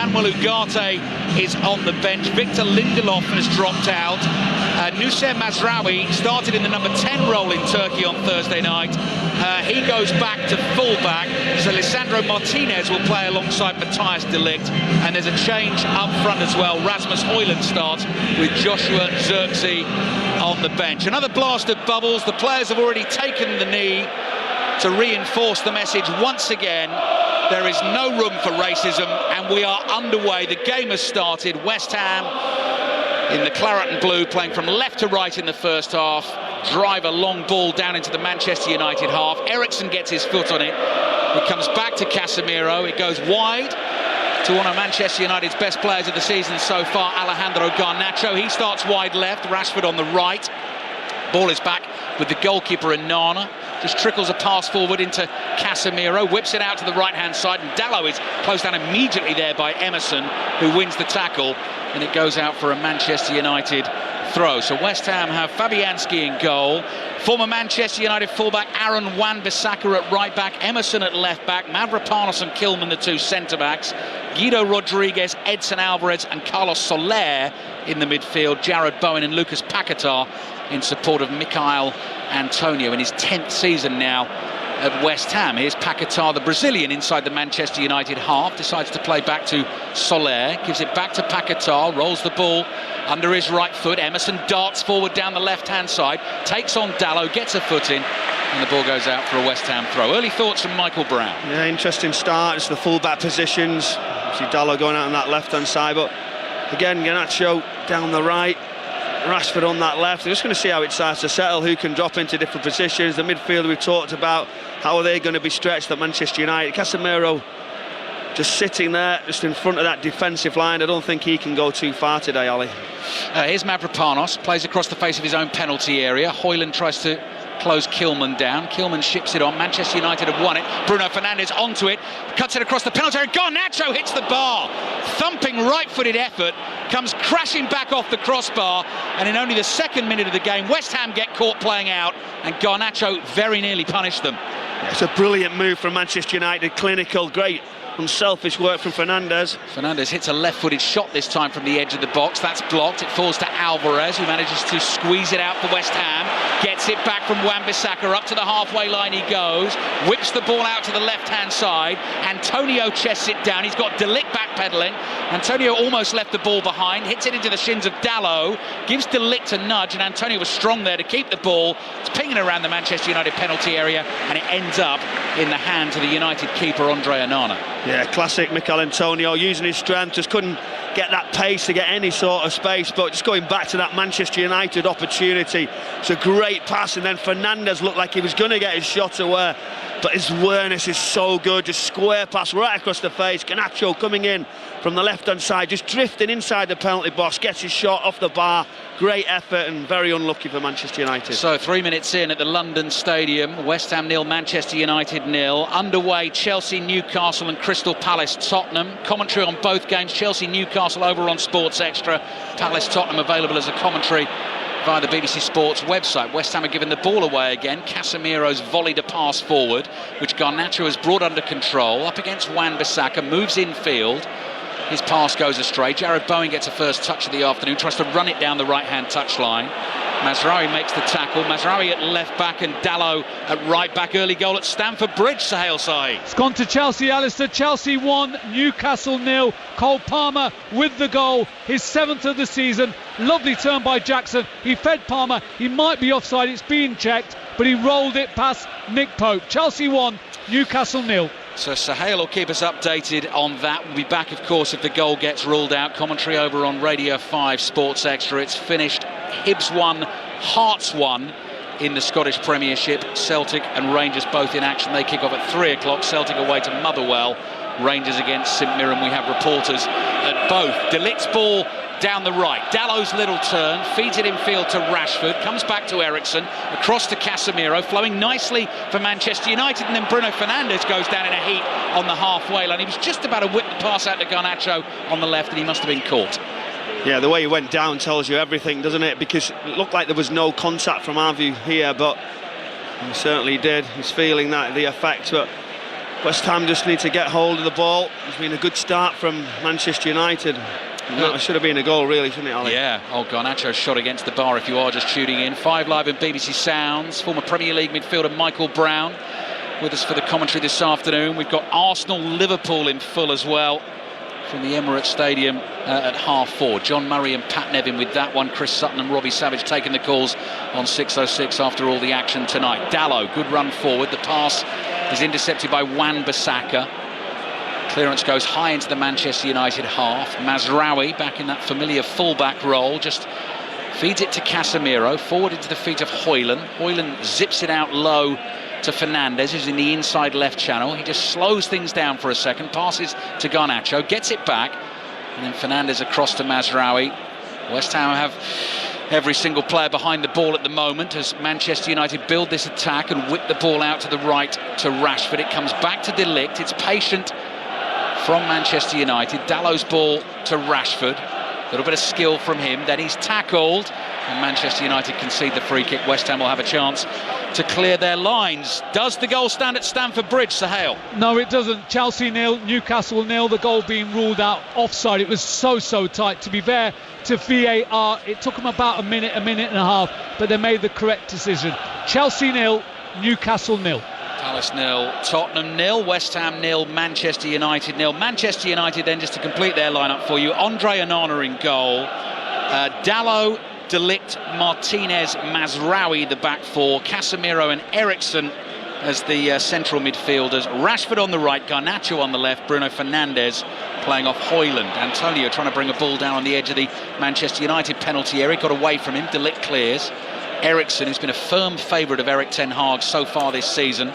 Emmanuel Ugarte is on the bench. Victor Lindelof has dropped out. Nusayr Mazraoui started in the number 10 role in Turkey on Thursday night. He goes back to fullback, so Lisandro Martinez will play alongside Matthijs de Ligt, and there's a change up front as well. Rasmus Højlund starts with Joshua Zirkzee on the bench. Another blast of bubbles. The players have already taken the knee to reinforce the message once again. There is no room for racism, and we are underway. The game has started. West Ham in the claret and blue, playing from left to right in the first half. Drive a long ball down into the Manchester United half. Eriksen gets his foot on it. It comes back to Casemiro. It goes wide to one of Manchester United's best players of the season so far, Alejandro Garnacho. He starts wide left, Rashford on the right. Ball is back with the goalkeeper and Nana. Just trickles a pass forward into Casemiro, whips it out to the right-hand side, and Dalot is closed down immediately there by Emerson, who wins the tackle, and it goes out for a Manchester United throw. So West Ham have Fabianski in goal, former Manchester United fullback Aaron Wan-Bissaka at right back, Emerson at left back, Mavropanos and Kilman the two centre-backs, Guido Rodriguez, Edson Alvarez and Carlos Soler in the midfield, Jared Bowen and Lucas Paquetá in support of Michail Antonio in his 10th season now at West Ham. Here's Paquetá, the Brazilian, inside the Manchester United half, decides to play back to Soler, gives it back to Paquetá, rolls the ball under his right foot. Emerson darts forward down the left-hand side, takes on Dalot, gets a foot in, and the ball goes out for a West Ham throw. Early thoughts from Michael Brown. Yeah, interesting start. It's the full-back positions. See Dalot going out on that left-hand side, but again, Garnacho down the right, Rashford on that left. We're just going to see how it starts to settle, who can drop into different positions. The midfield we've talked about, how are they going to be stretched at Manchester United? Casemiro just sitting there, just in front of that defensive line. I don't think he can go too far today, Ollie. Here's Mavropanos, plays across the face of his own penalty area. Højlund tries to close Kilman down. Kilman ships it on. Manchester United have won it. Bruno Fernandes onto it, cuts it across the penalty area. Garnacho hits the bar. Thumping right-footed effort, comes crashing back off the crossbar, and in only the second minute of the game, West Ham get caught playing out, and Garnacho very nearly punished them. It's a brilliant move from Manchester United, clinical, great unselfish work from Fernandes. Fernandes hits a left-footed shot this time from the edge of the box. That's blocked. It falls to Alvarez, who manages to squeeze it out for West Ham. Gets it back from Wan-Bissaka. Up to the halfway line he goes. Whips the ball out to the left-hand side. Antonio chests it down. He's got de Ligt backpedaling. Antonio almost left the ball behind. Hits it into the shins of Dalot. Gives de Ligt a nudge, and Antonio was strong there to keep the ball. It's pinging around the Manchester United penalty area, and it ends up in the hands of the United keeper, Andre Onana. Yeah, classic Michail Antonio, using his strength, just couldn't get that pace to get any sort of space, but just going back to that Manchester United opportunity. It's a great pass, and then Fernandes looked like he was going to get his shot away, but his awareness is so good. Just square pass right across the face. Garnacho coming in from the left-hand side, just drifting inside the penalty box, gets his shot off the bar. Great effort, and very unlucky for Manchester United. So 3 minutes in at the London Stadium, West Ham 0, Manchester United 0. Underway, Chelsea, Newcastle and Crystal Palace, Tottenham. Commentary on both games, Chelsea, Newcastle over on Sports Extra. Palace, Tottenham available as a commentary via the BBC Sports website. West Ham are giving the ball away again. Casemiro's volleyed a pass forward, which Garnacho has brought under control. Up against Wan-Bissaka, moves infield. His pass goes astray. Jared Bowen gets a first touch of the afternoon, tries to run it down the right-hand touchline. Mazraoui makes the tackle. Mazraoui at left back and Dalot at right back. Early goal at Stamford Bridge, Sahel Saeed. It's gone to Chelsea, Alistair. Chelsea 1, Newcastle 0. Cole Palmer with the goal, his 7th of the season. Lovely turn by Jackson. He fed Palmer. He might be offside. It's being checked, but he rolled it past Nick Pope. Chelsea 1, Newcastle 0. So Sahel will keep us updated on that. We'll be back, of course, if the goal gets ruled out. Commentary over on Radio 5 Sports Extra. It's finished. Hibs 1, Hearts 1 in the Scottish Premiership. Celtic and Rangers both in action. They kick off at 3 o'clock. Celtic away to Motherwell. Rangers against St Mirren. We have reporters at both. De Ligt's ball down the right. Dalot's little turn, feeds it infield to Rashford, comes back to Eriksen, across to Casemiro, flowing nicely for Manchester United, and then Bruno Fernandes goes down in a heap on the halfway line. He was just about to whip the pass out to Garnacho on the left, and he must have been caught. Yeah, the way he went down tells you everything, doesn't it? Because it looked like there was no contact from our view here, but he certainly did. He's feeling that, the effect, but West Ham just need to get hold of the ball. It's been a good start from Manchester United. That should have been a goal, really, shouldn't it, Ali? Yeah, Garnacho's shot against the bar if you are just tuning in. 5 Live and BBC Sounds. Former Premier League midfielder Michael Brown with us for the commentary this afternoon. We've got Arsenal-Liverpool in full as well from the Emirates Stadium at 4:30. John Murray and Pat Nevin with that one. Chris Sutton and Robbie Savage taking the calls on 6:06 after all the action tonight. Dalot, good run forward. The pass is intercepted by Wan-Bissaka. Clearance goes high into the Manchester United half. Mazraoui back in that familiar full-back role, just feeds it to Casemiro, forward into the feet of Højlund. Højlund zips it out low to Fernandes, who's in the inside left channel. He just slows things down for a second, passes to Garnacho, gets it back, and then Fernandes across to Mazraoui. West Ham have every single player behind the ball at the moment as Manchester United build this attack and whip the ball out to the right to Rashford. It comes back to De Ligt. It's patient from Manchester United. Dalot's ball to Rashford. A little bit of skill from him. Then he's tackled, and Manchester United concede the free kick. West Ham will have a chance to clear their lines. Does the goal stand at Stamford Bridge, Sahel? No, it doesn't. Chelsea 0, Newcastle 0. The goal being ruled out offside. It was so tight. To be fair to VAR, it took them about a minute and a half, but they made the correct decision. Chelsea 0, Newcastle 0. Palace 0, Tottenham 0, West Ham 0, Manchester United 0. Manchester United then, just to complete their lineup for you, Andre Onana in goal, Dalot, De Ligt, Martinez, Mazraoui the back four, Casemiro and Eriksen as the central midfielders, Rashford on the right, Garnacho on the left, Bruno Fernandes playing off Højlund. Antonio trying to bring a ball down on the edge of the Manchester United penalty area, got away from him. De Ligt clears. Eriksen, who's been a firm favourite of Erik ten Hag so far this season,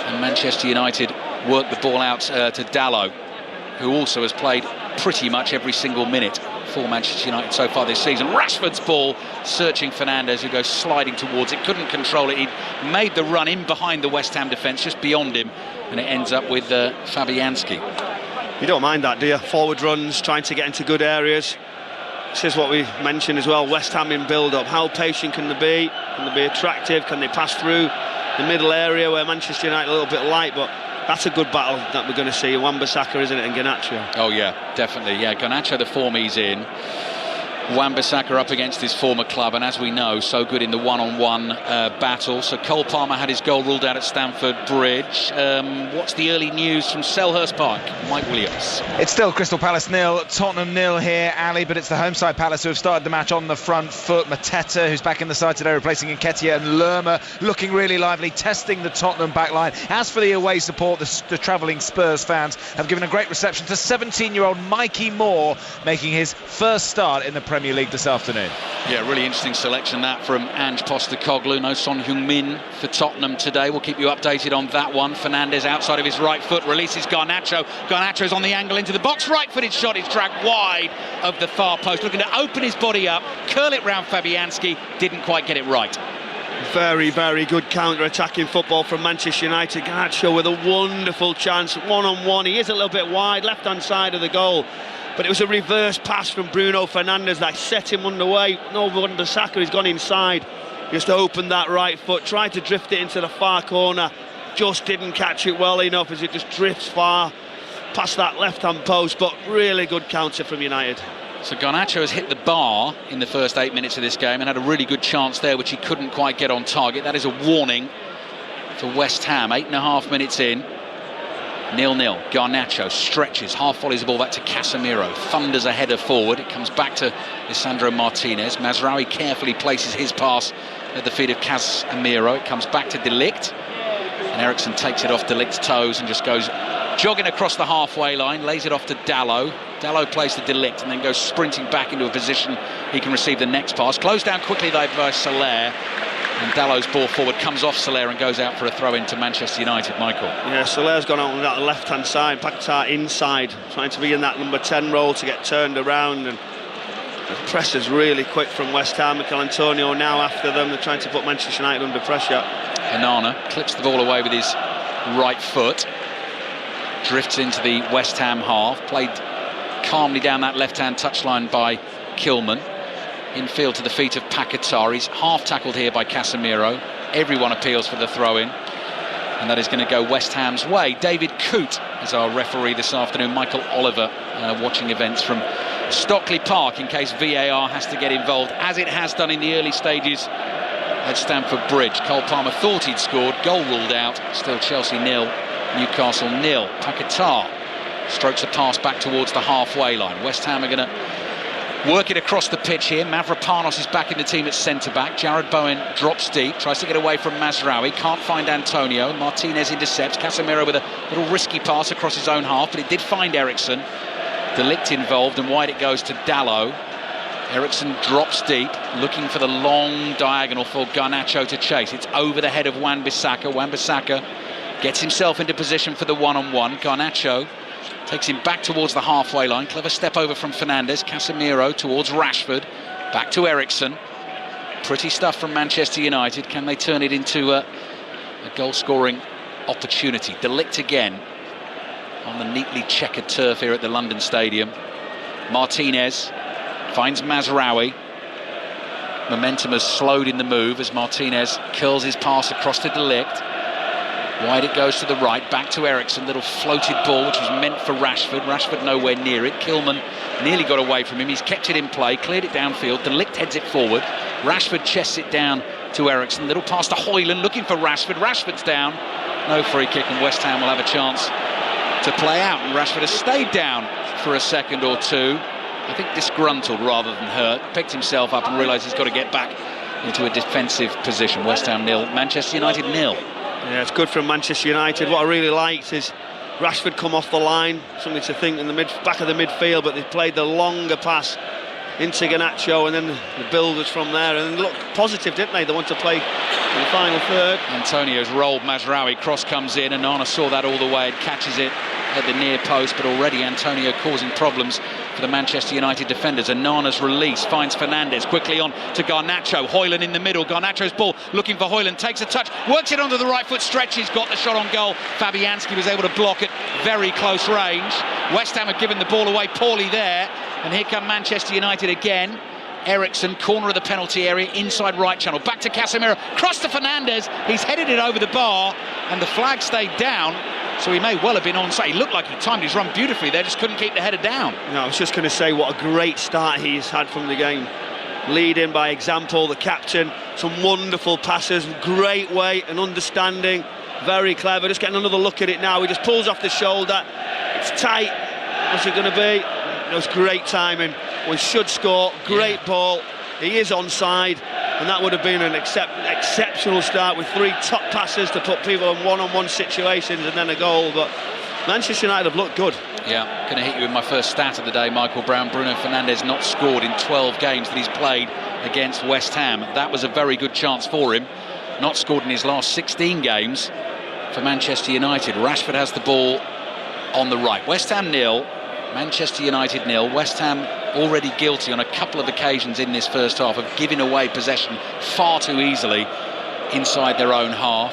and Manchester United work the ball out to Dalot, who also has played pretty much every single minute for Manchester United so far this season. Rashford's ball searching Fernandes, who goes sliding towards it, couldn't control it. He made the run in behind the West Ham defence, just beyond him, and it ends up with Fabianski. You don't mind that, do you? Forward runs, trying to get into good areas. This is what we mentioned as well, West Ham in build-up. How patient can they be? Can they be attractive? Can they pass through the middle area where Manchester United are a little bit light? But that's a good battle that we're going to see. Wan-Bissaka, isn't it, and Garnacho? Oh yeah, definitely. Yeah, Garnacho, the form he's in. Wan-Bissaka up against his former club, and as we know, so good in the one-on-one battle. So Cole Palmer had his goal ruled out at Stamford Bridge. What's the early news from Selhurst Park? Mike Williams. It's still Crystal Palace 0, Tottenham 0 here, Ali, but it's the home side Palace who have started the match on the front foot. Mateta, who's back in the side today, replacing Nketiah, and Lerma looking really lively, testing the Tottenham back line. As for the away support, the travelling Spurs fans have given a great reception to 17-year-old Mikey Moore, making his first start in the Premier League this afternoon. Yeah, really interesting selection that from Ange Postecoglou. No Son Heung-min for Tottenham today. We'll keep you updated on that one. Fernandes outside of his right foot releases Garnacho. Garnacho's on the angle into the box. Right-footed shot is dragged wide of the far post. Looking to open his body up, curl it round Fabianski. Didn't quite get it right. Very good counter-attacking football from Manchester United. Garnacho with a wonderful chance, one-on-one. He is a little bit wide, left-hand side of the goal. But it was a reverse pass from Bruno Fernandes that set him underway. No wonder Saka has gone inside. Just opened that right foot, tried to drift it into the far corner. Just didn't catch it well enough as it just drifts far past that left-hand post. But really good counter from United. So Garnacho has hit the bar in the first 8 minutes of this game and had a really good chance there, which he couldn't quite get on target. That is a warning for West Ham. 8.5 minutes in. 0-0. Garnacho stretches, half volleys the ball back to Casemiro, thunders a header forward. It comes back to Lisandro Martinez. Mazraoui carefully places his pass at the feet of Casemiro. It comes back to De Ligt, and Eriksen takes it off De Ligt's toes and just goes jogging across the halfway line, lays it off to Dalot. Dalot plays to De Ligt and then goes sprinting back into a position he can receive the next pass. Closed down quickly though by Soler. And Dalot's ball forward comes off Soler and goes out for a throw-in to Manchester United. Michael. Yeah, Soler's gone out on that left-hand side, Paquetá inside, trying to be in that number 10 role to get turned around. And the press is really quick from West Ham. Mikel Antonio now after them. They're trying to put Manchester United under pressure. Onana clips the ball away with his right foot. Drifts into the West Ham half. Played calmly down that left-hand touchline by Kilman. Infield to the feet of Paquetá. He's half tackled here by Casemiro. Everyone appeals for the throw-in. and that is going to go West Ham's way. David Coote is our referee this afternoon. Michael Oliver watching events from Stockley Park in case VAR has to get involved, as it has done in the early stages at Stamford Bridge. Cole Palmer thought he'd scored, goal ruled out. Still Chelsea 0, Newcastle 0. Paquetá strokes a pass back towards the halfway line. West Ham are going to work it across the pitch here. Mavropanos is back in the team at centre-back. Jared Bowen drops deep, tries to get away from Mazraoui, can't find Antonio. Martinez intercepts. Casemiro with a little risky pass across his own half, but it did find Eriksen. De Ligt involved, and wide it goes to Dalot. Eriksen drops deep, looking for the long diagonal for Garnacho to chase. It's over the head of Wan-Bissaka. Wan-Bissaka gets himself into position for the one-on-one. Garnacho takes him back towards the halfway line. Clever step over from Fernandes. Casemiro towards Rashford. Back to Eriksen. Pretty stuff from Manchester United. Can they turn it into a goal-scoring opportunity? De Ligt again on the neatly checkered turf here at the London Stadium. Martinez finds Mazraoui. Momentum has slowed in the move as Martinez curls his pass across to De Ligt. Wide it goes to the right, back to Eriksen. Little floated ball which was meant for Rashford. Rashford nowhere near it. Kilman nearly got away from him. He's kept it in play, cleared it downfield. De Ligt heads it forward. Rashford chests it down to Eriksen. Little pass to Højlund, looking for Rashford. Rashford's down. No free kick, and West Ham will have a chance to play out. And Rashford has stayed down for a second or two. I think disgruntled rather than hurt. Picked himself up and realised he's got to get back into a defensive position. West Ham 0, Manchester United 0. Yeah, it's good from Manchester United. What I really liked is Rashford come off the line, something to think in the back of the midfield, but they played the longer pass into Garnacho, and then the build was from there, and looked positive, didn't they? They want to play in the final third. Antonio's rolled Mazraoui, cross comes in, and Nana saw that all the way and catches it at the near post, but already Antonio causing problems for the Manchester United defenders. And Nana's release finds Fernandes quickly on to Garnacho. Højlund in the middle. Garnacho's ball looking for Højlund, takes a touch, works it onto the right foot, stretches, got the shot on goal. Fabianski was able to block it very close range. West Ham had given the ball away poorly there, and here come Manchester United again. Eriksen, corner of the penalty area, inside right channel, back to Casemiro, cross to Fernandes. He's headed it over the bar, and the flag stayed down, so he may well have been onside. He looked like he timed his run beautifully there, just couldn't keep the header down. No, I was just going to say what a great start he's had from the game. Leading by example, the captain, some wonderful passes, great weight and understanding, very clever. Just getting another look at it now. He just pulls off the shoulder. It's tight. What's it going to be? It was great timing. We should score. Great ball. He is onside, and that would have been an exceptional start with 3 top passes to put people in one-on-one situations and then a goal. But Manchester United have looked good. Yeah, going to hit you with my first stat of the day, Michael Brown. Bruno Fernandes not scored in 12 games that he's played against West Ham. That was a very good chance for him. Not scored in his last 16 games for Manchester United. Rashford has the ball on the right. West Ham 0, Manchester United 0. West Ham already guilty on a couple of occasions in this first half of giving away possession far too easily inside their own half.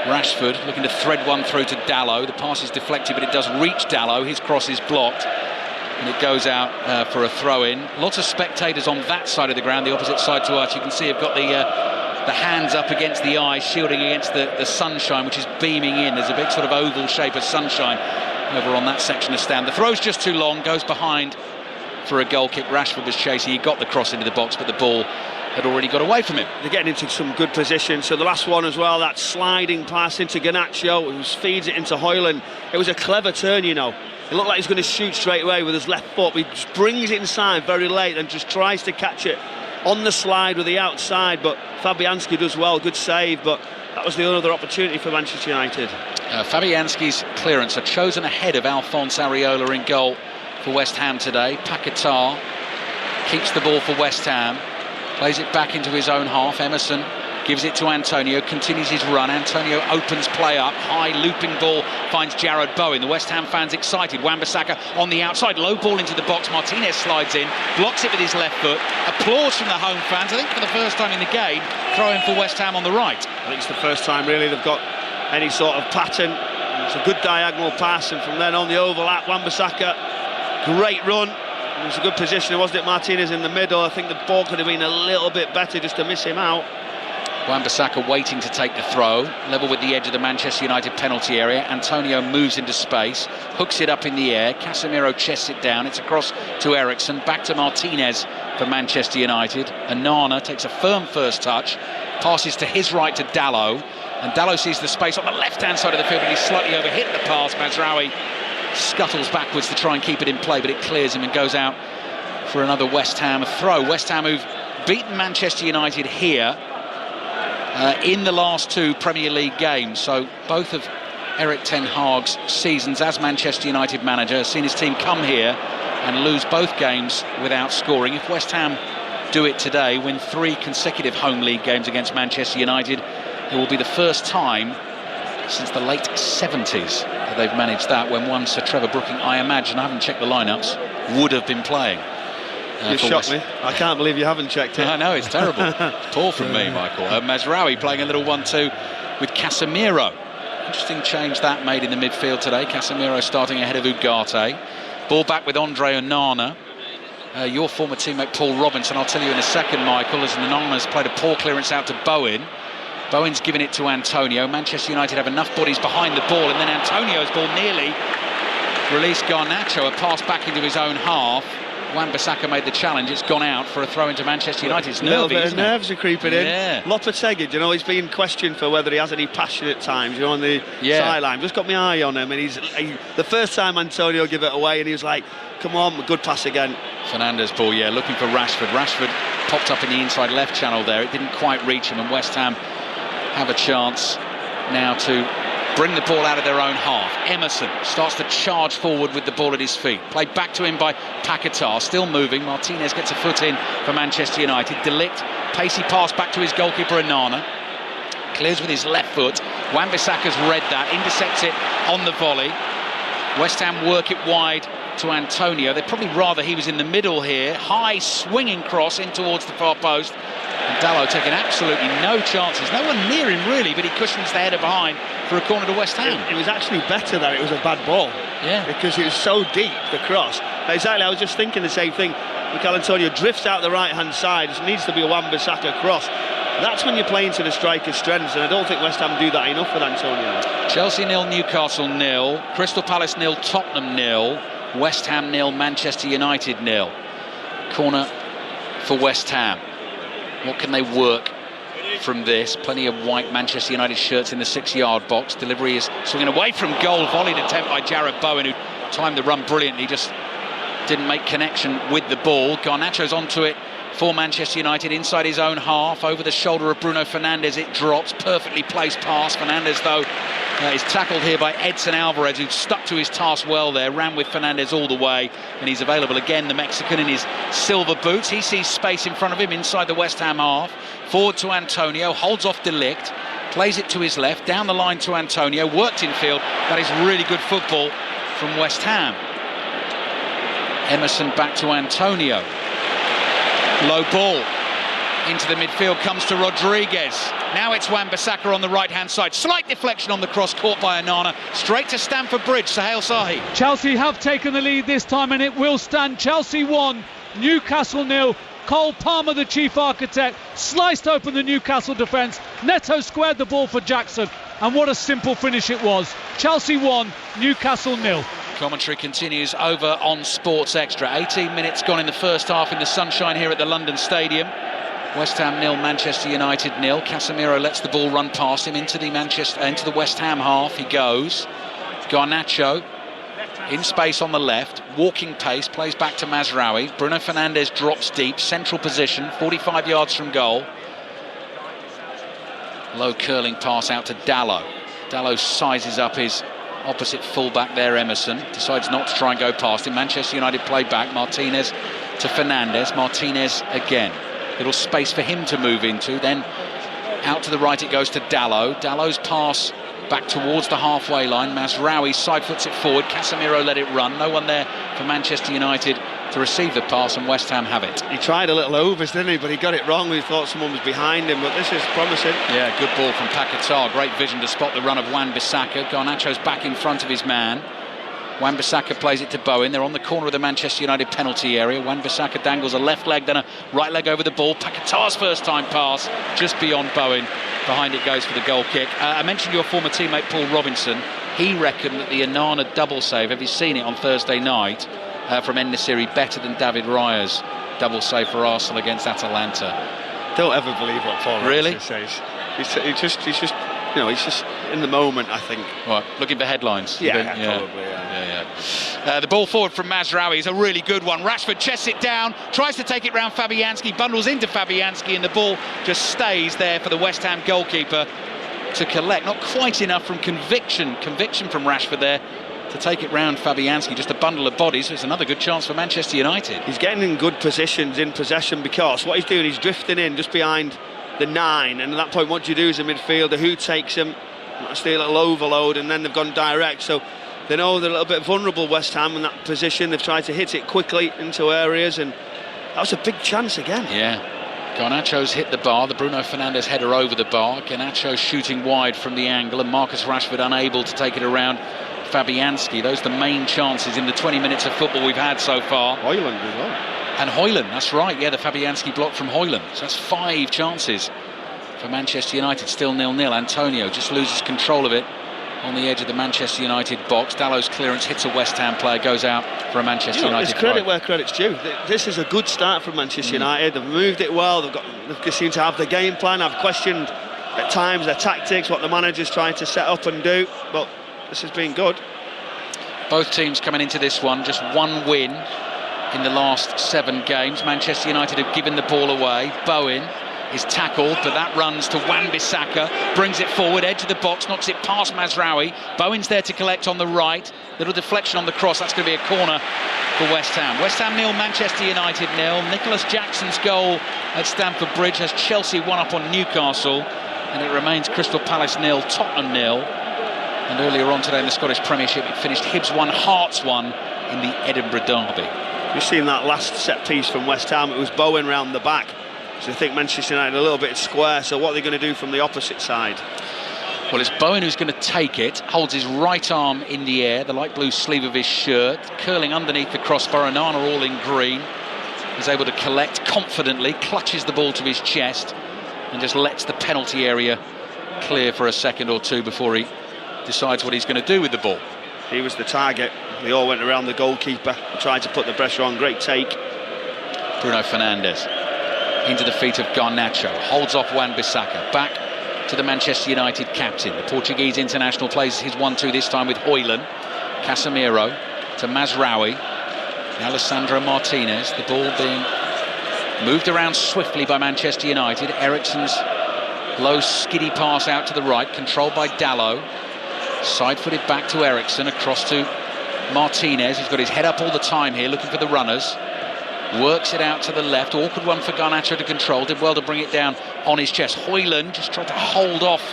Rashford looking to thread one through to Dalot. The pass is deflected, but it does reach Dalot. His cross is blocked, and it goes out for a throw-in. Lots of spectators on that side of the ground, the opposite side to us. You can see have got the hands up against the eyes, shielding against the sunshine, which is beaming in. There's a big sort of oval shape of sunshine over on that section of stand. The throw's just too long, goes behind for a goal kick. Rashford was chasing, he got the cross into the box, but the ball had already got away from him. They're getting into some good positions. So the last one as well, that sliding pass into Garnacho, who feeds it into Højlund. It was a clever turn, you know. It looked like he's going to shoot straight away with his left foot, but he just brings it inside very late and just tries to catch it on the slide with the outside, but Fabianski does well, good save, but that was the other opportunity for Manchester United. Fabianski's clearance are chosen ahead of Alphonse Areola in goal for West Ham today. Paquetá keeps the ball for West Ham, plays it back into his own half. Emerson gives it to Antonio, continues his run. Antonio opens play up, high looping ball finds Jared Bowen. The West Ham fans excited. Wan-Bissaka on the outside, low ball into the box. Martinez slides in, blocks it with his left foot. Applause from the home fans. I think for the first time in the game, throwing for West Ham on the right. I think it's the first time really they've got any sort of pattern. It's a good diagonal pass, and from then on the overlap, Wan-Bissaka, great run. It was a good position, wasn't it? Martinez in the middle. I think the ball could have been a little bit better just to miss him out. Wan-Bissaka waiting to take the throw, level with the edge of the Manchester United penalty area. Antonio moves into space, hooks it up in the air. Casemiro chests it down. It's across to Eriksen, back to Martinez for Manchester United. Onana takes a firm first touch, passes to his right to Dalot, and Dalot sees the space on the left-hand side of the field, but he's slightly overhit the pass. Mazraoui scuttles backwards to try and keep it in play, but it clears him and goes out for another West Ham throw. West Ham who've beaten Manchester United here in the last 2 Premier League games. So both of Erik ten Hag's seasons as Manchester United manager has seen his team come here and lose both games without scoring. If West Ham do it today, win 3 consecutive home league games against Manchester United, it will be the first time since the late 70s that they've managed that, when one Sir Trevor Brooking, I imagine, I haven't checked the lineups, would have been playing. You shocked me. I can't believe you haven't checked it. I know, it's terrible. Poor from me, Michael. Mazraoui playing a little 1-2 with Casemiro. Interesting change that made in the midfield today. Casemiro starting ahead of Ugarte. Ball back with Andre Onana. Your former teammate Paul Robinson, I'll tell you in a second, Michael, as Onana's played a poor clearance out to Bowen. Bowen's given it to Antonio. Manchester United have enough bodies behind the ball, and then Antonio's ball nearly released Garnacho, a pass back into his own half. Wan-Bissaka made the challenge. It's gone out for a throw into Manchester United. It's nervy, isn't it? Nerves are creeping in. Lopetegui, you know, he's been questioned for whether he has any passionate times, you know, on the sideline. Just got my eye on him, and the first time Antonio gave it away, and he was like, come on, good pass again. Fernandes ball, looking for Rashford. Rashford popped up in the inside left channel there. It didn't quite reach him, and West Ham have a chance now to bring the ball out of their own half. Emerson starts to charge forward with the ball at his feet. Played back to him by Paquetá, still moving. Martinez gets a foot in for Manchester United. De Ligt, pacey pass back to his goalkeeper Onana. Clears with his left foot. Wan-Bissaka's read that, intercepts it on the volley. West Ham work it wide to Antonio. They'd probably rather he was in the middle here. High swinging cross in towards the far post. And Dalot taking absolutely no chances. No one near him really, but he cushions the header behind for a corner to West Ham. It was actually better that it was a bad ball. Yeah. Because it was so deep, the cross. Exactly, I was just thinking the same thing. Mikel Antonio drifts out the right-hand side. It needs to be a Wan-Bissaka cross. That's when you're playing to the striker's strengths, and I don't think West Ham do that enough with Antonio. Chelsea 0, Newcastle 0, Crystal Palace 0, Tottenham 0, West Ham 0, Manchester United 0. Corner for West Ham. What can they work from this? Plenty of white Manchester United shirts in the 6-yard box. Delivery is swinging away from goal. Volleyed attempt by Jarrod Bowen, who timed the run brilliantly, just didn't make connection with the ball. Garnacho's onto it for Manchester United inside his own half, over the shoulder of Bruno Fernandes. It drops, perfectly placed pass. Fernandes, though, is tackled here by Edson Alvarez, who stuck to his task well there, ran with Fernandes all the way, and he's available again, the Mexican, in his silver boots. He sees space in front of him inside the West Ham half. Forward to Antonio, holds off De Ligt, plays it to his left, down the line to Antonio, worked in field. That is really good football from West Ham. Emerson back to Antonio. Low ball into the midfield, comes to Rodriguez. Now it's Wan-Bissaka on the right-hand side. Slight deflection on the cross, caught by Onana. Straight to Stamford Bridge, Sahel Sahi. Chelsea have taken the lead this time, and it will stand. Chelsea 1, Newcastle 0. Cole Palmer, the chief architect, sliced open the Newcastle defence. Neto squared the ball for Jackson, and what a simple finish it was. Chelsea 1, Newcastle 0. Commentary continues over on Sports Extra. 18 minutes gone in the first half in the sunshine here at the London Stadium. West Ham 0, Manchester United 0. Casemiro lets the ball run past him into the West Ham half. He goes. Garnacho in space on the left, walking pace, plays back to Mazraoui. Bruno Fernandes drops deep, central position, 45 yards from goal. Low curling pass out to Dalot. Dalot sizes up his opposite fullback there, Emerson. Decides not to try and go past him. Manchester United play back. Martinez to Fernandes. Martinez again. Little space for him to move into. Then out to the right it goes to Dalot. Dalot's pass back towards the halfway line. Mazraoui side foots it forward. Casemiro let it run. No one there for Manchester United to receive the pass, and West Ham have it. He tried a little overs, didn't he? But he got it wrong. We thought someone was behind him, but this is promising. Yeah, good ball from Paquetá. Great vision to spot the run of Wan-Bissaka. Garnacho's back in front of his man. Wan-Bissaka plays it to Bowen. They're on the corner of the Manchester United penalty area. Wan-Bissaka dangles a left leg, then a right leg over the ball. Paquetá's first time pass just beyond Bowen. Behind it goes for the goal kick. I mentioned your former teammate Paul Robinson. He reckoned that the Onana double save, have you seen it on Thursday night from En-Nesyri, better than David Raya's double save for Arsenal against Atalanta? Don't ever believe what Paul Really? Robinson says. He's just in the moment, I think. What, looking for headlines? Probably, The ball forward from Mazraoui is a really good one. Rashford chests it down, tries to take it round Fabianski, bundles into Fabianski, and the ball just stays there for the West Ham goalkeeper to collect. Not quite enough from conviction from Rashford there to take it round Fabianski. Just a bundle of bodies. So it's another good chance for Manchester United. He's getting in good positions in possession, because what he's doing, he's drifting in just behind the 9, and at that point what you do as a midfielder, who takes him, stay a little overload, and then they've gone direct, so they know they're a little bit vulnerable, West Ham, in that position. They've tried to hit it quickly into areas, and that was a big chance again. Yeah, Garnacho's hit the bar, the Bruno Fernandes header over the bar, Garnacho shooting wide from the angle, and Marcus Rashford unable to take it around Fabianski. Those are the main chances in the 20 minutes of football we've had so far. Højlund as well. And Højlund, that's right, yeah, the Fabianski block from Højlund. So that's 5 chances for Manchester United, still 0-0. Antonio just loses control of it on the edge of the Manchester United box. Dallow's clearance hits a West Ham player, goes out for a Manchester United There's credit try. where credit's due. This is a good start from Manchester United. They've moved it well. They seem to have the game plan. I've questioned at times their tactics, what the manager's trying to set up and do, but this has been good. Both teams coming into this one, just 1 win in the last 7 games. Manchester United have given the ball away. Bowen is tackled, but that runs to Wan-Bissaka, brings it forward, edge of the box, knocks it past Mazraoui. Bowen's there to collect on the right. Little deflection on the cross. That's going to be a corner for West Ham. West Ham 0, Manchester United 0. Nicholas Jackson's goal at Stamford Bridge has Chelsea 1 up on Newcastle, and it remains Crystal Palace 0, Tottenham 0. And earlier on today in the Scottish Premiership, it finished Hibs 1, Hearts 1 in the Edinburgh Derby. You've seen that last set piece from West Ham. It was Bowen round the back. So I think Manchester United a little bit square. So what are they going to do from the opposite side? Well, it's Bowen who's going to take it, holds his right arm in the air, the light blue sleeve of his shirt, curling underneath the crossbar. Onana all in green. He's able to collect confidently, clutches the ball to his chest, and just lets the penalty area clear for a second or two before he decides what he's going to do with the ball. He was the target. They all went around the goalkeeper, tried to put the pressure on. Great take. Bruno Fernandes into the feet of Garnacho, holds off Wan-Bissaka, back to the Manchester United captain. The Portuguese international plays his 1-2 this time with Højlund. Casemiro to Mazraoui. Alessandro Martinez, the ball being moved around swiftly by Manchester United. Eriksen's low skiddy pass out to the right, controlled by Dalot. Side-footed back to Eriksen, across to Martinez, who's got his head up all the time here, looking for the runners. Works it out to the left. Awkward one for Garnacho to control. Did well to bring it down on his chest. Højlund just tried to hold off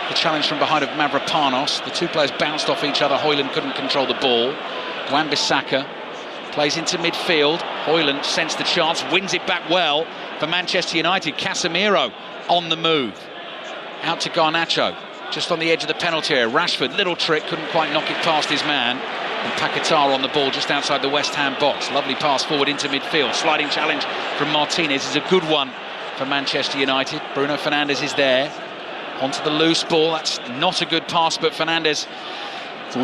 the challenge from behind of Mavropanos. The 2 players bounced off each other. Højlund couldn't control the ball. Wan-Bissaka plays into midfield. Højlund sensed the chance, wins it back well for Manchester United. Casemiro on the move. Out to Garnacho, just on the edge of the penalty area. Rashford, little trick, couldn't quite knock it past his man. And Paquetá on the ball just outside the West Ham box. Lovely pass forward into midfield. Sliding challenge from Martinez is a good one for Manchester United. Bruno Fernandes is there. Onto the loose ball. That's not a good pass, but Fernandes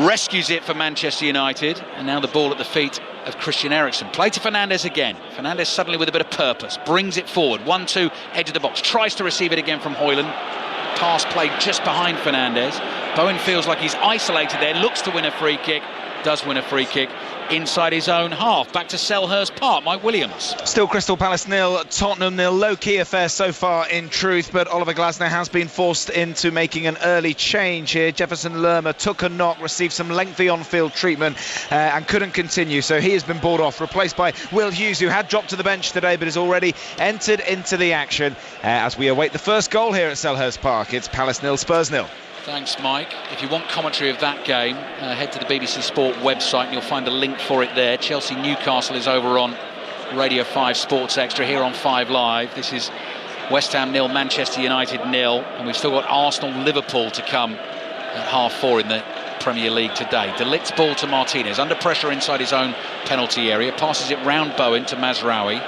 rescues it for Manchester United. And now the ball at the feet of Christian Eriksen. Play to Fernandes again. Fernandes suddenly with a bit of purpose. Brings it forward. 1-2, edge of the box. Tries to receive it again from Højlund. Pass played just behind Fernandes. Bowen feels like he's isolated there. Looks to win a free kick. Does win a free kick inside his own half. Back to Selhurst Park, Mike Williams. Still Crystal Palace 0, Tottenham 0. Low-key affair so far in truth, but Oliver Glasner has been forced into making an early change here. Jefferson Lerma took a knock, received some lengthy on-field treatment and couldn't continue, so he has been brought off, replaced by Will Hughes, who had dropped to the bench today but has already entered into the action as we await the first goal here at Selhurst Park. It's Palace 0, Spurs 0. Thanks, Mike. If you want commentary of that game, head to the BBC Sport website and you'll find a link for it there. Chelsea-Newcastle is over on Radio 5 Sports Extra here on 5 Live. This is West Ham 0, Manchester United 0, and we've still got Arsenal-Liverpool to come at 4:30 in the Premier League today. De Ligt's ball to Martinez, under pressure inside his own penalty area, passes it round Bowen to Mazraoui,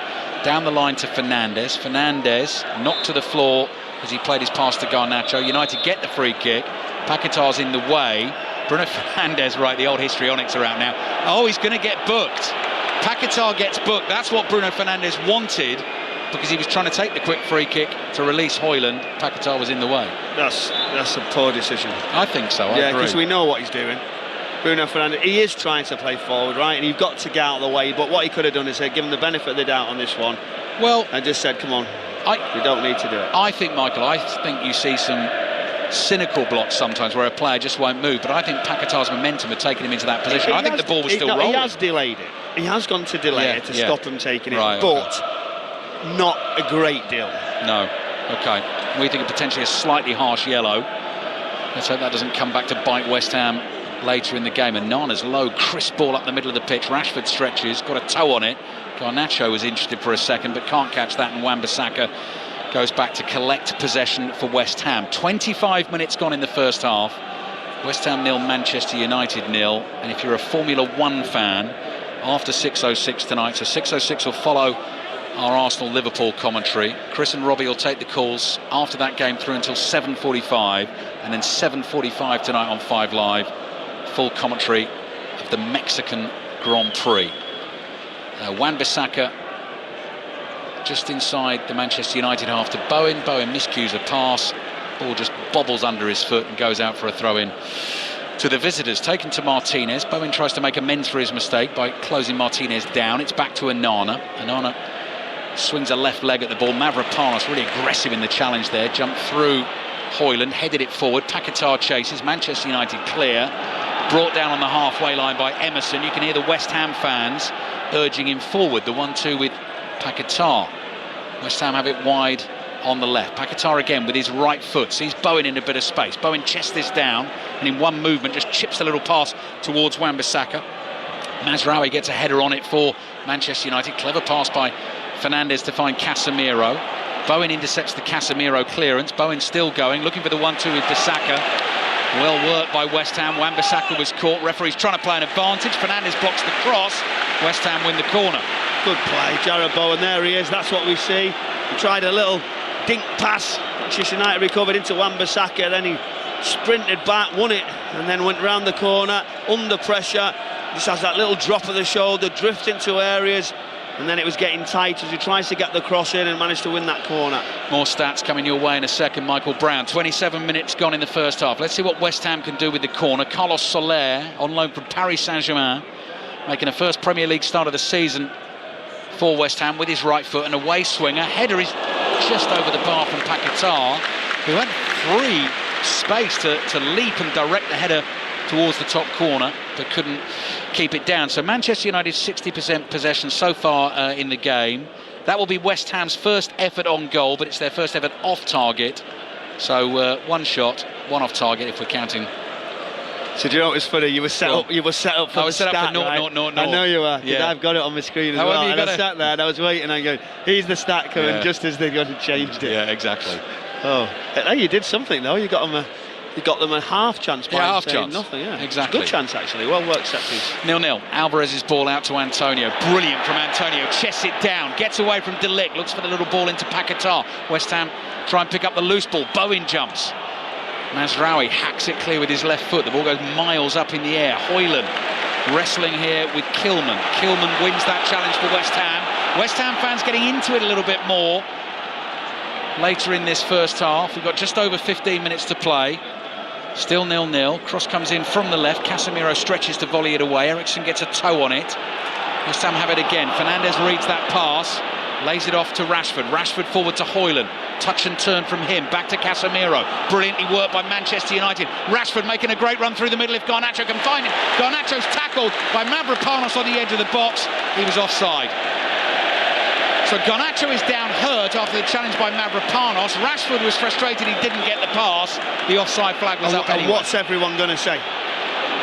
down the line to Fernandes. Fernandes knocked to the floor as he played his pass to Garnacho. United get the free kick. Paquetá's in the way. Bruno Fernandes, right, the old histrionics are out now. Oh, he's going to get booked. Paquetá gets booked. That's what Bruno Fernandes wanted, because he was trying to take the quick free kick to release Højlund. Paquetá was in the way. That's a poor decision. I think so. I yeah, agree. because we know what he's doing. Bruno Fernandes, he is trying to play forward, right? And you've got to get out of the way. But what he could have done is give him the benefit of the doubt on this one. Well, and just said, come on, we don't need to do it. I think, Michael, you see some cynical blocks sometimes where a player just won't move. But I think Paquetá's momentum had taken him into that position. I think the ball was still rolling. He has delayed it. He has gone to delay it to stop him taking it. Right, but not a great deal. No. Okay. We think potentially a slightly harsh yellow. Let's hope that doesn't come back to bite West Ham later in the game. And Nana's low, crisp ball up the middle of the pitch. Rashford stretches, got a toe on it. Garnacho was interested for a second, but can't catch that. And Wan-Bissaka goes back to collect possession for West Ham. 25 minutes gone in the first half. West Ham 0, Manchester United 0. And if you're a Formula 1 fan, after 6:06 tonight, so 6:06 will follow our Arsenal-Liverpool commentary. Chris and Robbie will take the calls after that game through until 7:45, and then 7:45 tonight on 5 Live, full commentary of the Mexican Grand Prix. Wan-Bissaka just inside the Manchester United half to Bowen. Bowen miscues a pass, ball just bobbles under his foot and goes out for a throw-in to the visitors. Taken to Martinez. Bowen tries to make amends for his mistake by closing Martinez down. It's back to Onana. Onana swings a left leg at the ball. Mavropanos really aggressive in the challenge there. Jumped through Højlund, headed it forward. Paquetá chases. Manchester United clear. Brought down on the halfway line by Emerson. You can hear the West Ham fans urging him forward. The 1-2 with Paquetá. West Ham have it wide on the left. Paquetá again with his right foot. Sees Bowen in a bit of space. Bowen chests this down and in one movement just chips a little pass towards Wan-Bissaka. Mazraoui gets a header on it for Manchester United. Clever pass by Fernandes to find Casemiro. Bowen intercepts the Casemiro clearance. Bowen still going, looking for the 1-2 with Bissaka. Well worked by West Ham. Wan-Bissaka was caught. Referee's trying to play an advantage. Fernandes blocks the cross. West Ham win the corner. Good play, Jarrod Bowen. There he is. That's what we see. He tried a little dink pass. Manchester United recovered into Wan-Bissaka. Then he sprinted back, won it, and then went round the corner under pressure. Just has that little drop of the shoulder, drift into areas, and then it was getting tight as he tries to get the cross in and managed to win that corner. More stats coming your way in a second. Michael Brown. 27 minutes gone in the first half. Let's see what West Ham can do with the corner. Carlos Soler on loan from Paris Saint-Germain, making a first Premier League start of the season for West Ham with his right foot. An away swinger. Header is just over the bar from Paquetá, who had free space to leap and direct the header towards the top corner, but couldn't keep it down. So Manchester United 60% possession so far in the game. That will be West Ham's first effort on goal, but it's their first effort off target. So one shot, one off target if we're counting. So do you know what was funny? You were set up. You were set up for I was set up for 0-0-0-0. I know you were. Yeah. I've got it on my screen as How well. have you And got I it? sat there and I was waiting. And going, he's the stat coming just as they're going to change it. Yeah, exactly. Oh, hey, you did something though. You got them a half chance by half saying chance. nothing. Yeah, Exactly. Good chance actually. Well worked set piece. 0-0. Alvarez's ball out to Antonio. Brilliant from Antonio. Chests it down. Gets away from De Ligt. Looks for the little ball into Paquetá. West Ham try and pick up the loose ball. Bowen jumps. Mazraoui hacks it clear with his left foot. The ball goes miles up in the air. Højlund wrestling here with Kilman. Kilman wins that challenge for West Ham. West Ham fans getting into it a little bit more later in this first half. We've got just over 15 minutes to play. Still 0-0. Cross comes in from the left. Casemiro stretches to volley it away. Eriksson gets a toe on it. West Ham have it again. Fernandes reads that pass. Lays it off to Rashford. Rashford forward to Højlund. Touch and turn from him. Back to Casemiro. Brilliantly worked by Manchester United. Rashford making a great run through the middle if Garnacho can find him. Garnacho's tackled by Mavropanos on the edge of the box. He was offside. So Garnacho is down hurt after the challenge by Mavropanos. Rashford was frustrated he didn't get the pass. The offside flag was up anyway. And what's everyone going to say?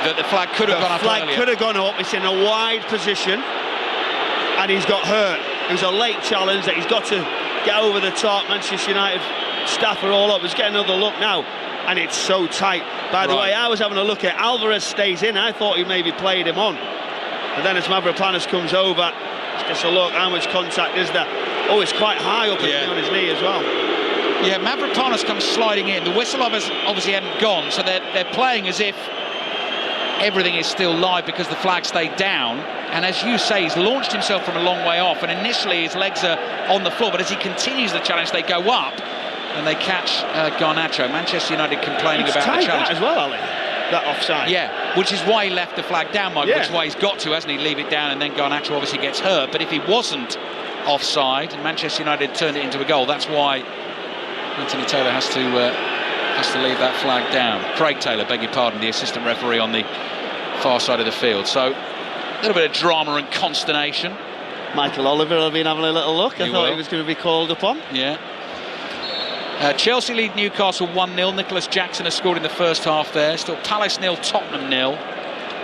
That the flag could have gone up earlier. The flag could have gone up. It's in a wide position and he's got hurt. It was a late challenge that he's got to get over the top. Manchester United staff are all up. He's getting another look now. and it's so tight. By the way, I was having a look at Alvarez stays in. I thought he maybe played him on, and then as Mavropanos comes over, just a look, how much contact is there? Oh, it's quite high up on his knee as well. Yeah, Mavropanos comes sliding in. The whistle obviously hadn't gone, so they're playing as if everything is still live because the flag stayed down. And as you say, he's launched himself from a long way off, and initially his legs are on the floor, but as he continues the challenge, they go up and they catch Garnacho. Manchester United complaining about the challenge. That as well, Ali, that offside. Yeah, which is why he left the flag down, Michael, which is why he's got to, hasn't he, leave it down, and then Garnacho obviously gets hurt. But if he wasn't offside and Manchester United turned it into a goal, that's why Anthony Taylor has to leave that flag down. Craig Taylor, beg your pardon, the assistant referee on the far side of the field. So a little bit of drama and consternation. Michael Oliver have been having a little look. I thought he was going to be called upon. Yeah. Chelsea lead Newcastle 1-0. Nicholas Jackson has scored in the first half there. Still Palace 0, Tottenham 0.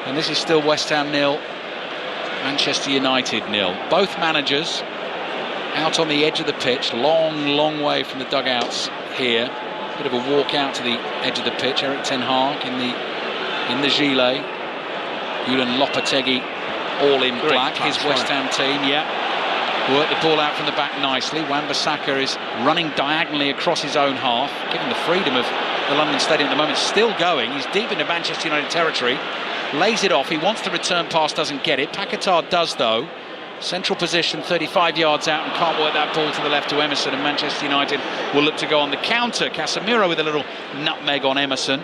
And this is still West Ham 0, Manchester United 0. Both managers out on the edge of the pitch. Long way from the dugouts here. Bit of a walk out to the edge of the pitch. Erik ten Hag in the gilet. Julian Lopetegui all in black, his West Ham team, worked the ball out from the back nicely. Wan-Bissaka is running diagonally across his own half, given the freedom of the London Stadium at the moment. Still going, he's deep into Manchester United territory, lays it off, he wants the return pass, doesn't get it. Paquetá does though. Central position, 35 yards out, and can't work that ball to the left to Emerson, and Manchester United will look to go on the counter. Casemiro with a little nutmeg on Emerson.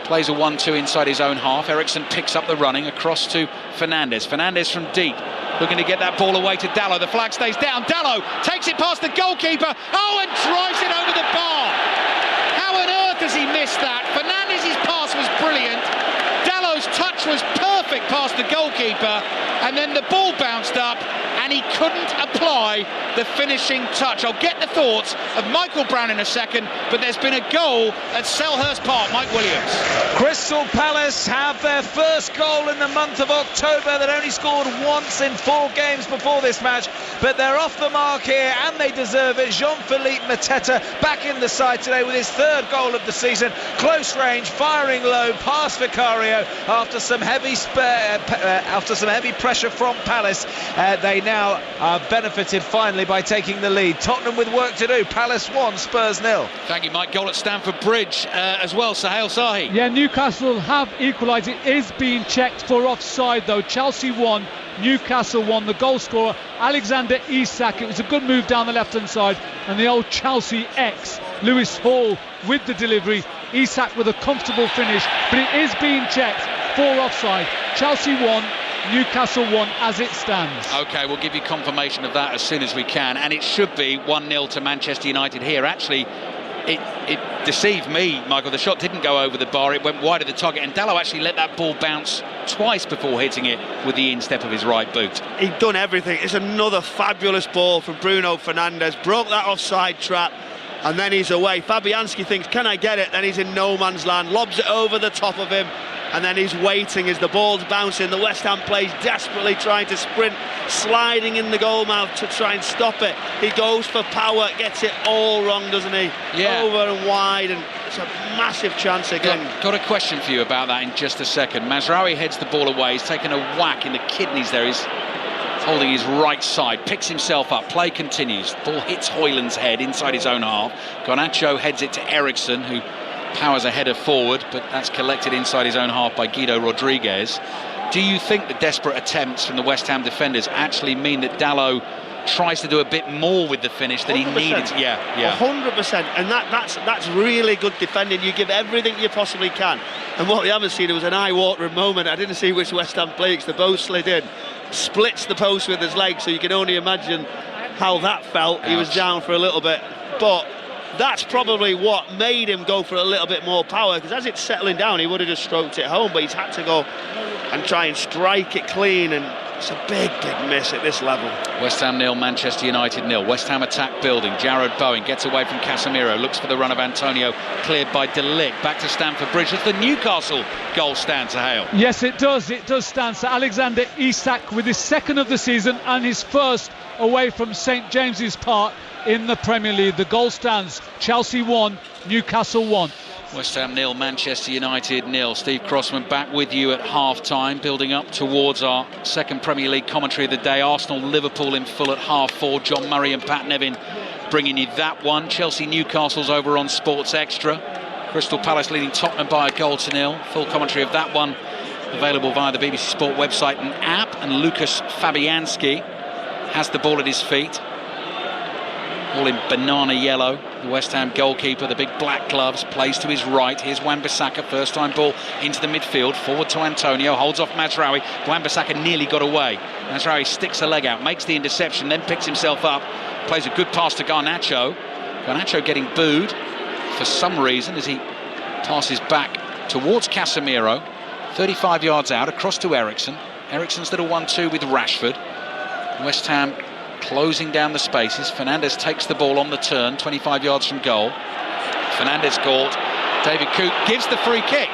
Plays a 1-2 inside his own half. Eriksen picks up the running across to Fernandes. Fernandes from deep, looking to get that ball away to Dalot. The flag stays down. Dalot takes it past the goalkeeper. Oh, and drives it over the bar. How on earth has he missed that? Fernandes' pass was brilliant. Dalot's touch was perfect past the goalkeeper, and then the ball bounced up and he couldn't apply the finishing touch. I'll get the thoughts of Michael Brown in a second, but there's been a goal at Selhurst Park. Mike Williams. Crystal Palace have their first goal in the month of October. They'd only scored once in 4 games before this match, but they're off the mark here and they deserve it. Jean-Philippe Mateta back in the side today with his 3rd goal of the season. Close range, firing low, past Vicario after some heavy pressure from Palace. They now are benefited finally by taking the lead. Tottenham with work to do. Palace 1, Spurs 0. Thank you, Mike. Goal at Stamford Bridge as well. Sohail Sahi. Yeah, Newcastle have equalised. It is being checked for offside though. Chelsea 1, Newcastle 1. The goal scorer, Alexander Isak. It was a good move down the left-hand side, and the old Chelsea ex, Lewis Hall, with the delivery. Isak with a comfortable finish, but it is being checked for offside. Chelsea 1, Newcastle 1 as it stands. OK, we'll give you confirmation of that as soon as we can, and it should be 1-0 to Manchester United here. Actually, it deceived me, Michael. The shot didn't go over the bar, it went wide of the target, and Dalot actually let that ball bounce twice before hitting it with the instep of his right boot. He'd done everything. It's another fabulous ball from Bruno Fernandes. Broke that offside trap, and then he's away. Fabianski thinks, can I get it? Then he's in no man's land, lobs it over the top of him, and then he's waiting as the ball's bouncing. The West Ham players desperately trying to sprint, sliding in the goal mouth to try and stop it. He goes for power, gets it all wrong, doesn't he? Yeah. Over and wide, and it's a massive chance again. Got a question for you about that in just a second. Mazraoui heads the ball away. He's taken a whack in the kidneys there. He's holding his right side, picks himself up, play continues. Ball hits Højlund's head inside his own half. Garnacho heads it to Eriksen, who powers a header forward, but that's collected inside his own half by Guido Rodriguez. Do you think the desperate attempts from the West Ham defenders actually mean that Dalot tries to do a bit more with the finish than 100%. He needed? Yeah. 100%, and that's really good defending. You give everything you possibly can, and what we haven't seen, it was an eye-watering moment. I didn't see which West Ham players, the both slid in, splits the post with his leg, so you can only imagine how that felt. Ouch. He was down for a little bit, but that's probably what made him go for a little bit more power, because as it's settling down he would have just stroked it home, but he's had to go and try and strike it clean, and it's a big miss at this level. West Ham 0, Manchester United 0. West Ham attack building. Jarrod Bowen gets away from Casemiro, looks for the run of Antonio, cleared by De Ligt. Back to Stamford Bridge as the Newcastle goal stands to hail. Yes, it does stand. So Alexander Isak with his 2nd of the season and his 1st away from St James's Park in the Premier League. The goal stands. Chelsea 1, Newcastle 1. West Ham 0, Manchester United 0. Steve Crossman back with you at half-time, building up towards our second Premier League commentary of the day. Arsenal, Liverpool in full at half-4. John Murray and Pat Nevin bringing you that one. Chelsea, Newcastle's over on Sports Extra. Crystal Palace leading Tottenham by 1-0. Full commentary of that one available via the BBC Sport website and app. And Lucas Fabianski has the ball at his feet. All in banana yellow. The West Ham goalkeeper, the big black gloves, plays to his right. Here's Wan-Bissaka, first time ball into the midfield, forward to Antonio, holds off Mazraoui. Wan-Bissaka nearly got away. Mazraoui sticks a leg out, makes the interception, then picks himself up, plays a good pass to Garnacho. Garnacho getting booed for some reason as he passes back towards Casemiro. 35 yards out, across to Eriksen. Eriksen's little 1-2 with Rashford. West Ham closing down the spaces. Fernandes takes the ball on the turn, 25 yards from goal. Fernandes caught. David Coote gives the free kick.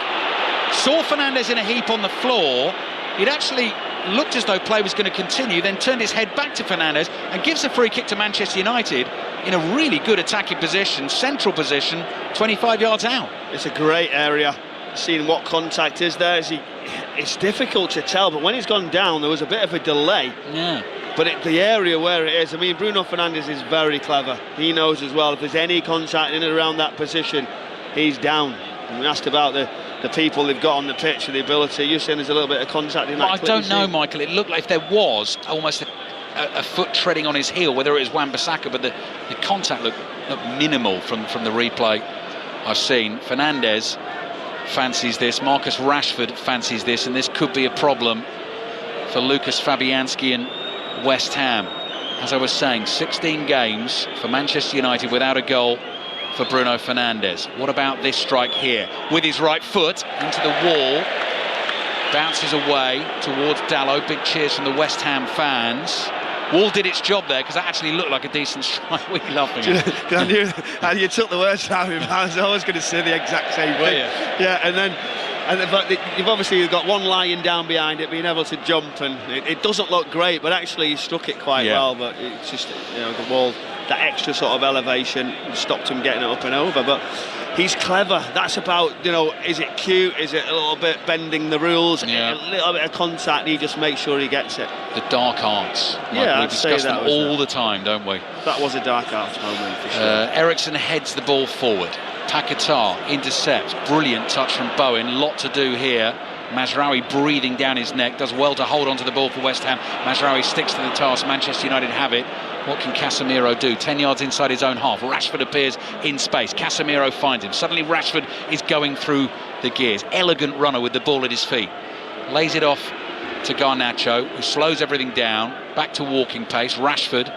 Saw Fernandes in a heap on the floor. It actually looked as though play was going to continue, then turned his head back to Fernandes and gives a free kick to Manchester United in a really good attacking position, central position, 25 yards out. It's a great area. Seeing what contact is there, it's difficult to tell, but when he's gone down, there was a bit of a delay. Yeah. But the area where it is, I mean, Bruno Fernandes is very clever. He knows as well, if there's any contact in and around that position, he's down. And we asked about the people they've got on the pitch and the ability. You're saying there's a little bit of contact in that I clip, don't know, Michael. It looked like if there was almost a foot treading on his heel, whether it was Wan-Bissaka, but the contact looked minimal from the replay I've seen. Fernandes fancies this, Marcus Rashford fancies this, and this could be a problem for Lucas Fabianski and West Ham. As I was saying, 16 games for Manchester United without a goal for Bruno Fernandes. What about this strike here? With his right foot into the wall, bounces away towards Dalot. Big cheers from the West Ham fans. Wall did its job there, because that actually looked like a decent strike. What are you laughing at? And you took the words out of him. I was always going to say the exact same thing. Yeah, but you've obviously got one lying down behind it, being able to jump, and it doesn't look great, but actually he struck it quite well. But it's just, the wall, that extra sort of elevation stopped him getting it up and over. But he's clever. That's about, is it cute? Is it a little bit bending the rules? A little bit of contact, he just makes sure he gets it. The dark arts. Yeah, we discuss them all the time, don't we? That was a dark arts moment for sure. Eriksen heads the ball forward. Paquetá intercepts. Brilliant touch from Bowen. Lot to do here. Mazraoui breathing down his neck. Does well to hold on to the ball for West Ham. Mazraoui sticks to the task. Manchester United have it. What can Casemiro do? 10 yards inside his own half. Rashford appears in space. Casemiro finds him. Suddenly Rashford is going through the gears. Elegant runner with the ball at his feet. Lays it off to Garnacho, who slows everything down. Back to walking pace. Rashford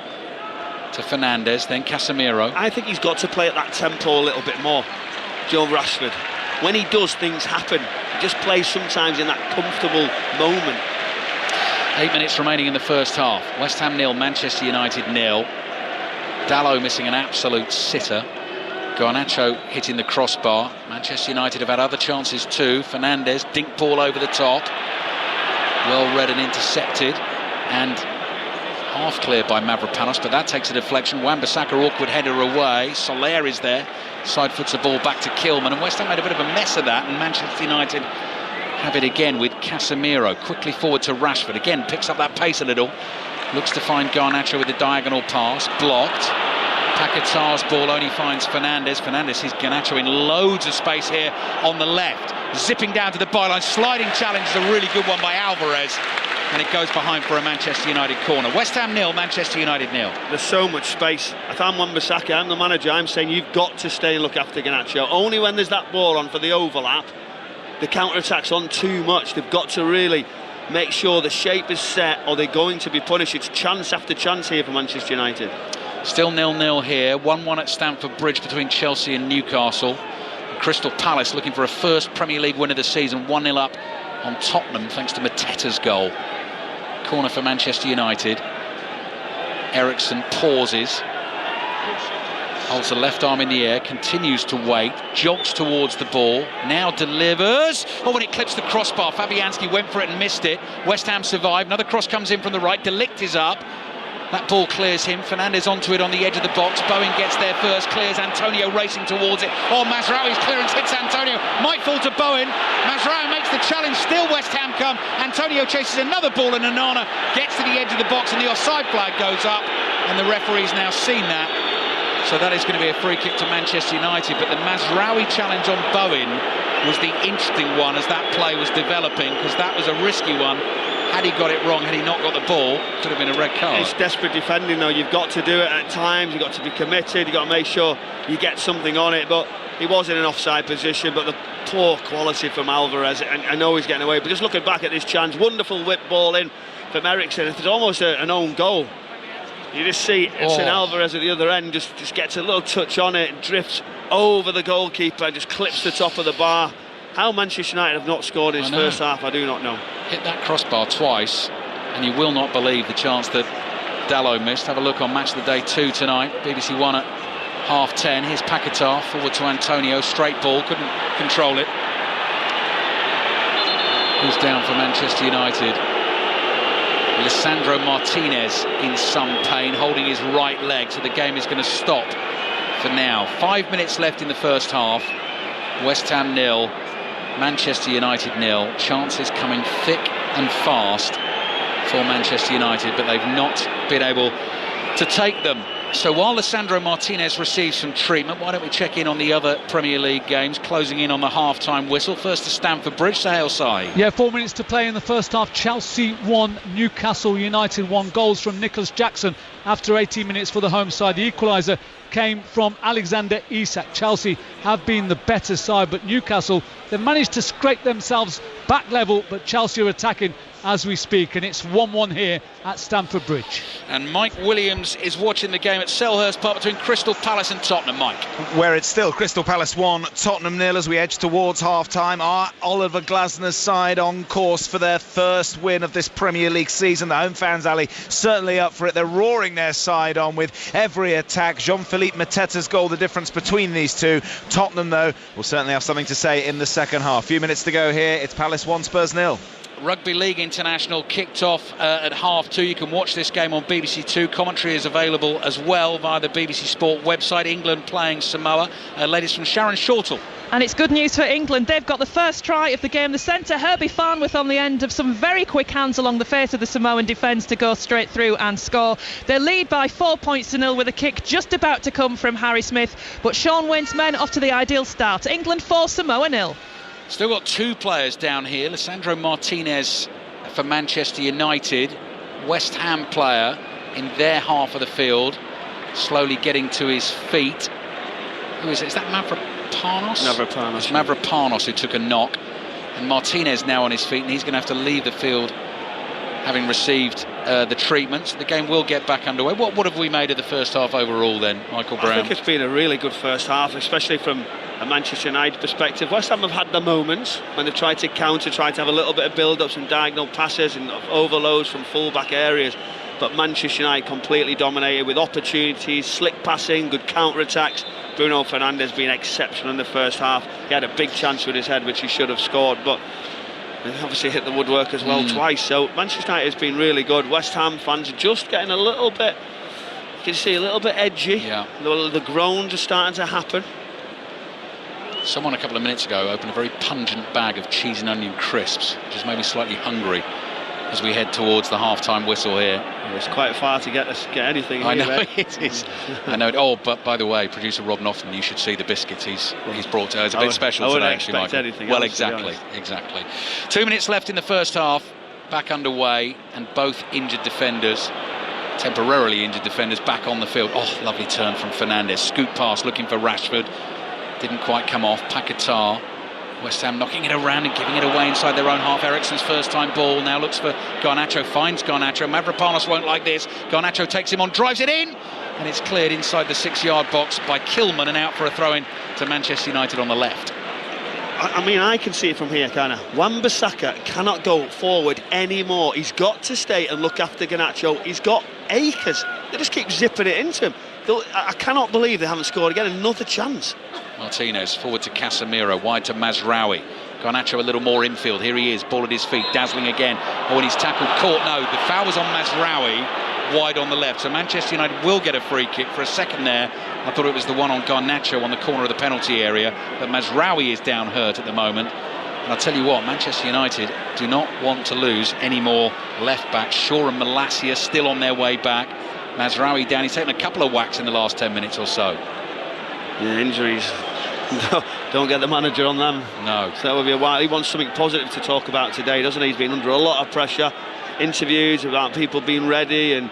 to Fernandes, then Casemiro. I think he's got to play at that tempo a little bit more, Joe Rashford. When he does, things happen. He just plays sometimes in that comfortable moment. 8 minutes remaining in the first half. West Ham 0, Manchester United 0. Dalot missing an absolute sitter. Garnacho hitting the crossbar. Manchester United have had other chances too. Fernandes, dink ball over the top. Well read and intercepted. And half cleared by Mavropanos, but that takes a deflection. Wan-Bissaka, awkward header away. Soler is there. Side foots the ball back to Kilman. And West Ham made a bit of a mess of that. And Manchester United have it again with Casemiro. Quickly forward to Rashford. Again, picks up that pace a little. Looks to find Garnacho with a diagonal pass. Blocked. Paquetá's ball only finds Fernandes. Fernandes sees Garnacho in loads of space here on the left. Zipping down to the byline. Sliding challenge is a really good one by Alvarez. And it goes behind for a Manchester United corner. West Ham 0, Manchester United 0. There's so much space. If I'm Wan-Bissaka, I'm the manager, I'm saying you've got to stay and look after Garnacho. Only when there's that ball on for the overlap, the counter-attack's on too much. They've got to really make sure the shape is set, or they're going to be punished. It's chance after chance here for Manchester United. Still 0-0 here. 1-1 at Stamford Bridge between Chelsea and Newcastle. Crystal Palace looking for a first Premier League win of the season. 1-0 up on Tottenham thanks to Mateta's goal. Corner for Manchester United. Eriksen pauses, holds the left arm in the air, continues to wait, jogs towards the ball, now delivers. Oh, when it clips the crossbar, Fabianski went for it and missed it. West Ham survived. Another cross comes in from the right. De Ligt is up. That ball clears him. Fernandez onto it on the edge of the box. Bowen gets there first, clears Antonio racing towards it. Oh, Mazraoui's clearance hits Antonio. Might fall to Bowen. Mazraoui makes the challenge. Still West Ham come. Antonio chases another ball and Onana gets to the edge of the box and the offside flag goes up. And the referee's now seen that. So that is going to be a free kick to Manchester United. But the Mazraoui challenge on Bowen was the interesting one as that play was developing, because that was a risky one. Had he got it wrong, had he not got the ball, could have been a red card. It's desperate defending though. You've got to do it at times. You've got to be committed. You've got to make sure you get something on it. But he was in an offside position. But the poor quality from Alvarez, and I know he's getting away. But just looking back at this chance, wonderful whip ball in from Eriksen. It's almost an own goal. You just see Alvarez at the other end just gets a little touch on it and drifts over the goalkeeper and just clips the top of the bar. How Manchester United have not scored in his first half, I do not know. Hit that crossbar twice, and you will not believe the chance that Dalot missed. Have a look on Match of the Day 2 tonight. BBC One at 10:30. Here's Paquetá forward to Antonio. Straight ball, couldn't control it. Who's down for Manchester United? Lisandro Martinez in some pain, holding his right leg, so the game is going to stop for now. 5 minutes left in the first half. West Ham 0, Manchester United 0. Chances coming thick and fast for Manchester United, but they've not been able to take them. So while Lisandro Martinez receives some treatment, why don't we check in on the other Premier League games, closing in on the half-time whistle. First to Stamford Bridge, Sahel side. Yeah, 4 minutes to play in the first half. Chelsea 1, Newcastle United 1. Goals from Nicholas Jackson after 18 minutes for the home side. The equaliser came from Alexander Isak. Chelsea have been the better side, but Newcastle, they've managed to scrape themselves back level, but Chelsea are attacking as we speak, and it's 1-1 here at Stamford Bridge. And Mike Williams is watching the game at Selhurst Park between Crystal Palace and Tottenham. Mike, where it's still Crystal Palace 1, Tottenham 0 as we edge towards half-time. Are Oliver Glasner's side on course for their first win of this Premier League season? The home fans, Ali, certainly up for it. They're roaring their side on with every attack. Jean-Philippe Mateta's goal, the difference between these two. Tottenham, though, will certainly have something to say in the second half. Few minutes to go here. It's Palace 1, Spurs 0. Rugby League International kicked off at 2:30. You can watch this game on BBC Two. Commentary is available as well via the BBC Sport website. England playing Samoa. Ladies from Sharon Shortall. And it's good news for England. They've got the first try of the game. The centre, Herbie Farnworth, on the end of some very quick hands along the face of the Samoan defence to go straight through and score. They lead by 4 points to 0 with a kick just about to come from Harry Smith. But Sean Wayne's men off to the ideal start. England 4, Samoa 0. Still got two players down here. Lisandro Martinez for Manchester United. West Ham player in their half of the field. Slowly getting to his feet. Who is it? Is that Mavropanos? Mavropanos. It's Mavropanos who took a knock. And Martinez now on his feet, and he's going to have to leave the field having received the treatment. So the game will get back underway. What have we made of the first half overall then, Michael Brown? I think it's been a really good first half, especially from a Manchester United perspective. West Ham have had the moments when they've tried to counter, tried to have a little bit of build-up, some diagonal passes and overloads from full-back areas. But Manchester United completely dominated with opportunities, slick passing, good counter-attacks. Bruno Fernandes being exceptional in the first half. He had a big chance with his head, which he should have scored, but he obviously hit the woodwork as well twice. So Manchester United has been really good. West Ham fans are just getting a little bit, you can see, a little bit edgy. Yeah. The groans are starting to happen. Someone a couple of minutes ago opened a very pungent bag of cheese and onion crisps, which has made me slightly hungry as we head towards the half-time whistle here. It's quite far to get anything here. I know it is. I know it. Oh, but by the way, producer Rob Knopfler, you should see the biscuits he's brought. It's a bit special today, actually, Michael. Well, exactly. 2 minutes left in the first half. Back underway, and both injured defenders, temporarily injured defenders, back on the field. Oh, lovely turn from Fernandes. Scoot pass, looking for Rashford. Didn't quite come off. Paquetá. West Ham knocking it around and giving it away inside their own half. Eriksen's first time ball, now looks for Garnacho, finds Garnacho. Mavropanos won't like this. Garnacho takes him on, drives it in, and it's cleared inside the 6-yard box by Kilman and out for a throw-in to Manchester United on the left. I mean, I can see it from here, kind of. Wan-Bissaka cannot go forward anymore. He's got to stay and look after Garnacho. He's got acres. They just keep zipping it into him. I cannot believe they haven't scored again. Another chance. Martinez forward to Casemiro, wide to Mazraoui. Garnacho a little more infield. Here he is, ball at his feet, dazzling again. Oh, and he's tackled, caught. No, the foul was on Mazraoui. wide on the left. So Manchester United will get a free kick. For a second there, I thought it was the one on Garnacho on the corner of the penalty area, but Mazraoui is down hurt at the moment. And I'll tell you what, Manchester United do not want to lose any more left backs. Shaw and Malacia still on their way back. Mazraoui down, he's taken a couple of whacks in the last 10 minutes or so. Yeah, injuries. No, don't get the manager on them. No. So that would be a while. He wants something positive to talk about today, doesn't he? He's been under a lot of pressure. Interviews about people being ready and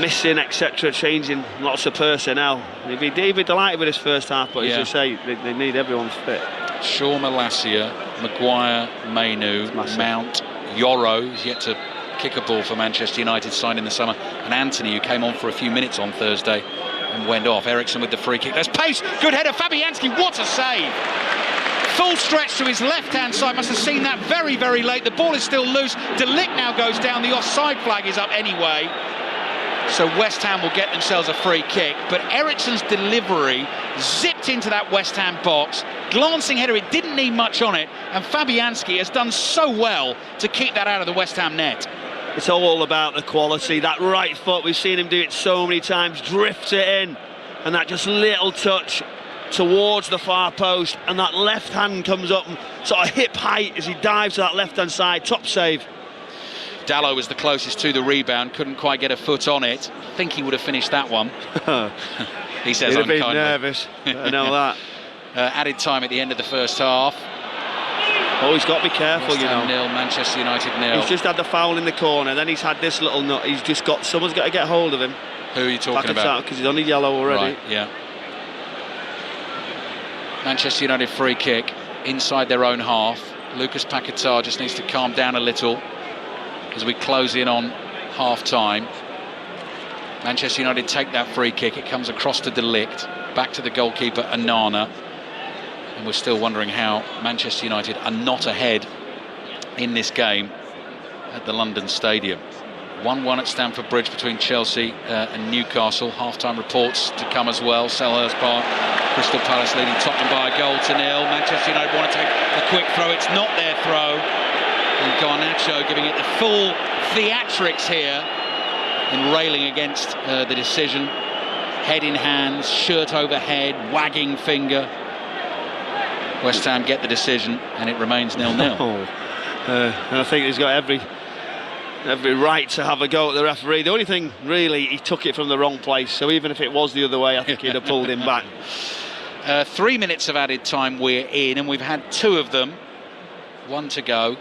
missing, etc., changing lots of personnel. He'd be delighted with his first half, but as you say, they need everyone fit. Shaw, Malacia, Maguire, Mainu, Mount, Yoro, who's yet to kick a ball for Manchester United, signed in the summer, and Anthony, who came on for a few minutes on Thursday and went off. Ericsson with the free kick. There's pace, good header, Fabianski, what a save! Full stretch to his left-hand side, must have seen that very, very late. The ball is still loose. De Ligt now goes down, the offside flag is up anyway. So West Ham will get themselves a free kick, but Ericsson's delivery zipped into that West Ham box, glancing header, it didn't need much on it, and Fabianski has done so well to keep that out of the West Ham net. It's all about the quality, that right foot, we've seen him do it so many times, drifts it in, and that just little touch towards the far post, and that left hand comes up and sort of hip height as he dives to that left hand side, top save. Dalot was the closest to the rebound, couldn't quite get a foot on it. I think he would have finished that one. He says He'd have unkindly. been nervous, I know that. Added time at the end of the first half. Oh, he's got to be careful, West you Ham know. 0, Manchester United 0. He's just had the foul in the corner, then he's had this little nut. He's just got, someone's got to get hold of him. Who are you talking about? Because he's on the yellow already. Right, yeah. Manchester United free kick inside their own half. Lucas Paquetá just needs to calm down a little as we close in on half-time. Manchester United take that free kick. It comes across to De Ligt, back to the goalkeeper Onana. And we're still wondering how Manchester United are not ahead in this game at the London Stadium. 1-1 at Stamford Bridge between Chelsea and Newcastle. Half-time reports to come as well. Selhurst Park, Crystal Palace leading Tottenham by a goal to 0. Manchester United want to take a quick throw. It's not their throw. And Garnacho giving it the full theatrics here in railing against the decision. Head in hands, shirt overhead, wagging finger. West Ham get the decision and it remains 0-0. And I think he's got every right to have a go at the referee. The only thing, really, he took it from the wrong place, so even if it was the other way, I think he'd have pulled him back. 3 minutes of added time we're in, and we've had 2 of them. 1 to go.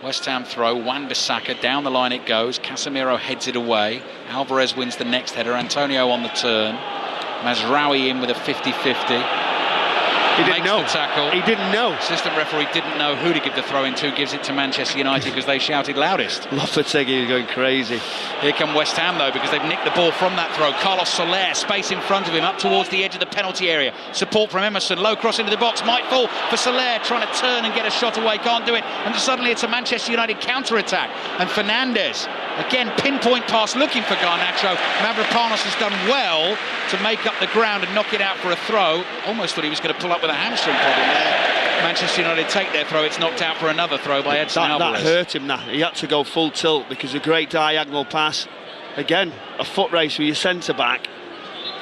West Ham throw, Wan-Bissaka, down the line it goes. Casemiro heads it away. Alvarez wins the next header. Antonio on the turn. Mazraoui in with a 50-50. He didn't know. The tackle. He didn't know. Assistant referee didn't know who to give the throw in to, gives it to Manchester United because they shouted loudest. Lopetegui is going crazy. Here come West Ham though, because they've nicked the ball from that throw. Carlos Soler, space in front of him, up towards the edge of the penalty area. Support from Emerson, low cross into the box, might fall for Soler, trying to turn and get a shot away, can't do it. And suddenly it's a Manchester United counter-attack. And Fernandes, again, pinpoint pass looking for Garnacho. Mavropanos has done well to make up the ground and knock it out for a throw. Almost thought he was going to pull up with a hamstring problem there. Manchester United take their throw. It's knocked out for another throw by Edson Alvarez. That hurt him. He had to go full tilt because a great diagonal pass. Again, a foot race with your centre-back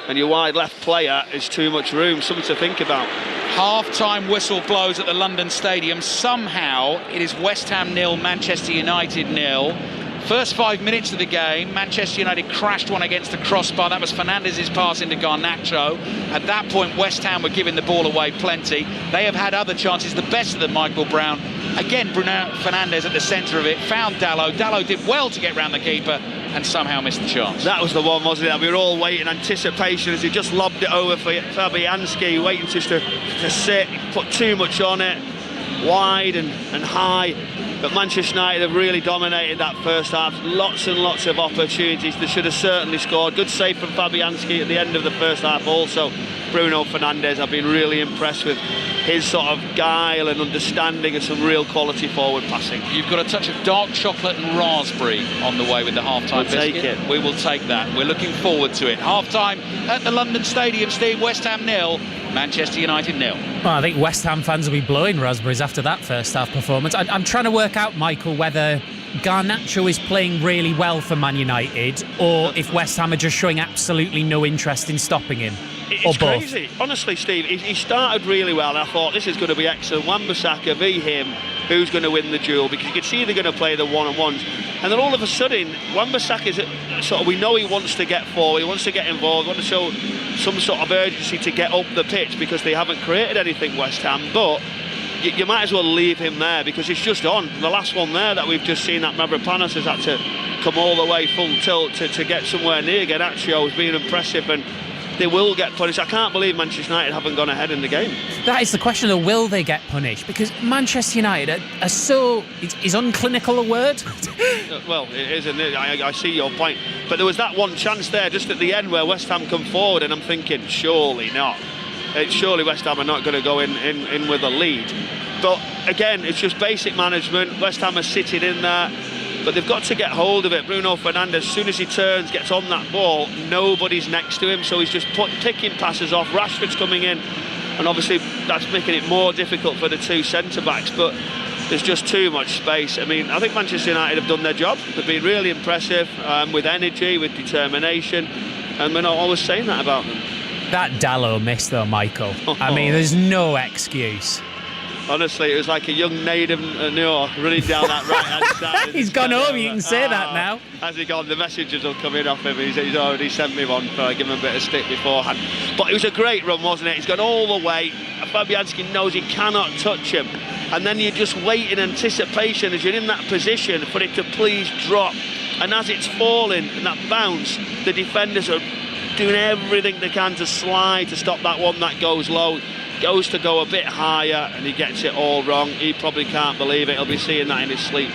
and your wide left player is too much room. Something to think about. Half-time whistle blows at the London Stadium. Somehow it is West Ham 0, Manchester United 0. First 5 minutes of the game, Manchester United crashed one against the crossbar. That was Fernandes' pass into Garnacho. At that point, West Ham were giving the ball away plenty. They have had other chances, the best of them, Michael Brown. Again, Bruno Fernandes at the centre of it, found Dalot. Dalot did well to get round the keeper and somehow missed the chance. That was the one, wasn't it? We were all waiting, anticipation, as he just lobbed it over for Fabianski, waiting just to sit, put too much on it, wide and high. But Manchester United have really dominated that first half. Lots and lots of opportunities. They should have certainly scored. Good save from Fabianski at the end of the first half also. Bruno Fernandes, I've been really impressed with his sort of guile and understanding of some real quality forward passing. You've got a touch of dark chocolate and raspberry on the way with the half-time biscuit. Take it. We will take that. We're looking forward to it. Half-time at the London Stadium, Steve. West Ham 0, Manchester United 0. Well, I think West Ham fans will be blowing raspberries after that first half performance. I'm trying to work out, Michael, whether Garnacho is playing really well for Man United, or if West Ham are just showing absolutely no interest in stopping him. It's crazy. Honestly, Steve, he started really well. I thought this is going to be excellent. Wan-Bissaka v him, who's going to win the duel? Because you could see they're going to play the one-on-ones. And then all of a sudden, Wan-Bissaka's sort of, we know he wants to get forward, he wants to get involved, he wants to show some sort of urgency to get up the pitch because they haven't created anything, West Ham. But you might as well leave him there because it's just on. The last one there that we've just seen, that Mavropanos has had to come all the way full tilt to get somewhere near Garnacho has been impressive, and they will get punished. I can't believe Manchester United haven't gone ahead in the game. That is the question, though. Will they get punished? Because Manchester United are so... Is unclinical a word? Well, it is, and I see your point. But there was that one chance there just at the end where West Ham come forward, and I'm thinking, surely not. Surely West Ham are not going to go in with a lead. But again, it's just basic management. West Ham are sitting in there, but they've got to get hold of it. Bruno Fernandes, as soon as he turns, gets on that ball, nobody's next to him, so he's just picking passes off. Rashford's coming in, and obviously that's making it more difficult for the two centre-backs, but there's just too much space. I mean, I think Manchester United have done their job. They've been really impressive, with energy, with determination, and we're not always saying that about them. That Dalot miss, though, Michael. I mean, there's no excuse. Honestly, it was like a young native running down that right-hand side. He's gone home, you can say that now. Has he gone? The messages will come in off him. He's already sent me one for giving him a bit of stick beforehand. But it was a great run, wasn't it? He's gone all the way. Fabianski knows he cannot touch him. And then you just wait in anticipation as you're in that position for it to please drop. And as it's falling, and that bounce, the defenders are doing everything they can to slide to stop that one that goes low. Goes to go a bit higher and he gets it all wrong. He probably can't believe it. He'll be seeing that in his sleep.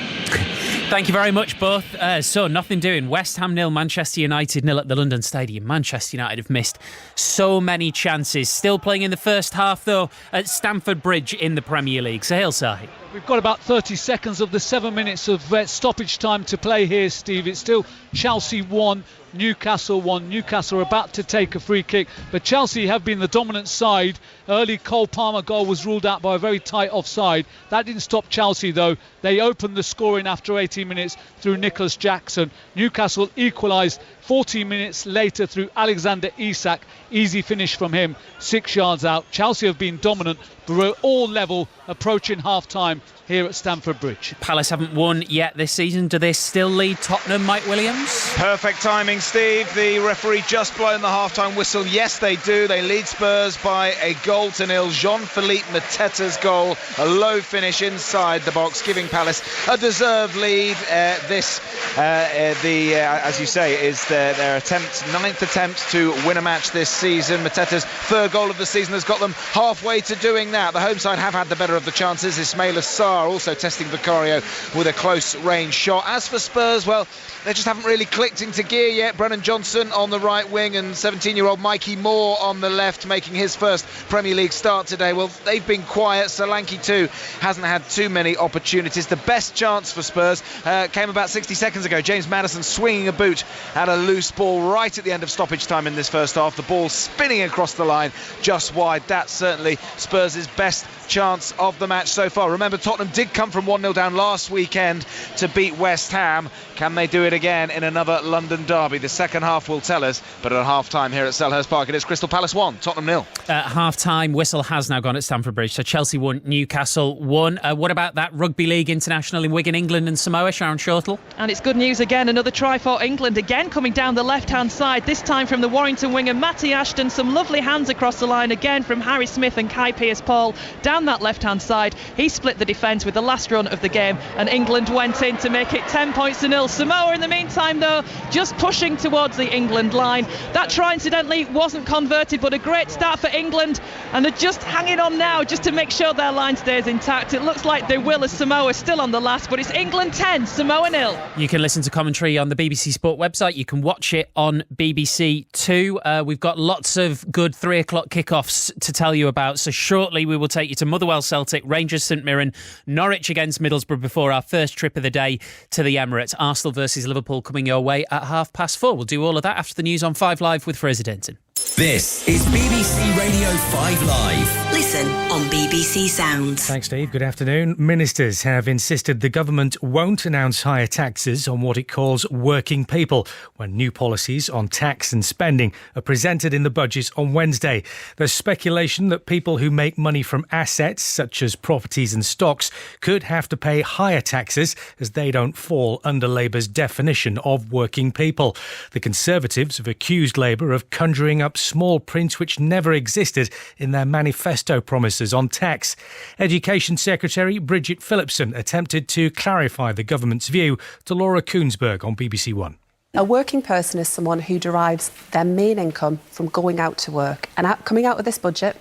Thank you very much, both. So, nothing doing. West Ham 0, Manchester United 0 at the London Stadium. Manchester United have missed so many chances. Still playing in the first half, though, at Stamford Bridge in the Premier League. Sahil Sahi. We've got about 30 seconds of the 7 minutes of stoppage time to play here, Steve. It's still Chelsea 1, Newcastle 1. Newcastle are about to take a free kick, but Chelsea have been the dominant side. Early Cole Palmer goal was ruled out by a very tight offside. That didn't stop Chelsea, though. They opened the scoring after 18 minutes through Nicholas Jackson. Newcastle equalised 14 minutes later through Alexander Isak. Easy finish from him, 6 yards out. Chelsea have been dominant, but we're all level approaching half-time here at Stamford Bridge. Palace haven't won yet this season. Do they still lead Tottenham, Mike Williams? Perfect timing, Steve. The referee just blown the half-time whistle. Yes, they do. They lead Spurs by a 1-0. Jean-Philippe Mateta's goal, a low finish inside the box, giving Palace a deserved lead. As you say, is their 9th attempt to win a match this season. Mateta's 3rd goal of the season has got them halfway to doing that. The home side have had the better of the chances. Ismail Assar also testing Vicario with a close range shot. As for Spurs, well, they just haven't really clicked into gear yet. Brennan Johnson on the right wing and 17-year-old Mikey Moore on the left, making his first Premier League start today. Well, they've been quiet. Solanke too hasn't had too many opportunities. The best chance for Spurs came about 60 seconds ago. James Maddison swinging a boot at a loose ball right at the end of stoppage time in this first half. The ball spinning across the line just wide. That's certainly Spurs' best chance of the match so far. Remember, Tottenham did come from 1-0 down last weekend to beat West Ham. Can they do it again in another London derby? The second half will tell us, but at half-time here at Selhurst Park, it is Crystal Palace 1, Tottenham 0. At half-time, whistle has now gone at Stamford Bridge. So Chelsea 1, Newcastle 1. What about that Rugby League International in Wigan, England and Samoa, Sharon Shortle? And it's good news again, another try for England, again coming down the left-hand side, this time from the Warrington winger Matty Ashton. Some lovely hands across the line again from Harry Smith and Kai Pearce-Paul down that left-hand side. He split the defence with the last run of the game, and England went in to make it 10-0. Samoa in the meantime, though, just pushing towards the England line. That try incidentally wasn't converted, but a great start for England, and they're just hanging on now just to make sure their line stays intact. It looks like they will, as Samoa still on the last, but it's England 10, Samoa 0. You can listen to commentary on the BBC Sport website. You can watch it on BBC Two. We've got lots of good 3 o'clock kickoffs to tell you about, so shortly we will take you to Motherwell Celtic, Rangers St Mirren, Norwich against Middlesbrough before our first trip of the day to the Emirates. Arsenal versus Liverpool coming your way at 4:30. We'll do all of that after the news on 5 Live with Fraser Denton. This is BBC Radio 5 Live. Listen on BBC Sounds. Thanks, Steve. Good afternoon. Ministers have insisted the government won't announce higher taxes on what it calls working people when new policies on tax and spending are presented in the budget on Wednesday. There's speculation that people who make money from assets, such as properties and stocks, could have to pay higher taxes as they don't fall under Labour's definition of working people. The Conservatives have accused Labour of conjuring up small print which never existed in their manifesto promises on tax. Education Secretary Bridget Phillipson attempted to clarify the government's view to Laura Koonsberg on BBC One. A working person is someone who derives their main income from going out to work. And coming out of this budget,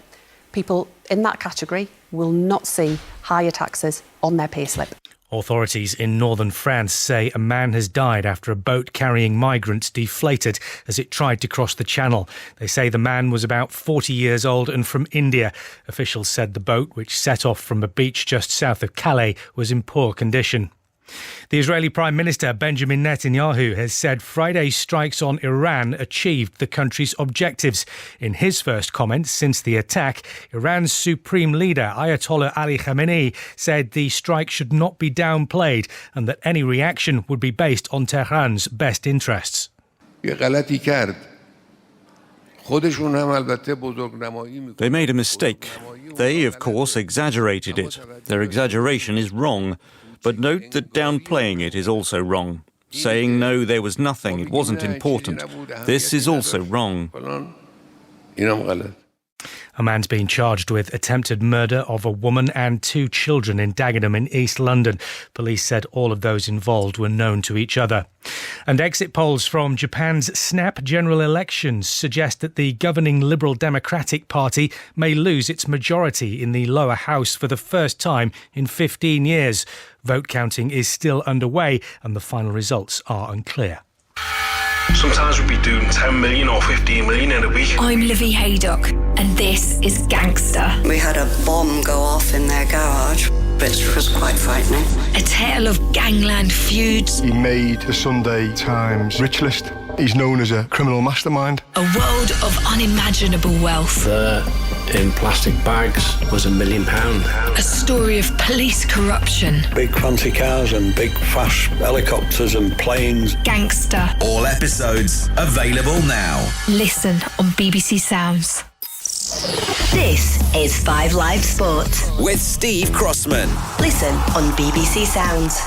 people in that category will not see higher taxes on their payslip. Authorities in northern France say a man has died after a boat carrying migrants deflated as it tried to cross the channel. They say the man was about 40 years old and from India. Officials said the boat, which set off from a beach just south of Calais, was in poor condition. The Israeli Prime Minister Benjamin Netanyahu has said Friday's strikes on Iran achieved the country's objectives. In his first comments since the attack, Iran's supreme leader Ayatollah Ali Khamenei said the strike should not be downplayed and that any reaction would be based on Tehran's best interests. They made a mistake. They, of course, exaggerated it. Their exaggeration is wrong. But note that downplaying it is also wrong. Saying, no, there was nothing, it wasn't important. This is also wrong. A man's been charged with attempted murder of a woman and 2 children in Dagenham in East London. Police said all of those involved were known to each other. And exit polls from Japan's snap general elections suggest that the governing Liberal Democratic Party may lose its majority in the lower house for the first time in 15 years. Vote counting is still underway and the final results are unclear. Sometimes we'd be doing 10 million or 15 million in a week. I'm Livy Haydock, and this is Gangster. We had a bomb go off in their garage, which was quite frightening. A tale of gangland feuds. He made the Sunday Times rich list. He's known as a criminal mastermind. A world of unimaginable wealth. There, in plastic bags, was £1 million. A story of police corruption. Big fancy cars and big fast helicopters and planes. Gangster. All episodes available now. Listen on BBC Sounds. This is 5 Live Sport with Steve Crossman. Listen on BBC Sounds.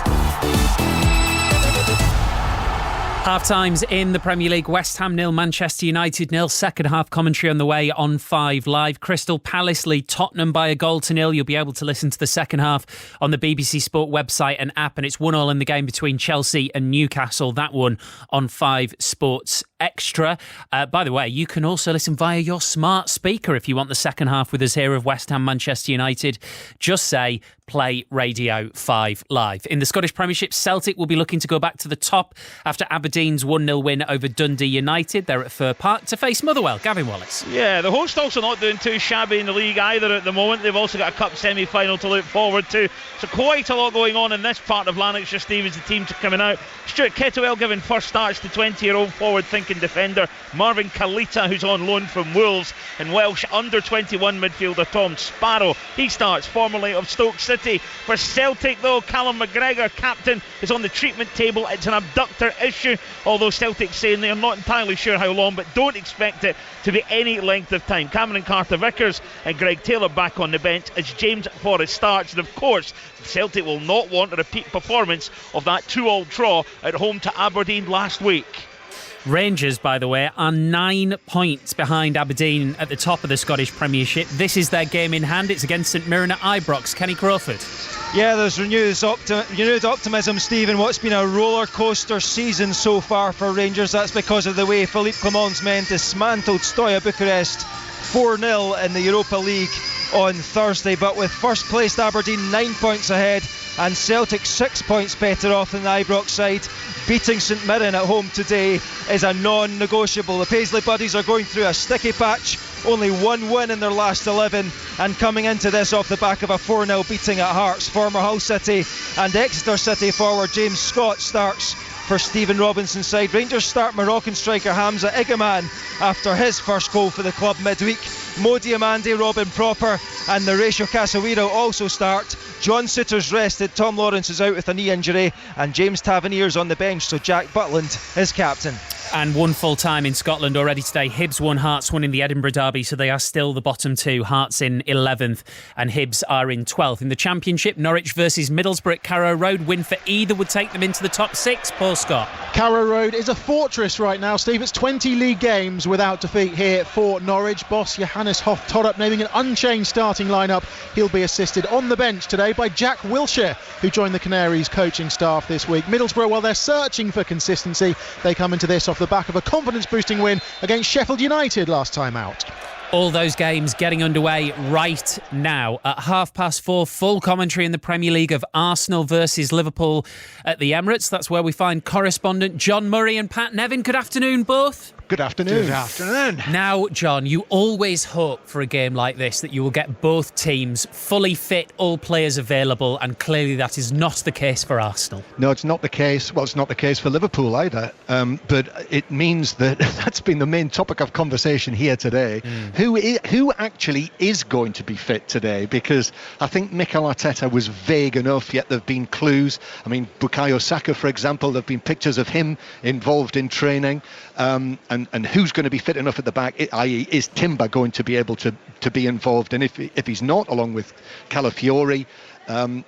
Half-times in the Premier League. West Ham 0, Manchester United 0. Second half commentary on the way on 5 Live. Crystal Palace lead Tottenham by a goal to 0. You'll be able to listen to the second half on the BBC Sport website and app. And it's 1-1 in the game between Chelsea and Newcastle. That one on 5 Sports Extra. By the way, you can also listen via your smart speaker if you want the second half with us here of West Ham Manchester United. Just say play Radio 5 Live. In the Scottish Premiership, Celtic will be looking to go back to the top after Aberdeen's 1-0 win over Dundee United. They're at Fir Park to face Motherwell. Gavin Wallace. Yeah, the hosts also not doing too shabby in the league either at the moment. They've also got a cup semi-final to look forward to. So quite a lot going on in this part of Lanarkshire, Steve, as the teams are coming out. Stuart Kettlewell giving first starts to 20-year-old forward-thinking defender Marvin Kalita, who's on loan from Wolves, and Welsh under-21 midfielder Tom Sparrow. He starts, formerly of Stoke City. For Celtic, though, Callum McGregor, captain, is on the treatment table. It's an abductor issue, although Celtic saying they're not entirely sure how long, but don't expect it to be any length of time. Cameron Carter-Vickers and Greg Taylor back on the bench as James Forrest starts. And of course, Celtic will not want a repeat performance of that 2-2 draw at home to Aberdeen last week. Rangers, by the way, are 9 points behind Aberdeen at the top of the Scottish Premiership. This is their game in hand. It's against St Mirren at Ibrox. Kenny Crawford. Yeah, there's renewed optimism, Stephen. What's been a roller coaster season so far for Rangers. That's because of the way Philippe Clement's men dismantled Steaua Bucharest 4-0 in the Europa League on Thursday. But with first placed Aberdeen 9 points ahead and Celtic 6 points better off than the Ibrox side, beating St Mirren at home today is a non-negotiable. The Paisley Buddies are going through a sticky patch, only one win in their last 11, and coming into this off the back of a 4-0 beating at Hearts. Former Hull City and Exeter City forward James Scott starts for Stephen Robinson's side. Rangers start Moroccan striker Hamza Igaman after his first goal for the club midweek. Mo Diamande, Robin Proper and Horatio Casemiro also start. John Sutter's rested, Tom Lawrence is out with a knee injury, and James Tavernier's on the bench, so Jack Butland is captain. And one full time in Scotland already today. Hibs won, Hearts won in the Edinburgh Derby, so they are still the bottom two. Hearts in 11th and Hibs are in 12th. In the Championship, Norwich versus Middlesbrough at Carrow Road. Win for either would take them into the top 6. Paul Scott. Carrow Road is a fortress right now, Steve. It's 20 league games without defeat here for Norwich. Boss Johannes Hoff Torup naming an unchanged starting lineup. He'll be assisted on the bench today by Jack Wilshere, who joined the Canaries coaching staff this week. Middlesbrough, while they're searching for consistency, they come into this off the back of a confidence-boosting win against Sheffield United last time out. All those games getting underway right now. At 4:30, full commentary in the Premier League of Arsenal versus Liverpool at the Emirates. That's where we find correspondent John Murray and Pat Nevin. Good afternoon, both. Good afternoon. Good afternoon. Now, John, you always hope for a game like this that you will get both teams fully fit, all players available, and clearly that is not the case for Arsenal. No, it's not the case. Well, it's not the case for Liverpool either. But it means that that's been the main topic of conversation here today. Who actually is going to be fit today? Because I think Mikel Arteta was vague enough, yet there have been clues. I mean, Bukayo Saka, for example, there have been pictures of him involved in training. And who's going to be fit enough at the back, i.e. is Timber going to be able to be involved? And if he's not, along with Calafiori and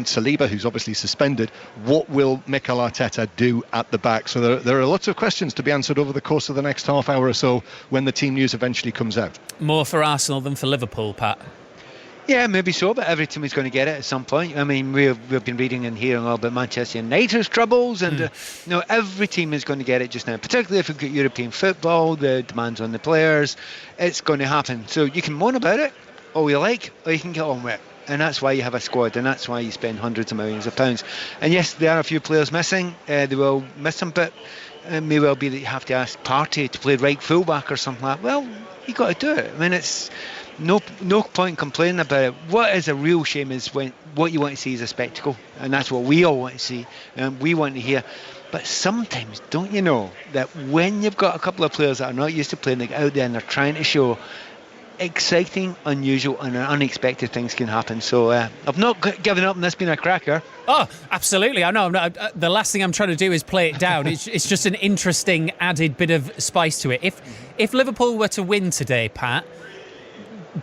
Saliba, who's obviously suspended, what will Mikel Arteta do at the back? So there are lots of questions to be answered over the course of the next half hour or so when the team news eventually comes out. More for Arsenal than for Liverpool, Pat. Yeah, maybe so, but every team is going to get it at some point. I mean, we've been reading and hearing all about Manchester United's troubles, and every team is going to get it just now, particularly if we've got European football, the demands on the players. It's going to happen. So you can moan about it all you like, or you can get on with it. And that's why you have a squad, and that's why you spend hundreds of millions of pounds. And yes, there are a few players missing. They will miss them, but it may well be that you have to ask Partey to play right fullback or something like that. Well, you've got to do it. I mean, it's no point complaining about it. What is a real shame is when what you want to see is a spectacle, and that's what we all want to see, and we want to hear. But sometimes, don't you know, that when you've got a couple of players that are not used to playing, they get out there and they're trying to show exciting, unusual and unexpected things can happen. So I've not given up, and that's been a cracker. Oh, absolutely. I know. The last thing I'm trying to do is play it down. It's just an interesting added bit of spice to it. If Liverpool were to win today, Pat,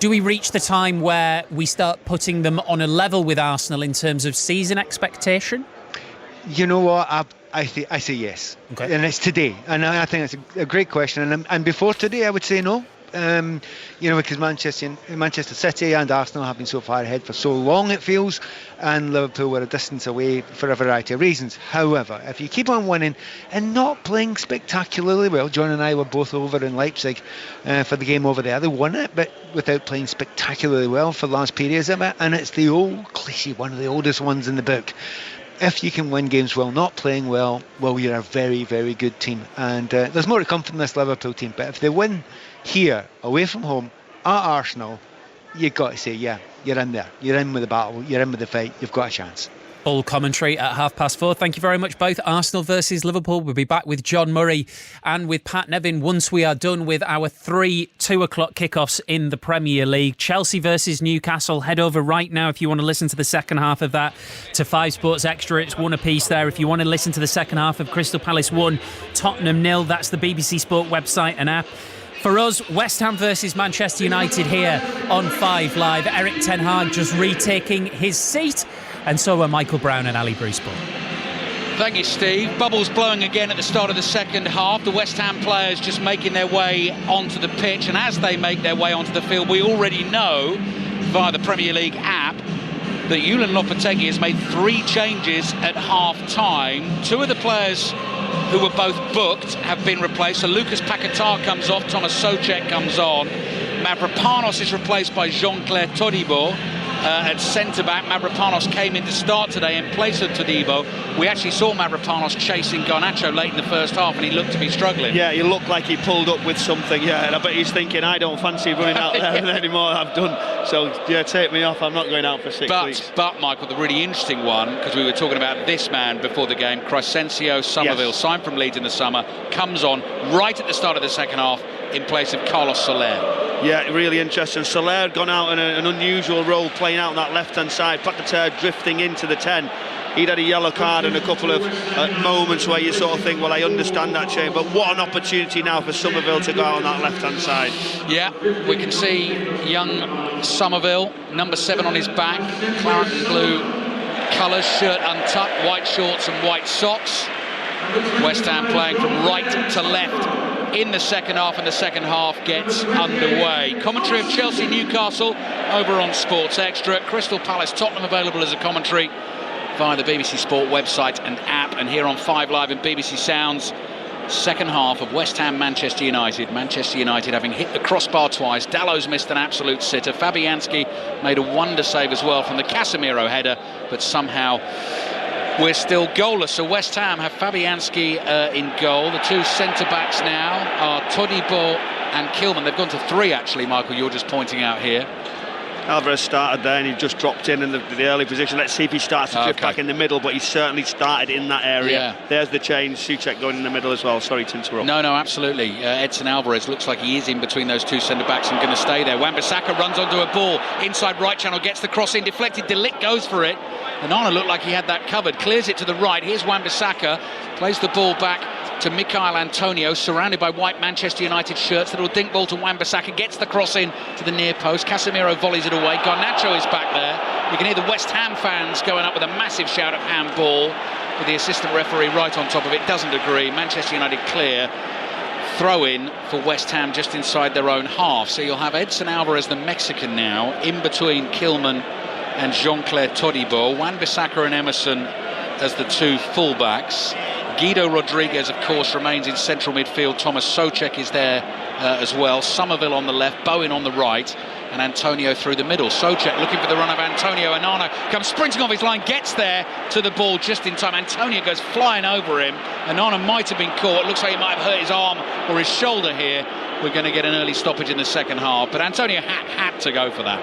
do we reach the time where we start putting them on a level with Arsenal in terms of season expectation? You know what? I say yes. Okay. And it's today. And I think it's a great question. And before today, I would say no. Because Manchester City and Arsenal have been so far ahead for so long, it feels, and Liverpool were a distance away for a variety of reasons. However, if you keep on winning and not playing spectacularly well, John and I were both over in Leipzig for the game over there. They won it, but without playing spectacularly well for large periods of it, and it's the old cliche, one of the oldest ones in the book. If you can win games while not playing well, you're a very, very good team. And there's more to come from this Liverpool team. But if they win here, away from home, at Arsenal, you've got to say, yeah, you're in there. You're in with the battle. You're in with the fight. You've got a chance. Full commentary at 4:30. Thank you very much both. Arsenal versus Liverpool. We'll be back with John Murray and with Pat Nevin once we are done with our 3 2:00 kickoffs in the Premier League. Chelsea versus Newcastle. Head over right now if you want to listen to the second half of that to 5 Sports Extra. It's 1 apiece there. If you want to listen to the second half of Crystal Palace 1, Tottenham 0, that's the BBC Sport website and app. For us, West Ham versus Manchester United here on 5 Live. Eric Ten Hag just retaking his seat, and so are Michael Brown and Ali Brucebull. Thank you, Steve. Bubbles blowing again at the start of the second half. The West Ham players just making their way onto the pitch, and as they make their way onto the field, we already know via the Premier League app that Julen Lopetegui has made 3 changes at half-time. 2 of the players who were both booked have been replaced. So Lucas Paquetá comes off, Thomas Souček comes on. Mavropanos is replaced by Jean-Claire Todibo. at centre-back. Mavropanos came in to start today in place of Todibo. We actually saw Mavropanos chasing Garnacho late in the first half, and he looked to be struggling. Yeah, he looked like he pulled up with something, yeah, and I bet he's thinking, I don't fancy running out there anymore, I've done. So, yeah, take me off, I'm not going out for 6 weeks. But, Michael, the really interesting one, because we were talking about this man before the game, Crescencio Somerville, signed from Leeds in the summer, comes on right at the start of the second half in place of Carlos Soler. Yeah, really interesting. Soler had gone out in an unusual role, playing out on that left-hand side. Paquetá drifting into the 10. He'd had a yellow card and a couple of moments where you sort of think, well, I understand that change, but what an opportunity now for Somerville to go out on that left-hand side. Yeah, we can see young Somerville, number 7 on his back, claret and blue colours, shirt untucked, white shorts and white socks. West Ham playing from right to left in the second half, and the second half gets underway. Commentary of Chelsea-Newcastle over on Sports Extra. Crystal Palace-Tottenham available as a commentary via the BBC Sport website and app, and here on 5 Live and BBC Sounds. Second half of West Ham-Manchester United. Manchester United having hit the crossbar twice. Dallow's missed an absolute sitter. Fabianski made a wonder save as well from the Casemiro header, but somehow we're still goalless. So West Ham have Fabianski in goal. The two centre-backs now are Todibo and Kilman. They've gone to 3, actually, Michael, you're just pointing out here. Alvarez started there and he just dropped in the early position. Let's see if he starts to drift back in the middle, but he certainly started in that area. Yeah. There's the change. Souček going in the middle as well. Sorry to interrupt. No, absolutely. Edson Alvarez looks like he is in between those two centre-backs and going to stay there. Wan-Bissaka runs onto a ball. Inside right channel, gets the cross in, deflected. De Ligt goes for it. Onana looked like he had that covered. Clears it to the right. Here's Wan-Bissaka. Plays the ball back to Michail Antonio, surrounded by white Manchester United shirts. Little dink ball to Wan-Bissaka, gets the cross in to the near post. Casemiro volleys it away. Garnacho is back there. You can hear the West Ham fans going up with a massive shout of handball, with the assistant referee right on top of it. Doesn't agree. Manchester United clear. Throw in for West Ham just inside their own half. So you'll have Edson Alvarez, the Mexican, now in between Kilman and Jean-Claire Todibo. Wan-Bissaka and Emerson as the two fullbacks. Guido Rodriguez, of course, remains in central midfield. Thomas Souček is there as well. Somerville on the left, Bowen on the right, and Antonio through the middle. Souček looking for the run of Antonio. Onana comes sprinting off his line, gets there to the ball just in time. Antonio goes flying over him. Onana might have been caught. Looks like he might have hurt his arm or his shoulder here. We're going to get an early stoppage in the second half, but Antonio had to go for that.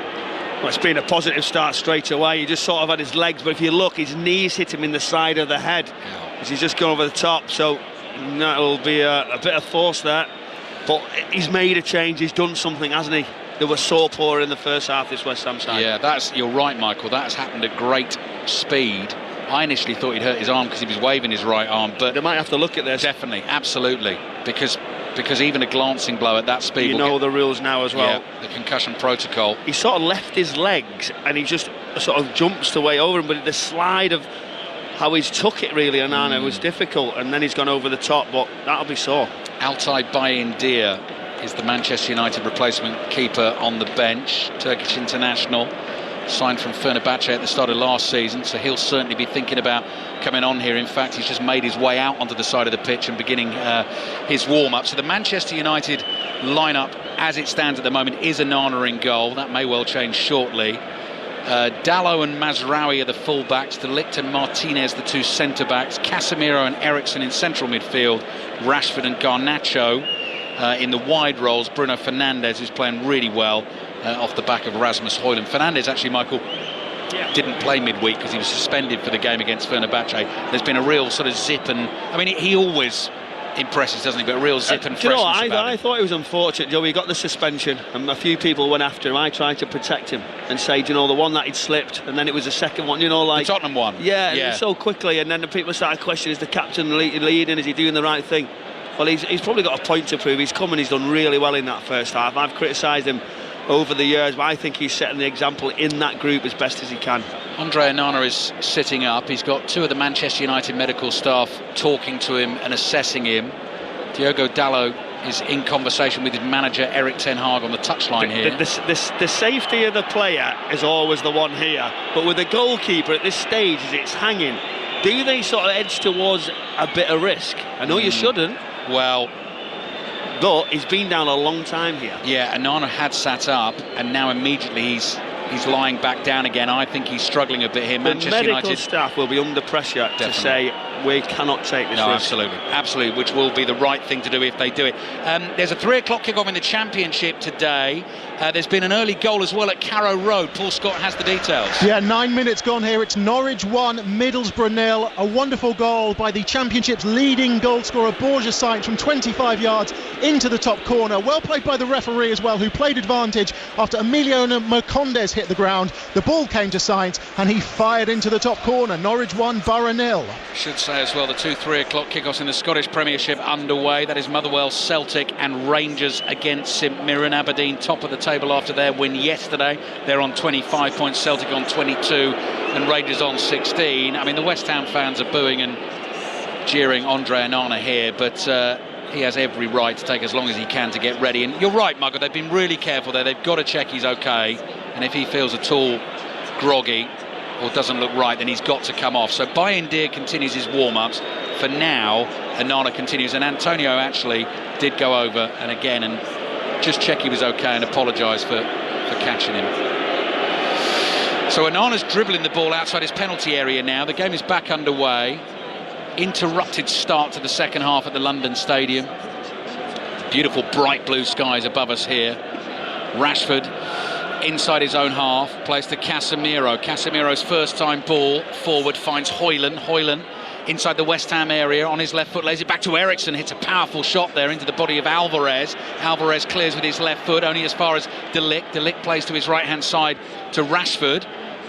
Well, it's been a positive start straight away. He just sort of had his legs, but if you look, his knees hit him in the side of the head as he's just gone over the top. So that'll be a bit of force there. But he's made a change. He's done something, hasn't he? They were so poor in the first half, this West Ham side. Yeah, you're right, Michael. That's happened at great speed. I initially thought he'd hurt his arm because he was waving his right arm, but they might have to look at this. Definitely, absolutely, because even a glancing blow at that speed, you know the rules now as well. Yeah, the concussion protocol. He sort of left his legs and he just sort of jumps the way over him, but the slide of how he's took it, really, Onana, was difficult, and then he's gone over the top, but that'll be sore. Altay Bayindir is the Manchester United replacement keeper on the bench, Turkish international, signed from Fenerbahce at the start of last season, so he'll certainly be thinking about coming on here. In fact, he's just made his way out onto the side of the pitch and beginning his warm-up. So the Manchester United lineup as it stands at the moment is Onana in goal. That may well change shortly. Dalot and Mazraoui are the full-backs, De Ligt and Martinez the two centre-backs, Casemiro and Eriksen in central midfield, Rashford and Garnacho in the wide roles, Bruno Fernandes, who's playing really well off the back of Rasmus Højlund. Fernandes actually, Michael, didn't play midweek because he was suspended for the game against Fenerbahce. There's been a real sort of zip and, I mean, he always impresses, doesn't he, but a real zip and freshness about him. I thought it was unfortunate, Joe. He got the suspension and a few people went after him. I tried to protect him and say, the one that he'd slipped, and then it was the second one, like the Tottenham one. Yeah. So quickly, and then the people started questioning, is the captain leading, is he doing the right thing? Well, he's probably got a point to prove. He's come and he's done really well in that first half. I've criticised him over the years, but I think he's setting the example in that group as best as he can. Andre Onana is sitting up. He's got two of the Manchester United medical staff talking to him and assessing him. Diogo Dalot is in conversation with his manager Erik ten Hag on the touchline here. The safety of the player is always the one here, but with the goalkeeper at this stage as it's hanging, do they sort of edge towards a bit of risk? I know you shouldn't. Well, but he's been down a long time here. Yeah, Onana had sat up and now immediately he's He's lying back down again. I think he's struggling a bit here. The Manchester medical United staff will be under pressure to say we cannot take this risk. Absolutely, which will be the right thing to do if they do it. There's a 3 o'clock kick-off in the Championship today. There's been an early goal as well at Carrow Road. Paul Scott has the details. Yeah, 9 minutes gone here. It's Norwich 1, Middlesbrough 0. A wonderful goal by the Championship's leading goal scorer, Borja Sainz, from 25 yards into the top corner. Well played by the referee as well, who played advantage after Emiliano Marcondes hit the ground. The ball came to Sainz and he fired into the top corner. Norwich 1, Borough 0. Should say as well, the 2 3 o'clock kickoffs in the Scottish Premiership underway. That is Motherwell Celtic and Rangers against St Mirren. Aberdeen top of the table after their win yesterday. They're on 25 points, Celtic on 22 and Rangers on 16. I mean, the West Ham fans are booing and jeering Andre Onana here, but he has every right to take as long as he can to get ready. And you're right, Mugger, they've been really careful there. They've got to check he's okay, and if he feels at all groggy or doesn't look right, then he's got to come off. So Bayindir continues his warm-ups. For now, Onana continues, and Antonio actually did go over and again and just check he was okay and apologise for catching him. So Onana's dribbling the ball outside his penalty area now. The game is back underway. Interrupted start to the second half at the London Stadium. Beautiful bright blue skies above us here. Rashford inside his own half, plays to Casemiro. Casemiro's first time ball forward finds Højlund. Højlund inside the West Ham area on his left foot, lays it back to Eriksen, hits a powerful shot there into the body of Alvarez. Alvarez clears with his left foot only as far as De Ligt. De Ligt plays to his right hand side to Rashford.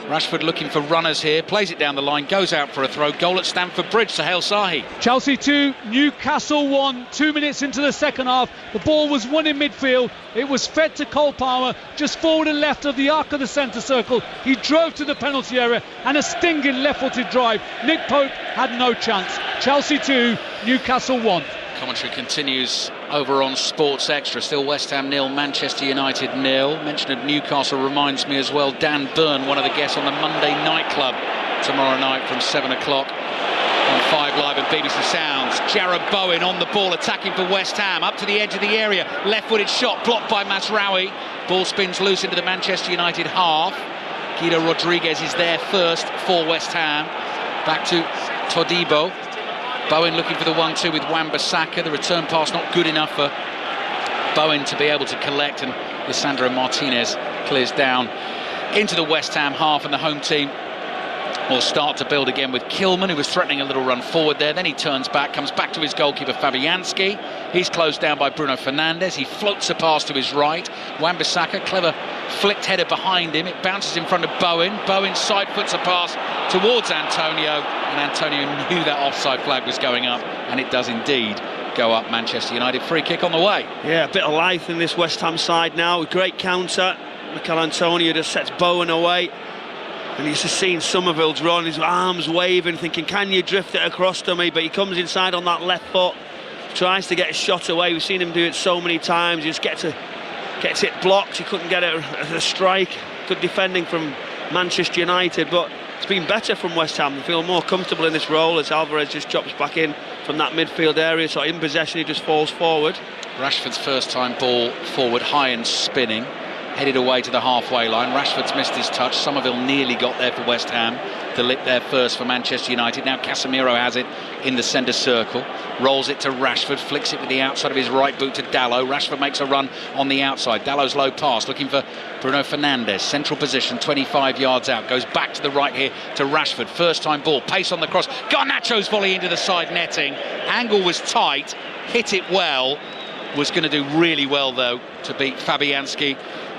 Rashford looking for runners here, plays it down the line, goes out for a throw. Goal at Stamford Bridge, Sahel Sahi. Chelsea 2, Newcastle 1. 2 minutes into the second half, the ball was won in midfield. It was fed to Cole Palmer, just forward and left of the arc of the centre circle. He drove to the penalty area and a stinging left-footed drive. Nick Pope had no chance. Chelsea 2, Newcastle 1. Commentary continues over on Sports Extra. Still West Ham 0, Manchester United 0. Mention of Newcastle reminds me as well, Dan Byrne, one of the guests on the Monday Night Club tomorrow night from 7 o'clock on 5 Live and BBC Sounds. Jarrod Bowen on the ball, attacking for West Ham, up to the edge of the area. Left-footed shot blocked by Mazraoui. Ball spins loose into the Manchester United half. Guido Rodriguez is there first for West Ham. Back to Todibo. Bowen looking for the 1-2 with Wan-Bissaka. The return pass not good enough for Bowen to be able to collect, and Lisandro Martinez clears down into the West Ham half, and the home team will start to build again with Kilman, who was threatening a little run forward there. Then he turns back, comes back to his goalkeeper Fabianski. He's closed down by Bruno Fernandes. He floats a pass to his right. Wan-Bissaka, clever flicked header behind him. It bounces in front of Bowen. Bowen side foots a pass towards Antonio, and Antonio knew that offside flag was going up, and it does indeed go up. Manchester United free kick on the way. Yeah, a bit of life in this West Ham side now. Great counter. Mikel Antonio just sets Bowen away. And he's just seen Somerville's run, his arms waving, thinking, can you drift it across to me? But he comes inside on that left foot, tries to get a shot away. We've seen him do it so many times. He just gets it blocked. He couldn't get it a strike. Good defending from Manchester United, but it's been better from West Ham. They feel more comfortable in this role as Alvarez just chops back in from that midfield area. So in possession, he just falls forward. Rashford's first time ball forward, high and spinning. Headed away to the halfway line. Rashford's missed his touch. Somerville nearly got there for West Ham. De Ligt there first for Manchester United. Now Casemiro has it in the centre circle. Rolls it to Rashford. Flicks it with the outside of his right boot to Dalot. Rashford makes a run on the outside. Dalot's low pass looking for Bruno Fernandes. Central position, 25 yards out. Goes back to the right here to Rashford. First time ball. Pace on the cross. Garnacho's volley into the side netting. Angle was tight. Hit it well. Was going to do really well though to beat Fabianski.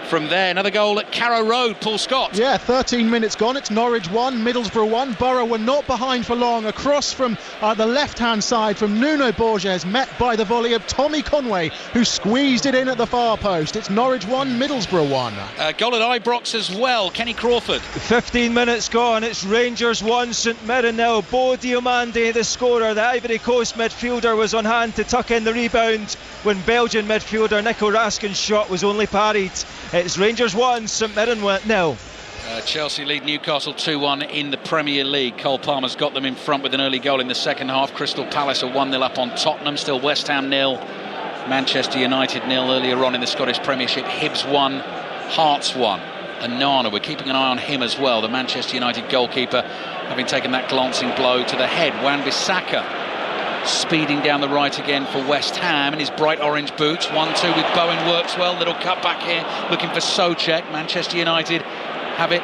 From there, another goal at Carrow Road, Paul Scott. Yeah, 13 minutes gone. It's Norwich 1, Middlesbrough 1. Borough were not behind for long. Across from the left-hand side from Nuno Borges, met by the volley of Tommy Conway, who squeezed it in at the far post. It's Norwich 1, Middlesbrough 1. Goal at Ibrox as well, Kenny Crawford. 15 minutes gone. It's Rangers 1, St Mirren 0. Bo Diomande, the scorer. The Ivory Coast midfielder was on hand to tuck in the rebound when Belgian midfielder Nico Raskin's shot was only parried. It's Rangers 1, St Mirren 0. Chelsea lead Newcastle 2-1 in the Premier League. Cole Palmer's got them in front with an early goal in the second half. Crystal Palace are 1-0 up on Tottenham. Still West Ham 0, Manchester United 0 earlier on in the Scottish Premiership. Hibs 1, Hearts 1. Onana. We're keeping an eye on him as well, the Manchester United goalkeeper, having taken that glancing blow to the head. Wan-Bissaka speeding down the right again for West Ham in his bright orange boots. 1-2 with Bowen works well. Little cut back here, looking for Souček. Manchester United have it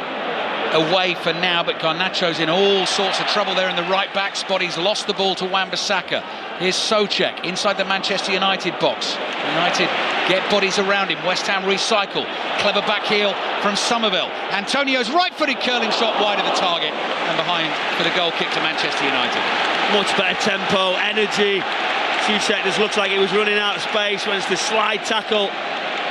away for now, but Garnacho's in all sorts of trouble there in the right back spot. He's lost the ball to Wan-Bissaka. Here's Souček inside the Manchester United box. United get bodies around him. West Ham recycle. Clever back heel from Somerville. Antonio's right-footed curling shot wide of the target and behind for the goal kick to Manchester United. Much better tempo, energy. Souček just looks like he was running out of space when it's the slide tackle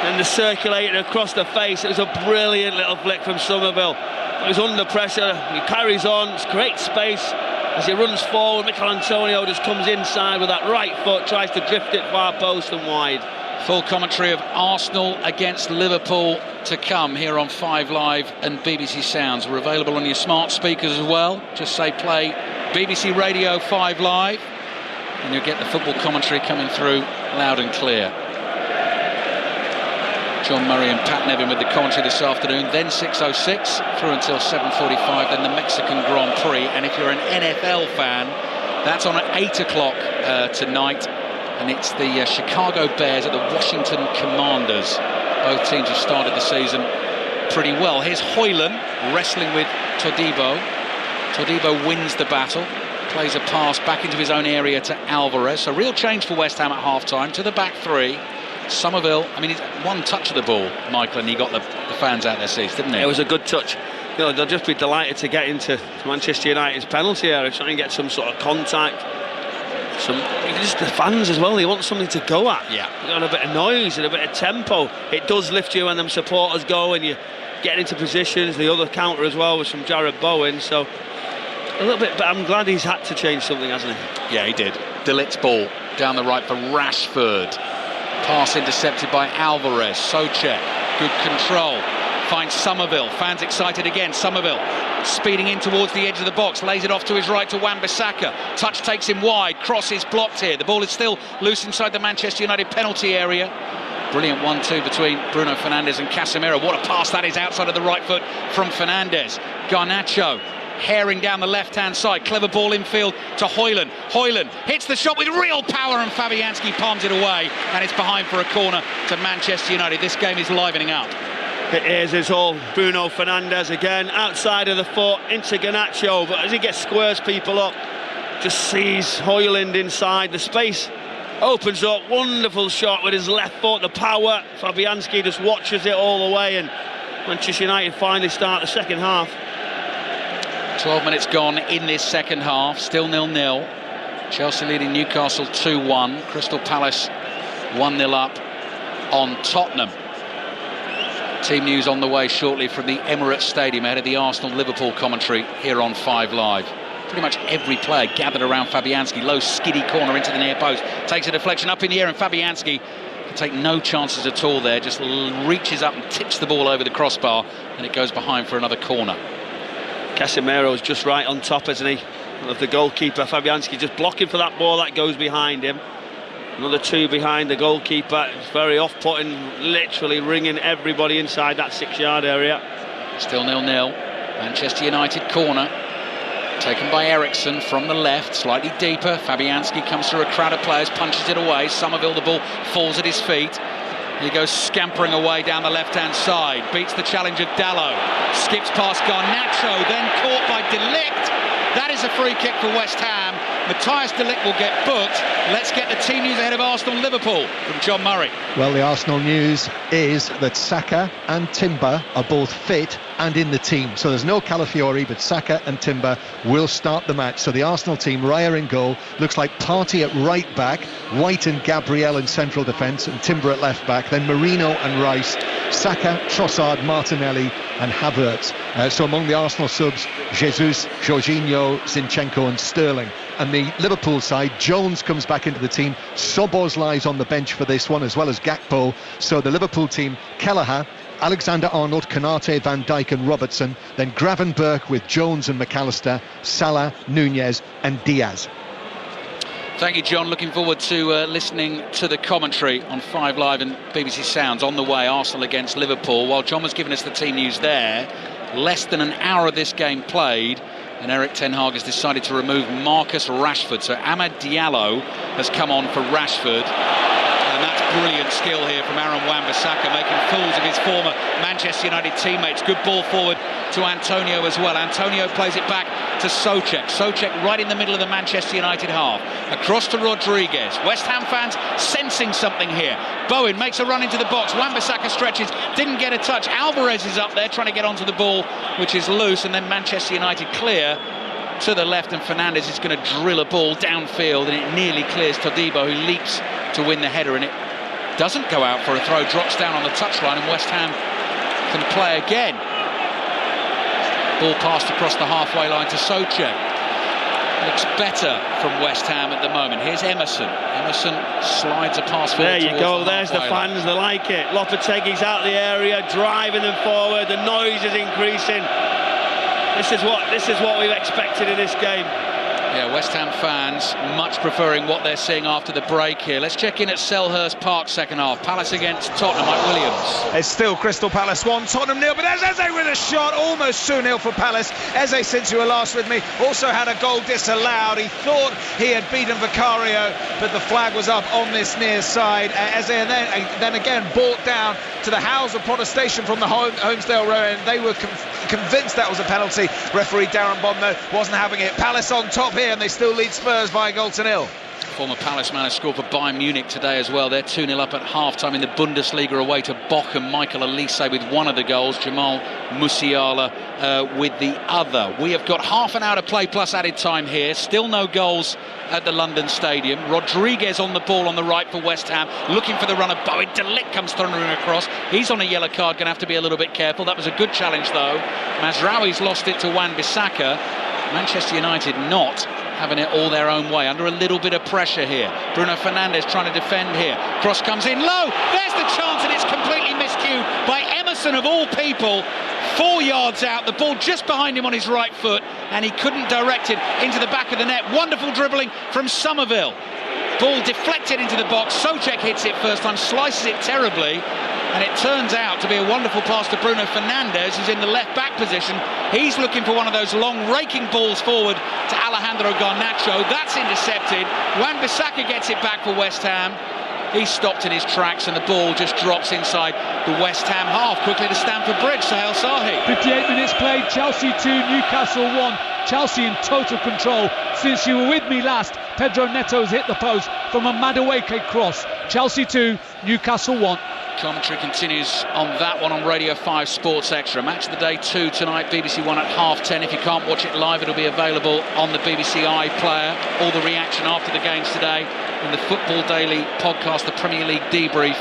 and the circulating across the face. It was a brilliant little flick from Somerville. He was under pressure, he carries on, it's great space as he runs forward. Mikel Antonio just comes inside with that right foot, tries to drift it far post and wide. Full commentary of Arsenal against Liverpool to come here on 5 Live and BBC Sounds. We're available on your smart speakers as well. Just say play BBC Radio 5 Live and you'll get the football commentary coming through loud and clear. John Murray and Pat Nevin with the commentary this afternoon, then 6:06 through until 7:45, then the Mexican Grand Prix. And if you're an NFL fan, that's on at 8 o'clock tonight, and it's the Chicago Bears at the Washington Commanders. Both teams have started the season pretty well. Here's Højlund wrestling with Todibo. Todibo wins the battle, plays a pass back into his own area to Alvarez. A real change for West Ham at half-time to the back three. Somerville, I mean, one touch of the ball, Michael, and he got the fans out their seats, didn't he? It was a good touch. You know, they'll just be delighted to get into Manchester United's penalty area, try and get some sort of contact. Just the fans as well, they want something to go at. Yeah. You got a bit of noise and a bit of tempo. It does lift you when them supporters go and you get into positions. The other counter as well was from Jared Bowen, so a little bit, but I'm glad he's had to change something, hasn't he? Yeah, he did. De Ligt's ball down the right for Rashford. Pass intercepted by Alvarez. Souček, good control. Finds Somerville. Fans excited again. Somerville speeding in towards the edge of the box. Lays it off to his right to Wan-Bissaka. Touch takes him wide. Cross is blocked here. The ball is still loose inside the Manchester United penalty area. Brilliant 1-2 between Bruno Fernandes and Casemiro. What a pass that is outside of the right foot from Fernandes. Garnacho herring down the left-hand side. Clever ball infield to Højlund. Højlund hits the shot with real power and Fabianski palms it away, and it's behind for a corner to Manchester United. This game is livening up. It is. It's all Bruno Fernandes again, outside of the foot into Garnacho, but as he gets squares people up, just sees Højlund inside. The space opens up. Wonderful shot with his left foot, the power. Fabianski just watches it all the way, and Manchester United finally start the second half. 12 minutes gone in this second half, still 0-0. Chelsea leading Newcastle 2-1. Crystal Palace 1-0 up on Tottenham. Team news on the way shortly from the Emirates Stadium ahead of the Arsenal-Liverpool commentary here on 5 Live. Pretty much every player gathered around Fabianski. Low skiddy corner into the near post. Takes a deflection up in the air, and Fabianski can take no chances at all there. Just reaches up and tips the ball over the crossbar, and it goes behind for another corner. Casemiro's just right on top, isn't he, of the goalkeeper. Fabianski just blocking for that ball that goes behind him. Another two behind the goalkeeper. It's very off-putting, literally ringing everybody inside that 6-yard area. Still 0-0. Manchester United corner. Taken by Eriksson from the left, slightly deeper. Fabianski comes through a crowd of players, punches it away. Somerville, the ball falls at his feet. He goes scampering away down the left-hand side, beats the challenge of Dalot, skips past Garnacho, then caught by De Ligt. That is a free kick for West Ham. Matthias De Ligt will get booked. Let's get the team news ahead of Arsenal-Liverpool from John Murray. Well, the Arsenal news is that Saka and Timber are both fit and in the team. So there's no Calafiori, but Saka and Timber will start the match. So the Arsenal team, Raya in goal, looks like Partey at right back, White and Gabriel in central defence, and Timber at left back, then Marino and Rice, Saka, Trossard, Martinelli and Havertz. So among the Arsenal subs, Jesus, Jorginho, Zinchenko and Sterling. And the Liverpool side, Jones comes back into the team, Szoboszlai on the bench for this one, as well as Gakpo. So the Liverpool team, Kelleher, Alexander-Arnold, Konate, Van Dijk and Robertson, then Gravenberch with Jones and McAllister, Salah, Nunez and Diaz. Thank you, John. Looking forward to listening to the commentary on 5 Live and BBC Sounds on the way. Arsenal against Liverpool. While John was giving us the team news there, less than an hour of this game played, and Eric Ten Hag has decided to remove Marcus Rashford. So Amad Diallo has come on for Rashford. And that's brilliant skill here from Aaron Wan-Bissaka, making fools of his former Manchester United teammates. Good ball forward to Antonio as well. Antonio plays it back to Souček. Souček right in the middle of the Manchester United half. Across to Rodriguez. West Ham fans sensing something here. Bowen makes a run into the box. Wan-Bissaka stretches, didn't get a touch. Alvarez is up there trying to get onto the ball, which is loose, and then Manchester United clear to the left, and Fernandes is going to drill a ball downfield, and it nearly clears Todibo, who leaps to win the header, and it doesn't go out for a throw, drops down on the touchline, and West Ham can play again. Ball passed across the halfway line to Souček. Looks better from West Ham at the moment. Here's Emerson. Emerson slides a pass forward. There you go, there's the fans, they like it. Lopetegui's out the area, driving them forward, the noise is increasing. This is what we've expected in this game. Yeah, West Ham fans much preferring what they're seeing after the break here. Let's check in at Selhurst Park, second half. Palace against Tottenham. Mike Williams. It's still Crystal Palace 1, Tottenham 0, but there's Eze with a shot, almost 2-0 for Palace. Eze, since you were last with me, also had a goal disallowed. He thought he had beaten Vicario, but the flag was up on this near side. Eze and then again brought down to the howls of protestation from the Holmesdale Road, and they were convinced that was a penalty. Referee Darren Bond, though, wasn't having it. Palace on top here, and they still lead Spurs by a goal to nil. Former Palace man has scored for Bayern Munich today as well. They're 2-0 up at half-time in the Bundesliga away to Bochum. Michael Elise with one of the goals, Jamal Musiala with the other. We have got half an hour to play plus added time here. Still no goals at the London Stadium. Rodriguez on the ball on the right for West Ham, looking for the run of Bowen. De Ligt comes thundering across. He's on a yellow card, going to have to be a little bit careful. That was a good challenge though. Mazraoui's lost it to Wan-Bissaka. Manchester United not having it all their own way, under a little bit of pressure here. Bruno Fernandes trying to defend here. Cross comes in low. There's the chance, and it's completely miscued by Emerson of all people. 4 yards out, the ball just behind him on his right foot, and he couldn't direct it into the back of the net. Wonderful dribbling from Somerville. Ball deflected into the box. Souček hits it first time, slices it terribly, and it turns out to be a wonderful pass to Bruno Fernandes, who's in the left back position. He's looking for one of those long raking balls forward to Alejandro Garnacho. That's intercepted. Wan-Bissaka gets it back for West Ham. He's stopped in his tracks, and the ball just drops inside the West Ham half. Quickly to Stamford Bridge, Sahel Sahi. 58 minutes played, Chelsea 2, Newcastle 1. Chelsea in total control. Since you were with me last, Pedro Neto's hit the post from a Madueke cross. Chelsea 2, Newcastle 1. Commentary continues on that one on Radio 5 Sports Extra. Match of the Day 2 tonight, BBC 1 at 10:30. If you can't watch it live, it'll be available on the BBC iPlayer. All the reaction after the games today in the Football Daily podcast, the Premier League debrief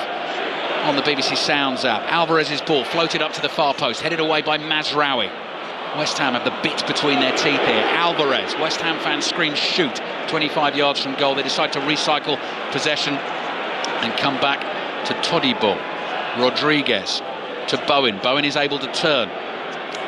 on the BBC Sounds app. Alvarez's ball floated up to the far post, headed away by Mazraoui. West Ham have the bit between their teeth here. Alvarez, West Ham fans scream shoot. 25 yards from goal. They decide to recycle possession and come back to Todibo. Rodriguez to Bowen. Bowen is able to turn.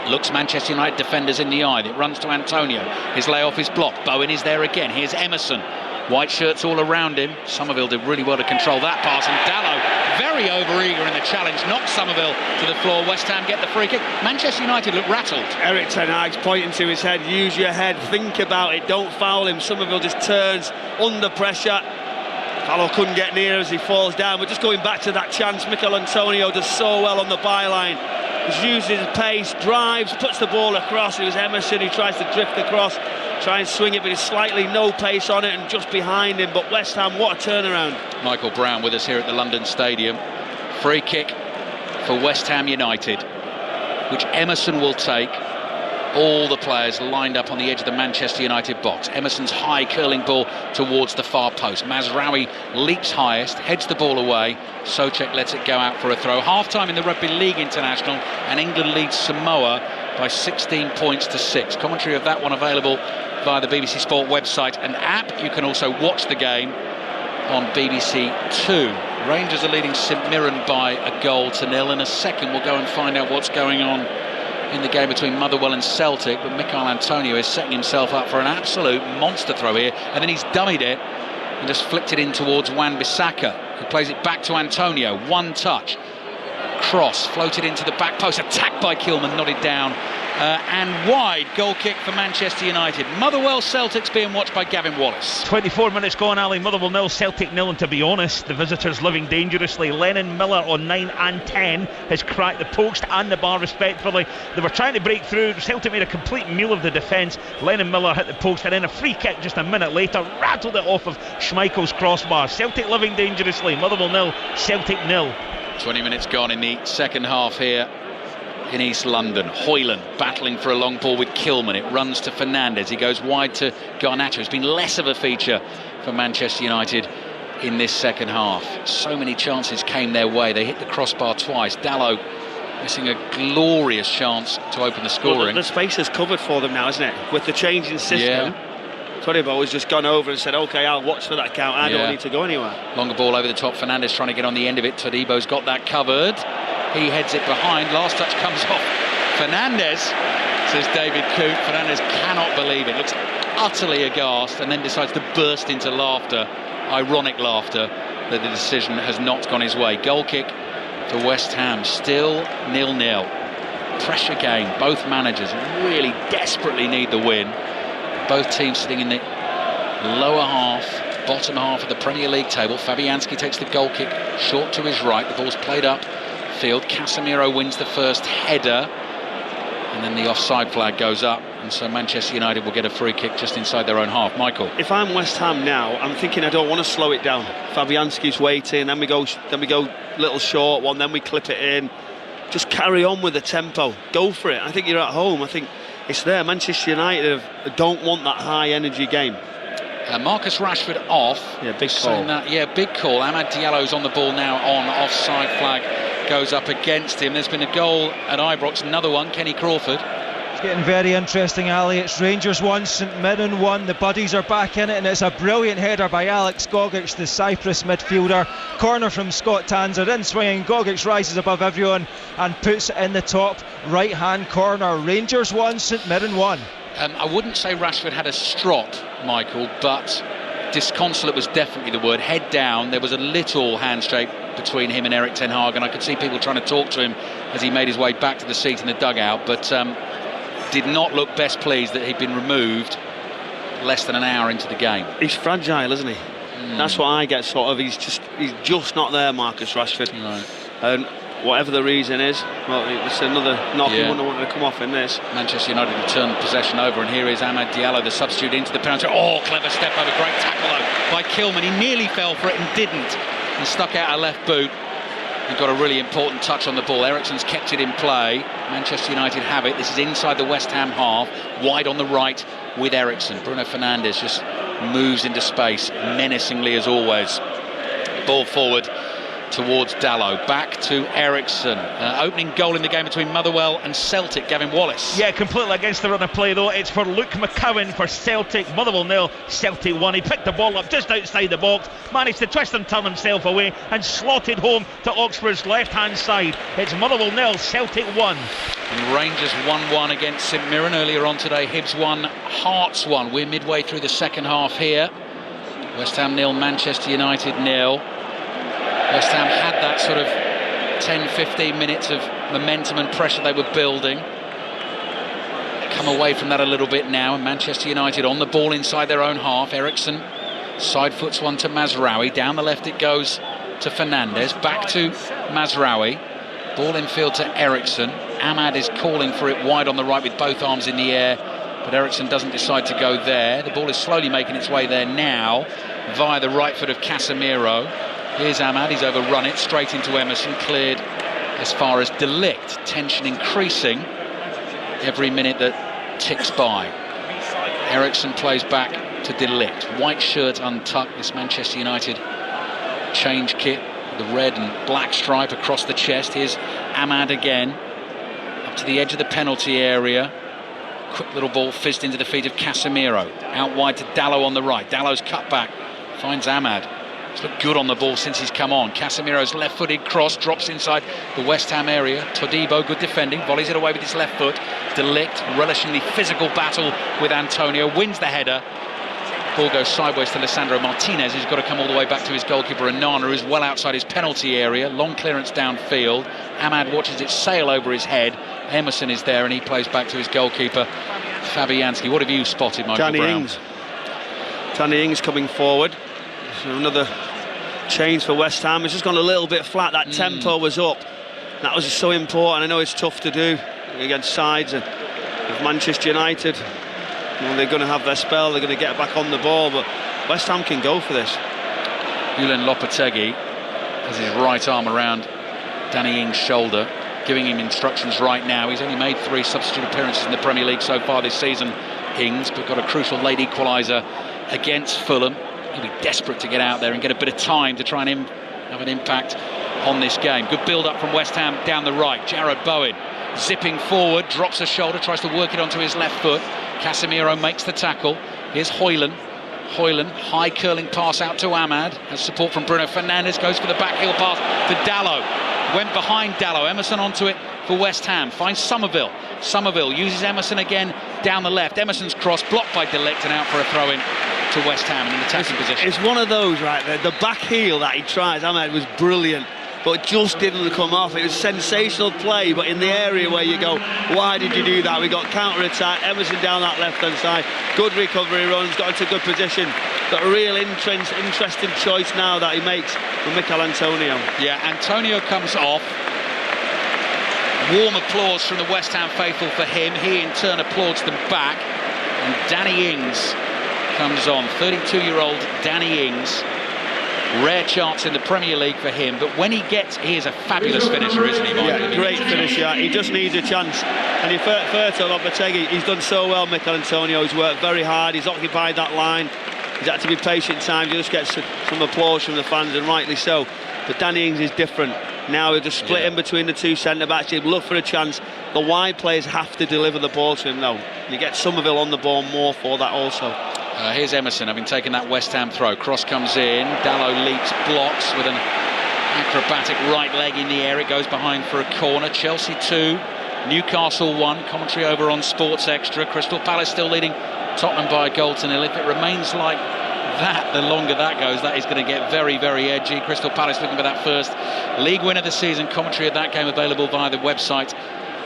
Looks Manchester United defenders in the eye. It runs to Antonio. His layoff is blocked. Bowen is there again. Here's Emerson. White shirts all around him. Somerville did really well to control that pass, and Dallow, very overeager in the challenge, knocks Somerville to the floor. West Ham get the free kick. Manchester United look rattled. Eric Ten Hag's pointing to his head. Use your head. Think about it. Don't foul him. Somerville just turns under pressure. Dallow couldn't get near as he falls down. But just going back to that chance, Mikel Antonio does so well on the byline. He uses his pace, drives, puts the ball across. It was Emerson who tries to drift across, try and swing it, but it's slightly no pace on it and just behind him. But West Ham, what a turnaround. Michael Brown with us here at the London Stadium. Free kick for West Ham United, which Emerson will take. All the players lined up on the edge of the Manchester United box. Emerson's high curling ball towards the far post. Mazraoui leaps highest, heads the ball away. Souček lets it go out for a throw. Half-time in the Rugby League International, and England leads Samoa by 16 points to 6. Commentary of that one available via the BBC Sport website and app. You can also watch the game on BBC 2. Rangers are leading St Mirren by a goal to nil. In a second, we'll go and find out what's going on in the game between Motherwell and Celtic, but Mikel Antonio is setting himself up for an absolute monster throw here, and then he's dummied it and just flicked it in towards Wan-Bissaka, who plays it back to Antonio. One touch. Cross floated into the back post, attacked by Kilman, nodded down and wide. Goal kick for Manchester United. Motherwell Celtics being watched by Gavin Wallace. 24 minutes gone, Ali. Motherwell 0, Celtic 0, and to be honest, the visitors living dangerously. Lennon Miller on 9 and 10 has cracked the post and the bar respectively. They were trying to break through. Celtic made a complete meal of the defence. Lennon Miller hit the post, and then a free kick just a minute later rattled it off of Schmeichel's crossbar. Celtic living dangerously. Motherwell 0, Celtic 0. 20 minutes gone in the second half here in East London. Hoyland battling for a long ball with Kilman. It runs to Fernandes. He goes wide to Garnacho. It's been less of a feature for Manchester United in this second half. So many chances came their way. They hit the crossbar twice. Dalot missing a glorious chance to open the scoring. Well, the space is covered for them now, isn't it? With the change in system. Todibo has just gone over and said, OK, I'll watch for that count. I don't need to go anywhere. Longer ball over the top. Fernandes trying to get on the end of it. Todibo's got that covered. He heads it behind. Last touch comes off Fernandes, says David Coote. Fernandes cannot believe it. Looks utterly aghast and then decides to burst into laughter. Ironic laughter that the decision has not gone his way. Goal kick for West Ham. Still 0-0. Pressure game. Both managers really desperately need the win. Both teams sitting in the lower half, bottom half of the Premier League table. Fabianski takes the goal kick short to his right. The ball's played up field. Casemiro wins the first header, and then the offside flag goes up, and so Manchester United will get a free kick just inside their own half. Michael, if I'm West Ham now, I'm thinking I don't want to slow it down. Fabianski's waiting, then we go little short one, then we clip it in. Just carry on with the tempo. Go for it. I think you're at home. I think it's there. Manchester United don't want that high energy game. Marcus Rashford off. Yeah, big call. Big call. Amad Diallo's on the ball now. On offside flag goes up against him. There's been a goal at Ibrox. Another one. Kenny Crawford. It's getting very interesting, Ali. It's Rangers 1, St Mirren 1. The Buddies are back in it, and it's a brilliant header by Alex Gogic, the Cyprus midfielder. Corner from Scott Tanser, in swinging. Gogic rises above everyone and puts it in the top right hand corner. Rangers 1, St Mirren 1. I wouldn't say Rashford had a strop, Michael, but disconsolate was definitely the word. Head down. There was a little handshake between him and Erik ten Hag, and I could see people trying to talk to him as he made his way back to the seat in the dugout, but did not look best pleased that he'd been removed less than an hour into the game. He's fragile, isn't he? That's what I get sort of. He's just not there, Marcus Rashford. Right. And whatever the reason is, well, it's another knock. He wouldn't want to come off in this. Manchester United have turned possession over, and here is Amad Diallo, the substitute, into the penalty. Oh, clever step over, great tackle though by Kilman. He nearly fell for it and didn't. He stuck out a left boot. He got a really important touch on the ball. Eriksen's kept it in play. Manchester United have it. This is inside the West Ham half, wide on the right with Eriksen. Bruno Fernandes just moves into space menacingly as always. Ball forward towards Dalot, back to Eriksen. Opening goal in the game between Motherwell and Celtic, Gavin Wallace. Yeah, completely against the run of play though. It's for Luke McCowan for Celtic. Motherwell 0, Celtic 1. He picked the ball up just outside the box, managed to twist and turn himself away and slotted home to Oxford's left hand side. It's Motherwell 0, Celtic 1. And Rangers 1-1 against St Mirren earlier on today. Hibs 1, Hearts 1. We're midway through the second half here. West Ham 0, Manchester United 0. West Ham had that sort of 10-15 minutes of momentum and pressure they were building. Come away from that a little bit now, and Manchester United on the ball inside their own half. Eriksen side foots one to Mazraoui. Down the left it goes to Fernandes. Back to Mazraoui. Ball in field to Eriksen. Amad is calling for it wide on the right with both arms in the air, but Eriksen doesn't decide to go there. The ball is slowly making its way there now via the right foot of Casemiro. Here's Amad, he's overrun it straight into Emerson, cleared as far as De Ligt. Tension increasing every minute that ticks by. Eriksen plays back to De Ligt. White shirt untucked, this Manchester United change kit, the red and black stripe across the chest. Here's Amad again, up to the edge of the penalty area. Quick little ball fizzed into the feet of Casemiro. Out wide to Dalot on the right. Dallow's cut back, finds Amad. He's looked good on the ball since he's come on. Casemiro's left-footed cross drops inside the West Ham area. Todibo, good defending, volleys it away with his left foot. De Ligt relishing the physical battle with Antonio, wins the header. Ball goes sideways to Lisandro Martinez, who's got to come all the way back to his goalkeeper Onana, who's well outside his penalty area. Long clearance downfield. Amad watches it sail over his head. Emerson is there and he plays back to his goalkeeper Fabianski. What have you spotted, Michael Brown? Danny Ings coming forward. So another change for West Ham. It's just gone a little bit flat. That tempo was up. That was so important. I know it's tough to do against sides, and if Manchester United, they're going to have their spell, they're going to get back on the ball, but West Ham can go for this. Julen Lopetegui has his right arm around Danny Ings' shoulder, giving him instructions right now. He's only made 3 substitute appearances in the Premier League so far this season, Ings, but got a crucial late equaliser against Fulham. He'll be desperate to get out there and get a bit of time to try and have an impact on this game. Good build-up from West Ham down the right. Jared Bowen zipping forward, drops a shoulder, tries to work it onto his left foot. Casemiro makes the tackle. Here's Højlund. Højlund, high curling pass out to Amad. Has support from Bruno Fernandes, goes for the backheel pass to Dalot. Went behind Dalot. Emerson onto it for West Ham. Finds Somerville. Somerville uses Emerson again down the left. Emerson's cross blocked by De Ligt and out for a throw-in to West Ham in an attacking position. It's one of those right there. The back heel that he tries, Ahmed, was brilliant, but just didn't come off. It was sensational play, but in the area where you go, why did you do that? We got counter-attack, Emerson down that left-hand side, good recovery runs, got into good position. Got a real interesting choice now that he makes with Mikel Antonio. Yeah, Antonio comes off. Warm applause from the West Ham faithful for him. He in turn applauds them back. And Danny Ings comes on. 32-year-old Danny Ings. Rare chance in the Premier League for him, but when he is a fabulous finisher, isn't he, Michael? Yeah, great finisher. He just needs a chance. And if Ferto Lopetegui, he's done so well, Mikel Antonio. He's worked very hard. He's occupied that line. He's had to be patient at times. He just gets some applause from the fans, and rightly so. But Danny Ings is different. Now he'll just split in between the two centre-backs. He'll look for a chance. The wide players have to deliver the ball to him, though. You get Somerville on the ball more for that also. Here's Emerson, having taken that West Ham throw. Cross comes in. Dalot leaps, blocks with an acrobatic right leg in the air. It goes behind for a corner. Chelsea 2, Newcastle 1. Commentary over on Sports Extra. Crystal Palace still leading Tottenham by a goal to nil. If it remains like that, the longer that goes, that is going to get very, very edgy. Crystal Palace looking for that first league win of the season. Commentary of that game available via the website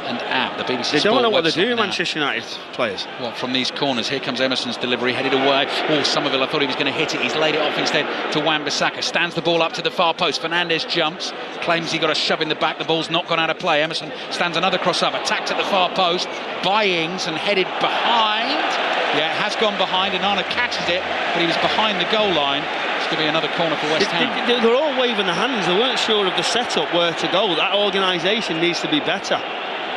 and app, the BBC They don't know what to do, now. Manchester United players. Well, from these corners, here comes Emerson's delivery, headed away. Oh, Somerville, I thought he was going to hit it. He's laid it off instead to Wan-Bissaka. Stands the ball up to the far post. Fernandes jumps, claims he got a shove in the back. The ball's not gone out of play. Emerson stands another cross up, attacked at the far post by Ings and headed behind. Yeah, it has gone behind, and Onana catches it, but he was behind the goal line. It's going to be another corner for West Ham. They're all waving their hands. They weren't sure of the setup, where to go. That organisation needs to be better.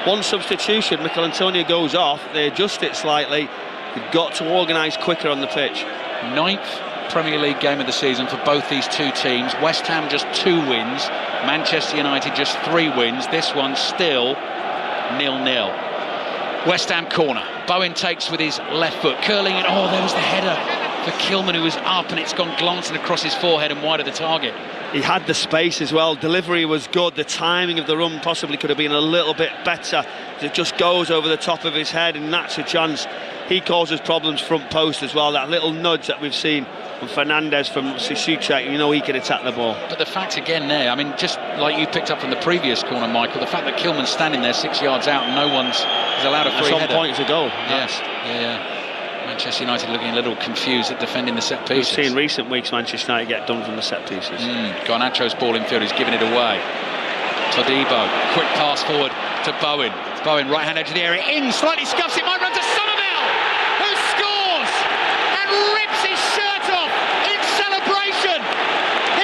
One substitution, Mikel Antonio goes off, they adjust it slightly. They've got to organise quicker on the pitch. 9th Premier League game of the season for both these two teams. West Ham just 2 wins, Manchester United just 3 wins. This one still 0-0. West Ham corner. Bowen takes with his left foot, curling it. Oh, there was the header for Kilman, who was up, and it's gone glancing across his forehead and wide of the target. He had the space as well. Delivery was good. The timing of the run possibly could have been a little bit better. It just goes over the top of his head, and that's a chance. He causes problems front post as well. That little nudge that we've seen from Fernandes, from Souček, you know he can attack the ball. But the fact again there, I mean, just like you picked up from the previous corner, Michael, the fact that Kilman's standing there 6 yards out and no one's allowed a free header. It's on point to go. Yes, yeah. Manchester United looking a little confused at defending the set pieces. We've seen recent weeks Manchester United get done from the set pieces. Garnacho's ball in field, he's giving it away. Todibo, quick pass forward to Bowen. Bowen, right hand edge of the area. Ings slightly scuffs it, might run to Somerville, who scores and rips his shirt off in celebration.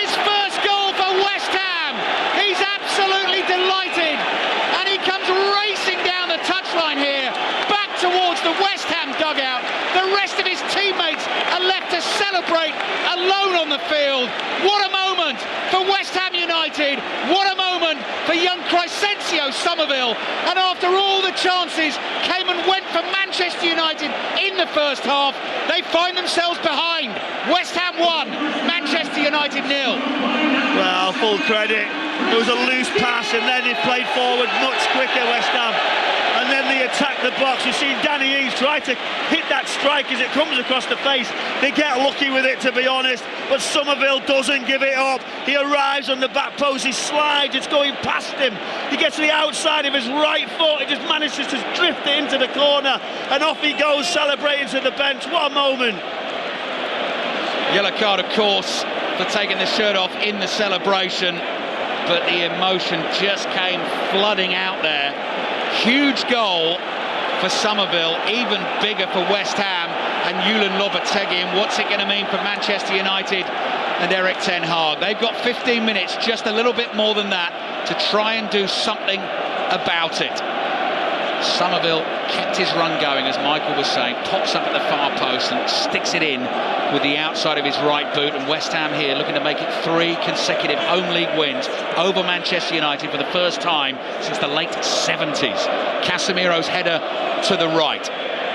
His first goal for West Ham. He's absolutely delighted, and he comes racing down the touchline here, back towards the West Ham dugout. The rest of his teammates are left to celebrate alone on the field. What a moment for West Ham United. What a moment for young Crescencio Somerville. And after all the chances came and went for Manchester United in the first half, they find themselves behind. West Ham 1, Manchester United 0. Well, full credit. There was a loose pass and then it played forward much quicker, West Ham. And then they attack the box. You've seen Danny Ings try to hit that strike as it comes across the face. They get lucky with it, to be honest, but Somerville doesn't give it up. He arrives on the back post, he slides, it's going past him. He gets to the outside of his right foot, he just manages to drift it into the corner, and off he goes, celebrating to the bench. What a moment. Yellow card, of course, for taking the shirt off in the celebration, but the emotion just came flooding out there. Huge goal for Somerville, even bigger for West Ham and Julen Lopetegui. And what's it going to mean for Manchester United and Erik ten Hag? They've got 15 minutes, just a little bit more than that, to try and do something about it. Somerville kept his run going, as Michael was saying, pops up at the far post and sticks it in with the outside of his right boot. And West Ham here looking to make it 3 consecutive home league wins over Manchester United for the first time since the late 70s. Casemiro's header to the right.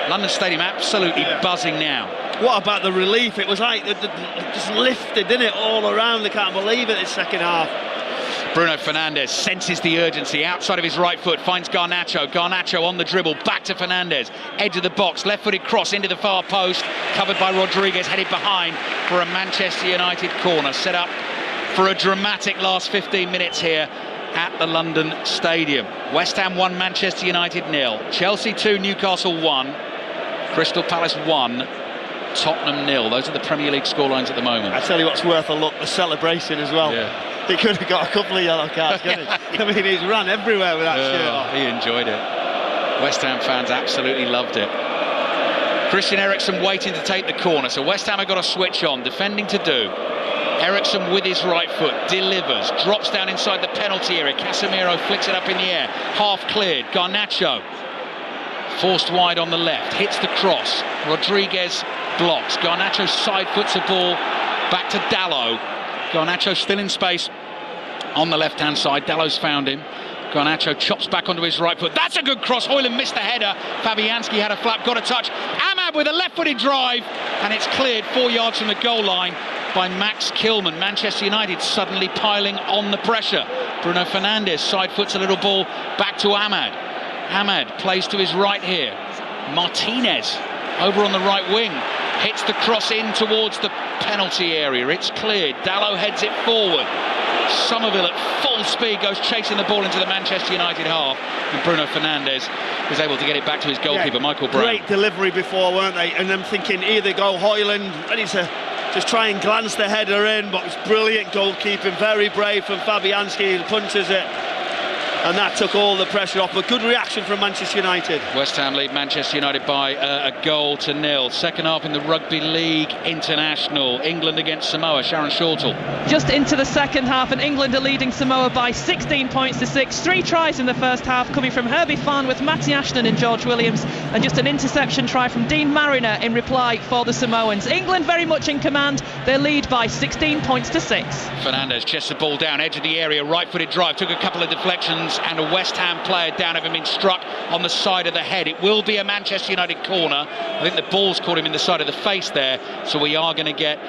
London Stadium absolutely buzzing now. What about the relief? It was like it just lifted, didn't it, all around. They can't believe it, the second half. Bruno Fernandes senses the urgency, outside of his right foot, finds Garnacho. Garnacho on the dribble, back to Fernandes, edge of the box, left-footed cross into the far post, covered by Rodriguez, headed behind for a Manchester United corner, set up for a dramatic last 15 minutes here at the London Stadium. West Ham 1, Manchester United 0. Chelsea 2, Newcastle 1. Crystal Palace 1, Tottenham 0. Those are the Premier League scorelines at the moment. I tell you what's worth a look, the celebration as well. Yeah. He could have got a couple of yellow cards, couldn't he? I mean, he's run everywhere with that shirt on. He enjoyed it. West Ham fans absolutely loved it. Christian Eriksen waiting to take the corner, so West Ham have got a switch on, defending to do. Eriksen with his right foot, delivers, drops down inside the penalty area. Casemiro flicks it up in the air, half cleared. Garnacho forced wide on the left, hits the cross. Rodriguez blocks. Garnacho side foots the ball back to Dalot. Garnacho still in space on the left-hand side. Dallow's found him. Garnacho chops back onto his right foot. That's a good cross. Hoyland missed the header. Fabianski had a flap, got a touch. Ahmad with a left-footed drive, and it's cleared 4 yards from the goal line by Max Kilman. Manchester United suddenly piling on the pressure. Bruno Fernandes side foots a little ball back to Ahmad. Ahmad plays to his right here. Martinez over on the right wing. Hits the cross in towards the penalty area. It's cleared. Dalot heads it forward. Somerville at full speed goes chasing the ball into the Manchester United half. And Bruno Fernandes is able to get it back to his goalkeeper, Michael Brown. Great delivery before, weren't they? And I'm thinking either go Hoyland, ready to just try and glance the header in, but it's brilliant goalkeeping, very brave from Fabianski, who punches it. And that took all the pressure off, but good reaction from Manchester United. West Ham lead Manchester United by a 1-0. Second half in the Rugby League International. England against Samoa. Sharon Shortall. Just into the second half, and England are leading Samoa by 16 points to 6. 3 tries in the first half, coming from Herbie Farn with Matty Ashton and George Williams, and just an interception try from Dean Mariner in reply for the Samoans. England very much in command. They lead by 16 points to 6. Fernandes chests the ball down, edge of the area, right-footed drive, took a couple of deflections, and a West Ham player down, having been struck on the side of the head. It will be a Manchester United corner. I think the ball's caught him in the side of the face there, so we are going to get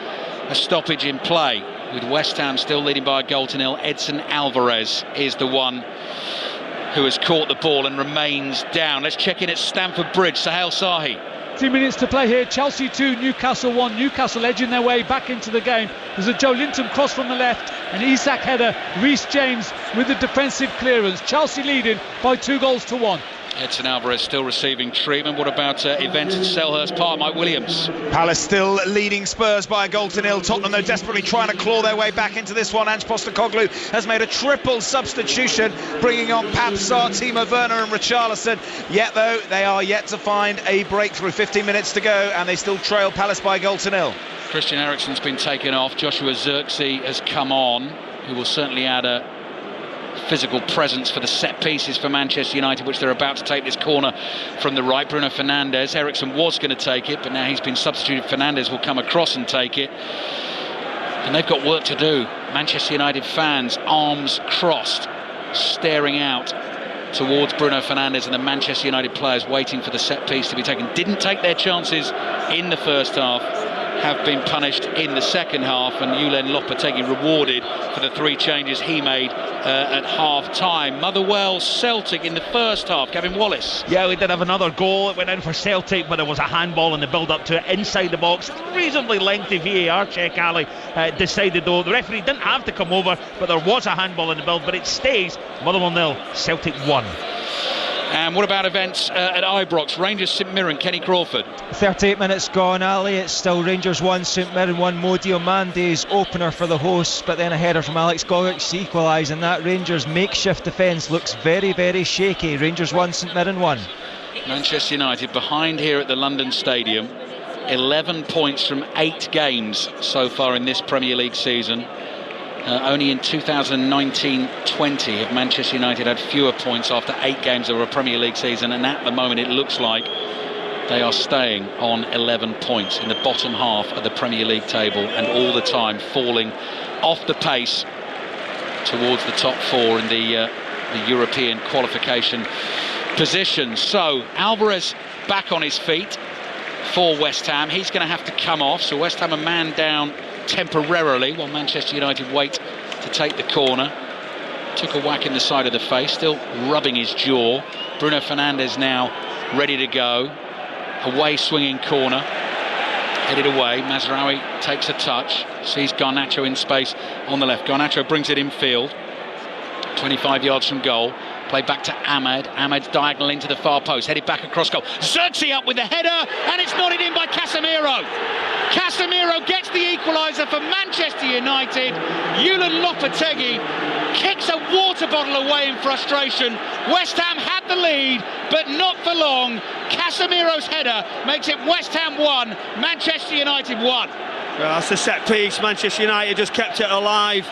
a stoppage in play, with West Ham still leading by 1-0. Edson Alvarez is the one who has caught the ball and remains down. Let's check in at Stamford Bridge. Sahel Sahi. 2 minutes to play here. Chelsea 2, Newcastle 1. Newcastle edging their way back into the game. There's a Joe Linton cross from the left, an Isak header. Reece James with the defensive clearance. Chelsea leading by 2-1. Edson Alvarez still receiving treatment. What about events at Selhurst Park? Mike Williams. Palace still leading Spurs by 1-0. Tottenham, though, desperately trying to claw their way back into this one. Ange Postecoglou has made a triple substitution, bringing on Pape Sarr, Timo Werner and Richarlison. Yet, though, they are yet to find a breakthrough. 15 minutes to go, and they still trail Palace by 0-0. Christian Eriksen's been taken off. Joshua Zirkzee has come on, who will certainly add a physical presence for the set pieces for Manchester United, which they're about to take this corner from the right. Bruno Fernandes. Eriksen was going to take it, but now he's been substituted. Fernandes will come across and take it, and they've got work to do. Manchester United fans, arms crossed, staring out towards Bruno Fernandes, and the Manchester United players waiting for the set piece to be taken. Didn't take their chances in the first half. have been punished in the second half, and Julen Lopetegui rewarded for the 3 changes he made at half-time. Motherwell Celtic in the first half. Gavin Wallace. Yeah, we did have another goal. It went in for Celtic, but there was a handball in the build-up to it inside the box. Reasonably lengthy VAR check, Ali decided, though. The referee didn't have to come over, but there was a handball in the build, but it stays Motherwell 0, Celtic 1. And what about events at Ibrox? Rangers St Mirren, Kenny Crawford. 38 minutes gone, Ali. It's still Rangers 1, St Mirren 1. Modi Omande's opener for the hosts, but then a header from Alex Gogic to equalise, and that Rangers makeshift defence looks very, very shaky. Rangers 1, St Mirren 1. Manchester United behind here at the London Stadium. 11 points from 8 games so far in this Premier League season. Only in 2019-20 have Manchester United had fewer points after 8 games of a Premier League season, and at the moment it looks like they are staying on 11 points in the bottom half of the Premier League table, and all the time falling off the pace towards the top 4 in the European qualification positions. So Alvarez back on his feet for West Ham. He's going to have to come off, so West Ham a man down temporarily while Manchester United wait to take the corner. Took a whack in the side of the face, still rubbing his jaw. Bruno Fernandes now ready to go. Away swinging corner, headed away. Mazraoui takes a touch, sees Garnacho in space on the left. Garnacho brings it infield, 25 yards from goal. Play back to Ahmed. Ahmed's diagonal into the far post, headed back across goal. Xerxes up with the header, and it's nodded in by Casemiro. Casemiro gets the equaliser for Manchester United. Julen Lopetegui kicks a water bottle away in frustration. West Ham had the lead, but not for long. Casemiro's header makes it West Ham 1, Manchester United 1. Well, that's the set piece. Manchester United just kept it alive.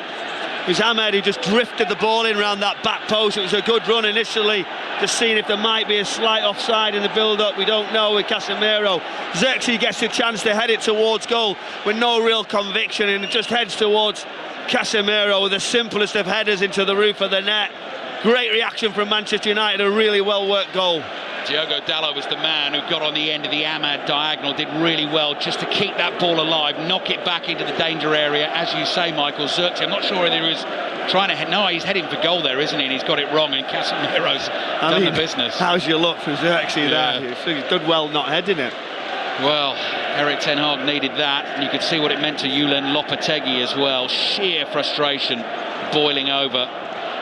It was Ahmed who just drifted the ball in around that back post. It was a good run initially, just seeing if there might be a slight offside in the build-up. We don't know with Casemiro. Xerxes gets a chance to head it towards goal with no real conviction, and it just heads towards Casemiro with the simplest of headers into the roof of the net. Great reaction from Manchester United, a really well-worked goal. Diogo Dalot was the man who got on the end of the Ahmad diagonal, did really well just to keep that ball alive, knock it back into the danger area. As you say, Michael, Xerxes, I'm not sure whether he was trying to head. No, he's heading for goal there, isn't he? And he's got it wrong, and Casemiro's done the business. How's your luck for Xerxes there? He's done well not heading it. Well, Erik ten Hag needed that, and you could see what it meant to Julen Lopetegui as well. Sheer frustration boiling over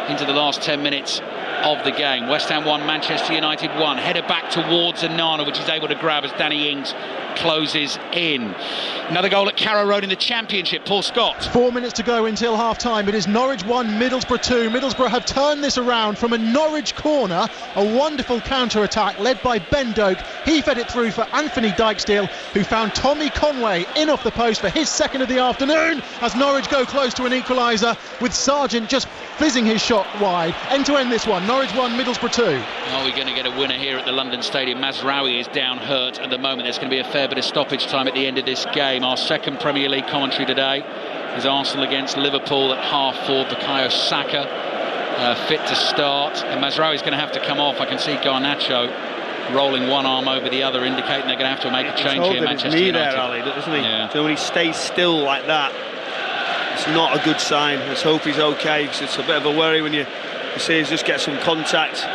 into the last 10 minutes of the game. West Ham 1, Manchester United 1. Header back towards Onana, which he's able to grab as Danny Ings closes in. Another goal at Carrow Road in the Championship. Paul Scott. 4 minutes to go until half-time. It is Norwich 1, Middlesbrough 2. Middlesbrough have turned this around from a Norwich corner. A wonderful counter-attack led by Ben Doak. He fed it through for Anthony Dijksteel, who found Tommy Conway in off the post for his second of the afternoon, as Norwich go close to an equaliser, with Sargent just fizzing his shot wide. End-to-end this one. Norwich 1, Middlesbrough 2. Are we going to get a winner here at the London Stadium? Mazraoui is down hurt at the moment. There's going to be a fair bit of stoppage time at the end of this game. Our second Premier League commentary today is Arsenal against Liverpool at 4:30. Bukayo Saka fit to start, and Mazraoui's going to have to come off. I can see Garnacho rolling one arm over the other, indicating they're going to have to make a change here. Manchester United, there, Ali, doesn't he? Yeah. So when he stays still like that, it's not a good sign. Let's hope he's okay, because it's a bit of a worry when you see he just gets some contact.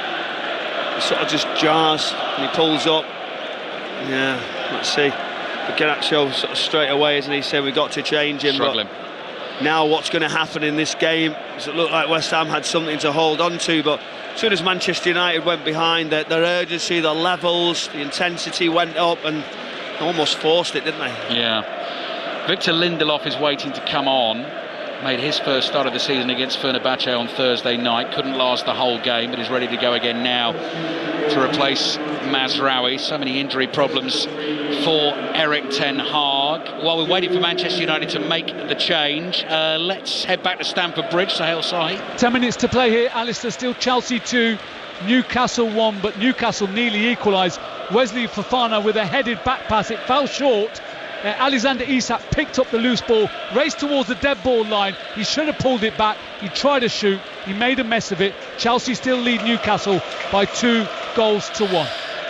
He sort of just jars and he pulls up. Yeah, let's see. But Garnacho sort of straight away, isn't he? Said we've got to change him. Struggling. But now what's going to happen in this game? Does it look like West Ham had something to hold on to? But as soon as Manchester United went behind, their urgency, the levels, the intensity went up, and almost forced it, didn't they? Yeah. Victor Lindelof is waiting to come on. Made his first start of the season against Fenerbahce on Thursday night. Couldn't last the whole game, but is ready to go again now to replace Mazraoui. So many injury problems for Erik ten Hag. While we're waiting for Manchester United to make the change, let's head back to Stamford Bridge. Sahel Sahi. 10 minutes to play here. Alistair, still Chelsea 2, Newcastle 1, but Newcastle nearly equalised. Wesley Fofana with a headed back pass. It fell short. Alexander Isak picked up the loose ball, raced towards the dead ball line. He should have pulled it back. He tried to shoot. He made a mess of it. Chelsea still lead Newcastle by 2-1.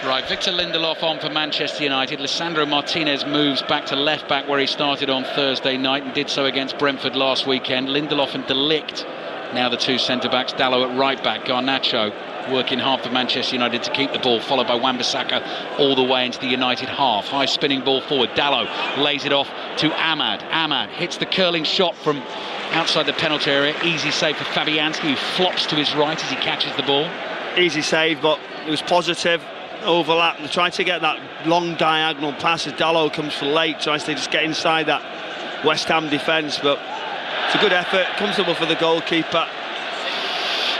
Right, Victor Lindelof on for Manchester United. Lisandro Martinez moves back to left back where he started on Thursday night and did so against Brentford last weekend. Lindelof and De Ligt now the two centre-backs. Dalot at right back. Garnacho working hard for Manchester United to keep the ball, followed by Wan-Bissaka all the way into the United half. High spinning ball forward. Dalot lays it off to Ahmad. Ahmad hits the curling shot from outside the penalty area. Easy save for Fabianski, who flops to his right as he catches the ball. Easy save, but it was positive. Overlap, they're trying to get that long diagonal pass as Dalot comes for late, tries to just get inside that West Ham defence, but it's a good effort, comfortable for the goalkeeper.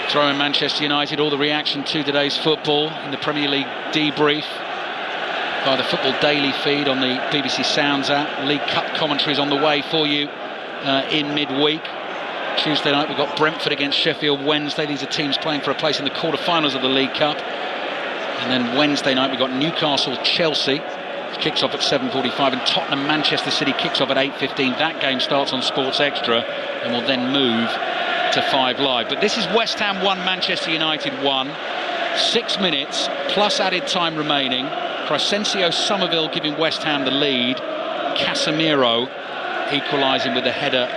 Throwing Manchester United, all the reaction to today's football in the Premier League debrief by the Football Daily feed on the BBC Sounds app. League Cup commentaries on the way for you in midweek. Tuesday night we've got Brentford against Sheffield Wednesday. These are teams playing for a place in the quarter-finals of the League Cup. And then Wednesday night we've got Newcastle-Chelsea, which kicks off at 7:45, and Tottenham-Manchester City kicks off at 8:15. That game starts on Sports Extra and will then move to 5 Live. But this is West Ham 1, Manchester United 1. 6 minutes plus added time remaining. Crescencio Somerville giving West Ham the lead. Casemiro equalising with a header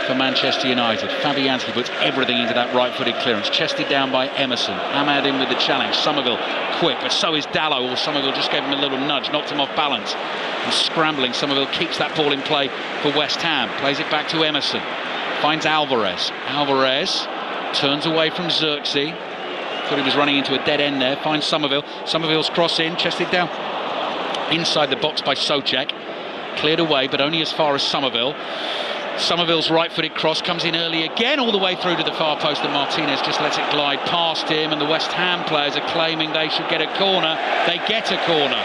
for Manchester United. Fabianski puts everything into that right-footed clearance, chested down by Emerson. Ahmad in with the challenge. Somerville quick, but so is Dalot. Or Somerville just gave him a little nudge, knocked him off balance. And scrambling, Somerville keeps that ball in play for West Ham. Plays it back to Emerson. Finds Alvarez. Alvarez turns away from Xerxes. Thought he was running into a dead end there. Finds Somerville. Somerville's cross in, chested down inside the box by Souček. Cleared away, but only as far as Somerville. Somerville's right-footed cross comes in early again, all the way through to the far post, and Martinez just lets it glide past him, and the West Ham players are claiming they should get a corner. They get a corner.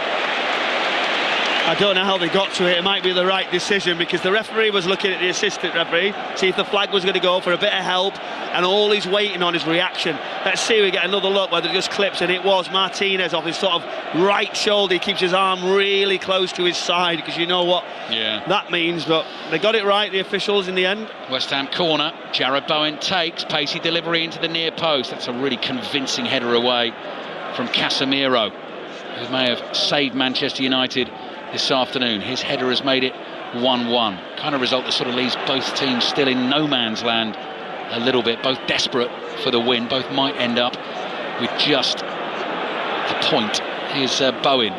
I don't know how they got to it. It might be the right decision, because the referee was looking at the assistant referee, see if the flag was going to go for a bit of help, and all he's waiting on is reaction. Let's see if we get another look whether it just clips, and it was Martinez off his sort of right shoulder. He keeps his arm really close to his side, because you know what that means, but they got it right, the officials, in the end. West Ham corner. Jarrod Bowen takes pacey delivery into the near post. That's a really convincing header away from Casemiro, who may have saved Manchester United this afternoon. His header has made it 1-1. Kind of result that sort of leaves both teams still in no man's land a little bit, both desperate for the win. Both might end up with just a point. Here's Bowen.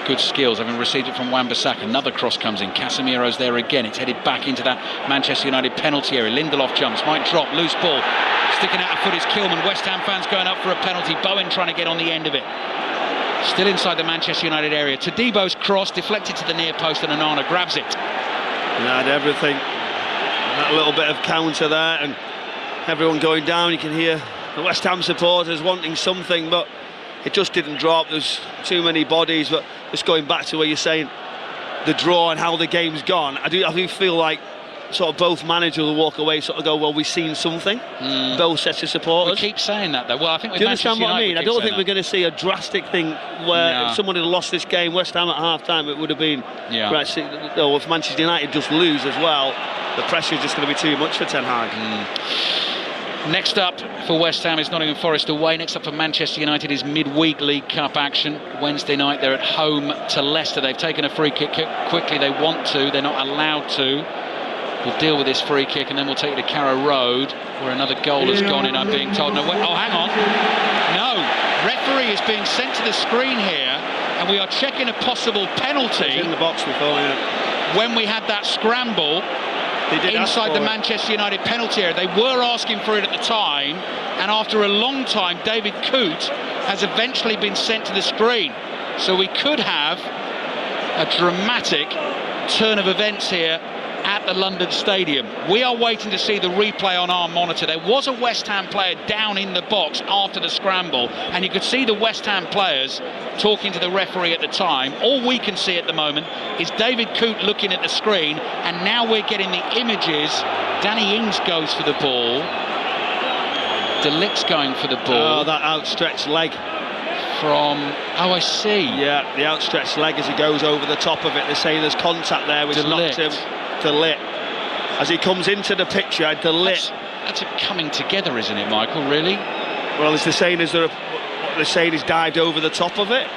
Good skills, having received it from Wan-Bissaka. Another cross comes in. Casemiro's there again. It's headed back into that Manchester United penalty area. Lindelof jumps, might drop, loose ball. Sticking out a foot is Kilman. West Ham fans going up for a penalty. Bowen trying to get on the end of it. Still inside the Manchester United area. Tadebo's cross deflected to the near post, and Onana grabs it. Had everything. That little bit of counter there, and everyone going down. You can hear the West Ham supporters wanting something, but it just didn't drop. There's too many bodies. But just going back to where you're saying the draw and how the game's gone, I do feel like sort of both managers will walk away, sort of go, well, we've seen something. Both sets of supporters. We keep saying that, though. Well, I think with do you understand Manchester what I mean? I don't think that. we're going to see a drastic thing where if someone had lost this game, West Ham at half-time, it would have been right. Or if Manchester United just lose as well, the pressure is just going to be too much for Ten Hag. Next up for West Ham is Nottingham Forest away. Next up for Manchester United is midweek League Cup action. Wednesday night they're at home to Leicester. They've taken a free kick quickly. They want to. They're not allowed to. We'll deal with this free kick and then we'll take you to Carrow Road, where another goal has gone in, I'm being told. No, wait, hang on. No, referee is being sent to the screen here, and we are checking a possible penalty. In the box before, when we had that scramble inside the Manchester United penalty area. They were asking for it at the time, and after a long time, David Coote has eventually been sent to the screen. So we could have a dramatic turn of events here at the London Stadium. We are waiting to see the replay on our monitor. There was a West Ham player down in the box after the scramble, and you could see the West Ham players talking to the referee at the time. All we can see at the moment is David Coote looking at the screen, and now we're getting the images. Danny Ings goes for the ball. De Ligt's going for the ball. Oh, that outstretched leg. From, I see. Yeah, the outstretched leg as he goes over the top of it. They're saying there's contact there, which knocked him. De Ligt. As he comes into the picture, De Ligt. That's a coming together, isn't it, Michael, really? Well, it's the saying is what they're saying is dived over the top of it.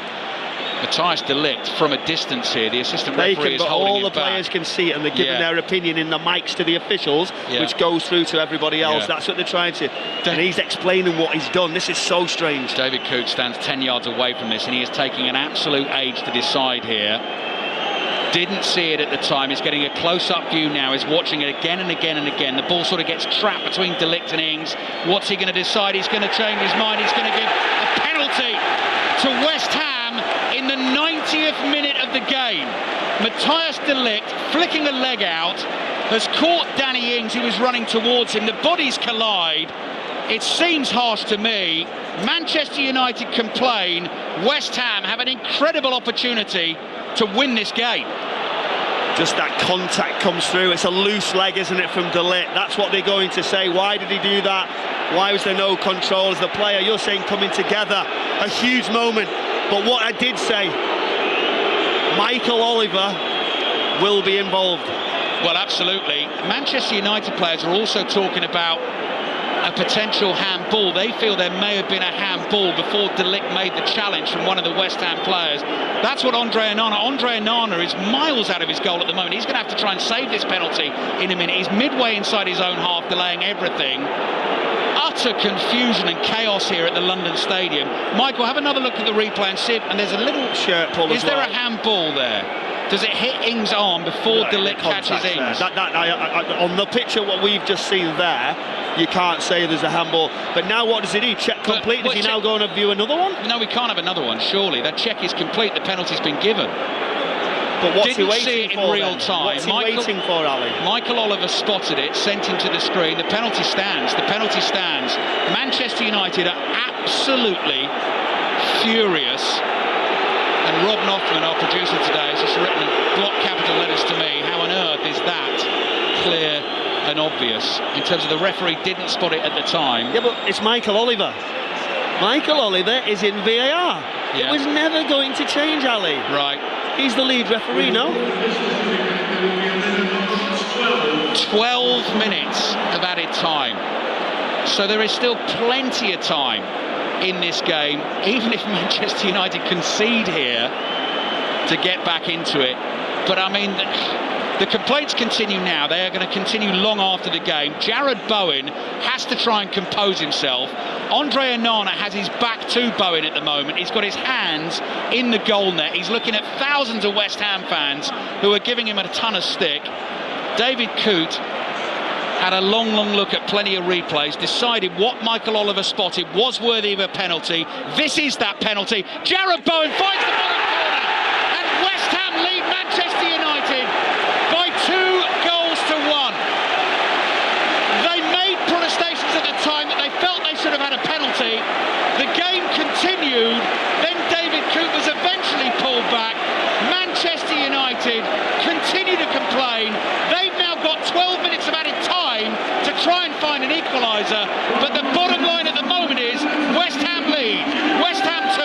Matthias de Ligt from a distance here. The assistant referee is holding all the his back. players can see it, and they're giving their opinion in the mics to the officials, which goes through to everybody else. That's what they're trying to. And he's explaining what he's done. This is so strange. David Coote stands 10 yards away from this, and he is taking an absolute age to decide here. Didn't see it at the time. He's getting a close-up view now. He's watching it again and again and again. The ball sort of gets trapped between de Ligt and Ings. What's he going to decide? He's going to change his mind. He's going to give a penalty to West Ham in the 90th minute of the game. Matthias de Ligt, flicking a leg out, has caught Danny Ings, who was running towards him. The bodies collide. It seems harsh to me. Manchester United complain. West Ham have an incredible opportunity to win this game. Just that contact comes through. It's a loose leg, isn't it, from de Ligt? That's what they're going to say. Why did he do that? Why was there no control as the player? You're saying coming together, a huge moment. But what I did say, Michael Oliver will be involved. Well, absolutely. Manchester United players are also talking about a potential handball. They feel there may have been a handball before de Ligt made the challenge from one of the West Ham players. That's what Andre Onana is miles out of his goal at the moment. He's going to have to try and save this penalty in a minute. He's midway inside his own half, delaying everything. Utter confusion and chaos here at the London Stadium. Michael, have another look at the replay and see if, and there's a little shirt pull. Is there a handball there? Does it hit Ings' arm before de Ligt catches Ings? On the picture, what we've just seen there, you can't say there's a handball. But now what does he do? Check complete? Does he now go and view another one? No, we can't have another one, surely. That check is complete. The penalty's been given. But what's he waiting see it for in real then? time. What's he waiting for, Ali? Michael Oliver spotted it, sent him to the screen. The penalty stands. The penalty stands. Manchester United are absolutely furious. And Rob Nothman, our producer today, has just written in block capital letters to me. How on earth is that clear and obvious? In terms of the referee didn't spot it at the time. Yeah, but it's Michael Oliver. Michael Oliver is in VAR. It was never going to change, Ali. Right. He's the lead referee, no? 12 minutes of added time. So there is still plenty of time in this game, even if Manchester United concede here to get back into it. But I mean, the complaints continue now. They are going to continue long after the game. Jared Bowen has to try and compose himself. Andre Onana has his back to Bowen at the moment. He's got his hands in the goal net. He's looking at thousands of West Ham fans who are giving him a ton of stick. David Coote had a long look at plenty of replays, decided what Michael Oliver spotted was worthy of a penalty. This is that penalty. Jared Bowen finds the bottom corner, and West Ham lead Manchester United by 2 goals to 1. They made protestations at the time that they felt they should have had a penalty. The game continued, then David Coote was eventually pulled back. Manchester United continue to complain. They've now got 12 minutes of added time to try and find an equaliser, but the bottom line at the moment is West Ham lead. West Ham 2,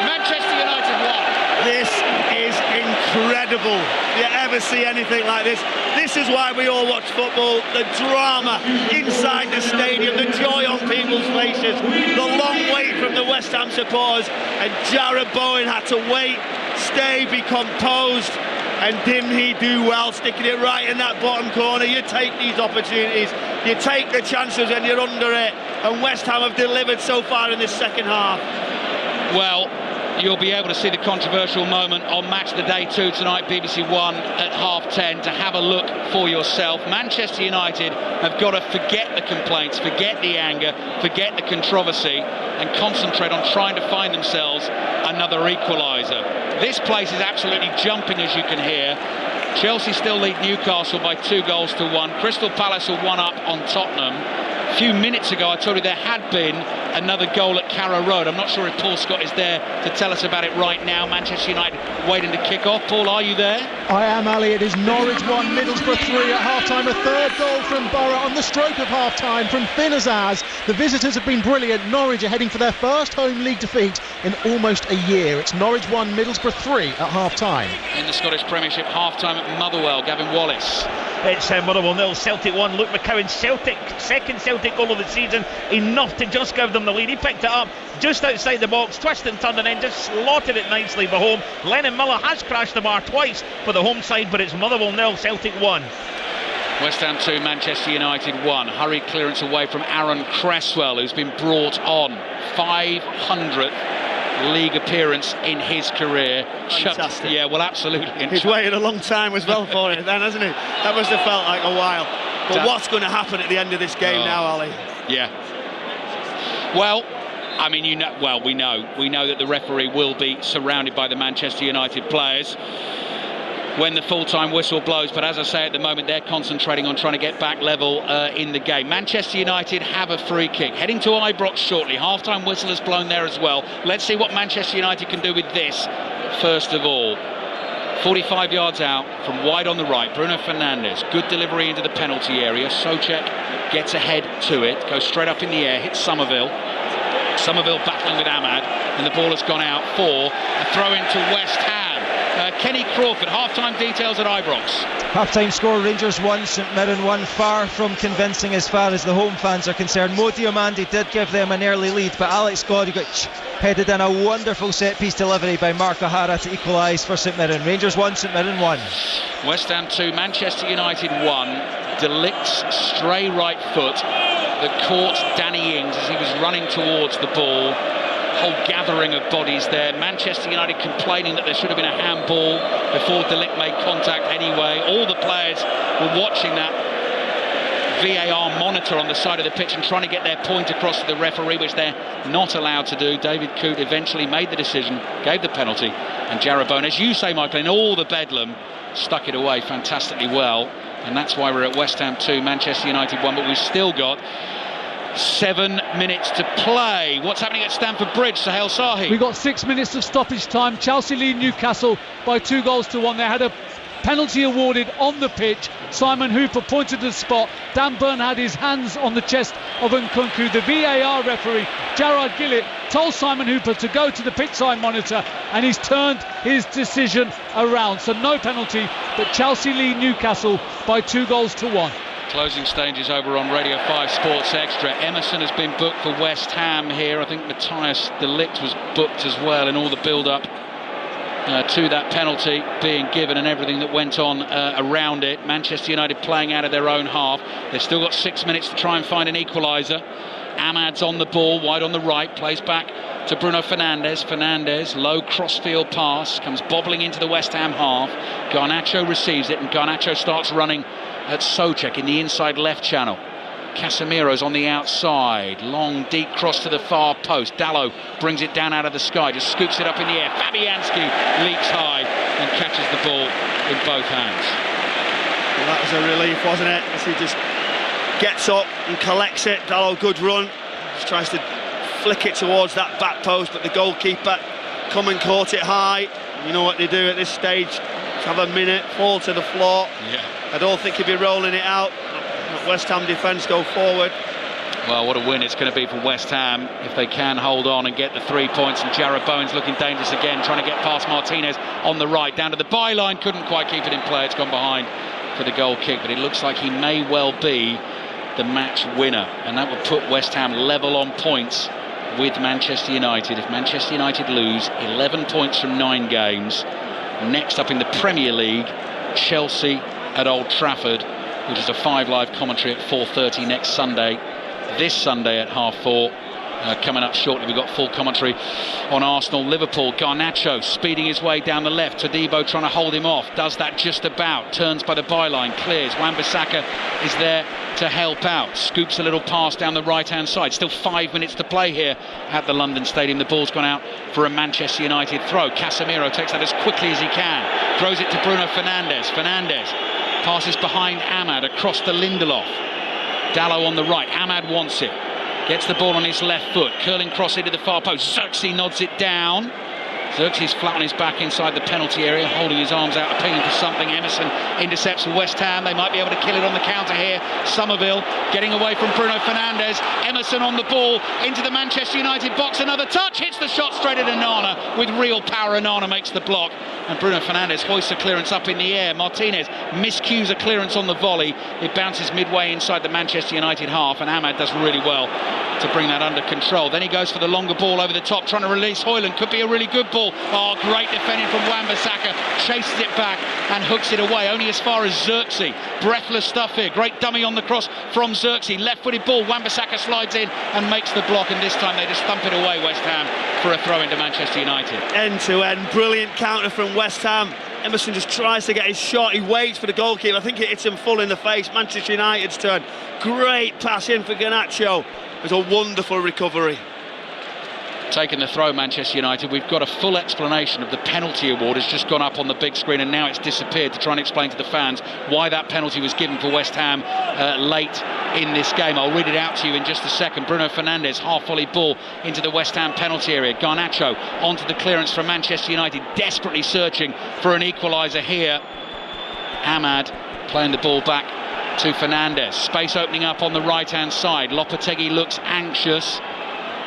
Manchester United 1. This is incredible. Do you ever see anything like this? This is why we all watch football. The drama inside the stadium, the joy on people's faces, the long wait from the West Ham supporters, and Jared Bowen had to wait, stay, be composed. And didn't he do well, sticking it right in that bottom corner? You take these opportunities, you take the chances when you're under it, and West Ham have delivered so far in this second half. Well, you'll be able to see the controversial moment on Match the Day 2 tonight, BBC One at 10:30, to have a look for yourself. Manchester United have got to forget the complaints, forget the anger, forget the controversy, and concentrate on trying to find themselves another equaliser. This place is absolutely jumping, as you can hear. Chelsea still lead Newcastle by 2 goals to 1. Crystal Palace are 1 up on Tottenham. A few minutes ago I told you there had been another goal at Carrow Road. I'm not sure if Paul Scott is there to tell us about it right now. Manchester United waiting to kick off. Paul, are you there? I am, Ali. It is Norwich 1, Middlesbrough 3 at half-time. A third goal from Borough on the stroke of half-time from Finn Azaz. The visitors have been brilliant. Norwich are heading for their first home league defeat in almost a year. It's Norwich 1, Middlesbrough 3 at half-time. In the Scottish Premiership, half-time at Motherwell, Gavin Wallace. It's Motherwell 0, Celtic 1. Luke McCowan, second Celtic goal of the season, enough to just give them the lead. He picked it up just outside the box, twisted and turned, and then just slotted it nicely for home. Lennon Miller has crashed the bar twice for the home side, but it's Motherwell 0, Celtic 1. West Ham 2, Manchester United 1. Hurried clearance away from Aaron Cresswell, who's been brought on. 500th league appearance in his career. Fantastic. Yeah, well, absolutely. And he's waited a long time as well for it then, hasn't he? That must have felt like a while. But what's going to happen at the end of this game now, Ali? Yeah. Well, I mean, we know that the referee will be surrounded by the Manchester United players when the full-time whistle blows, but as I say, at the moment they're concentrating on trying to get back level in the game. Manchester United have a free kick heading to Ibrox shortly. Half-time whistle has blown there as well. Let's see what Manchester United can do with this first of all. 45 yards out from wide on the right, Bruno Fernandes, good delivery into the penalty area. Souček gets ahead to it, goes straight up in the air, hits Somerville battling with Ahmad, and the ball has gone out for a throw into West Ham. Kenny Crawford, half-time details at Ibrox. Half-time score, Rangers 1, St Mirren 1, far from convincing as far as the home fans are concerned. Mo Diomande did give them an early lead, but Alex Godugic headed in a wonderful set-piece delivery by Mark O'Hara to equalise for St Mirren. Rangers 1, St Mirren 1. West Ham 2, Manchester United 1. De Ligt's stray right foot that caught Danny Ings as he was running towards the ball. Whole gathering of bodies there. Manchester United complaining that there should have been a handball before De Ligt made contact anyway. All the players were watching that VAR monitor on the side of the pitch and trying to get their point across to the referee, which they're not allowed to do. David Coote eventually made the decision, gave the penalty, and Jarrod Bowen, as you say, Michael, in all the bedlam, stuck it away fantastically well. And that's why we're at West Ham 2, Manchester United 1, but we've still got 7 minutes to play. What's happening at Stamford Bridge, Sahel Sahi? We've got 6 minutes of stoppage time. Chelsea lead Newcastle by 2-1. They had a penalty awarded on the pitch. Simon Hooper pointed to the spot. Dan Burn had his hands on the chest of Nkunku. The VAR referee, Gerard Gillett, told Simon Hooper to go to the pitch side monitor, and he's turned his decision around. So no penalty, but Chelsea lead Newcastle by 2-1. Closing stages over on Radio 5 Sports Extra. Emerson has been booked for West Ham here. I think Matthias De Ligt was booked as well in all the build-up to that penalty being given and everything that went on around it. Manchester United playing out of their own half. They've still got 6 minutes to try and find an equaliser. Ahmad's on the ball, wide on the right, plays back to Bruno Fernandes. Fernandes, low crossfield pass, comes bobbling into the West Ham half. Garnacho receives it, and Garnacho starts running at Souček in the inside left channel. Casemiro's on the outside, long deep cross to the far post. Dalot brings it down out of the sky, just scoops it up in the air. Fabianski leaps high and catches the ball in both hands. Well, that was a relief, wasn't it, as he just gets up and collects it. Dalot, good run, just tries to flick it towards that back post, but the goalkeeper come and caught it high. You know what they do at this stage, have a minute, fall to the floor. Yeah. I don't think he'll be rolling it out. West Ham defence go forward. Well, what a win it's going to be for West Ham if they can hold on and get the 3 points. And Jarrod Bowen's looking dangerous again, trying to get past Martinez on the right, down to the byline, couldn't quite keep it in play. It's gone behind for the goal kick, but it looks like he may well be the match winner, and that would put West Ham level on points with Manchester United. If Manchester United lose, 11 points from 9 games. Next up in the Premier League, Chelsea at Old Trafford, which is a 5 Live commentary at 4:30 next Sunday. This Sunday at 4:30. Coming up shortly, we've got full commentary on Arsenal-Liverpool. Garnacho speeding his way down the left. Todibo trying to hold him off. Does that just about. Turns by the byline. Clears. Wan-Bissaka is there to help out. Scoops a little pass down the right-hand side. Still 5 minutes to play here at the London Stadium. The ball's gone out for a Manchester United throw. Casemiro takes that as quickly as he can. Throws it to Bruno Fernandes. Fernandes passes behind Ahmad across to Lindelof. Dalot on the right. Ahmad wants it. Gets the ball on his left foot. Curling cross into the far post. Xerxes nods it down. Xerxes flat on his back inside the penalty area, holding his arms out, appealing for something. Emerson intercepts for West Ham. They might be able to kill it on the counter here. Somerville getting away from Bruno Fernandes. Emerson on the ball into the Manchester United box. Another touch, hits the shot straight at Onana with real power. Onana makes the block, and Bruno Fernandes hoists a clearance up in the air. Martinez miscues a clearance on the volley. It bounces midway inside the Manchester United half, and Ahmad does really well to bring that under control. Then he goes for the longer ball over the top, trying to release Højlund. Could be a really good ball. Oh, great defending from Wan-Bissaka. Chases it back and hooks it away, only as far as Xerxes. Breathless stuff here. Great dummy on the cross from Xerxes. Left-footed ball. Wan-Bissaka slides in and makes the block, and this time they just thump it away, West Ham, for a throw into Manchester United. End-to-end, brilliant counter from West Ham. Emerson just tries to get his shot. He waits for the goalkeeper. I think it hits him full in the face. Manchester United's turn. Great pass in for Garnacho. It was a wonderful recovery. Taking the throw, Manchester United. We've got a full explanation of the penalty award. Has just gone up on the big screen, and now it's disappeared, to try and explain to the fans why that penalty was given for West Ham late in this game. I'll read it out to you in just a second. Bruno Fernandes, half-volley ball into the West Ham penalty area. Garnacho onto the clearance from Manchester United, desperately searching for an equaliser here. Ahmad playing the ball back to Fernandes. Space opening up on the right-hand side. Lopetegui looks anxious.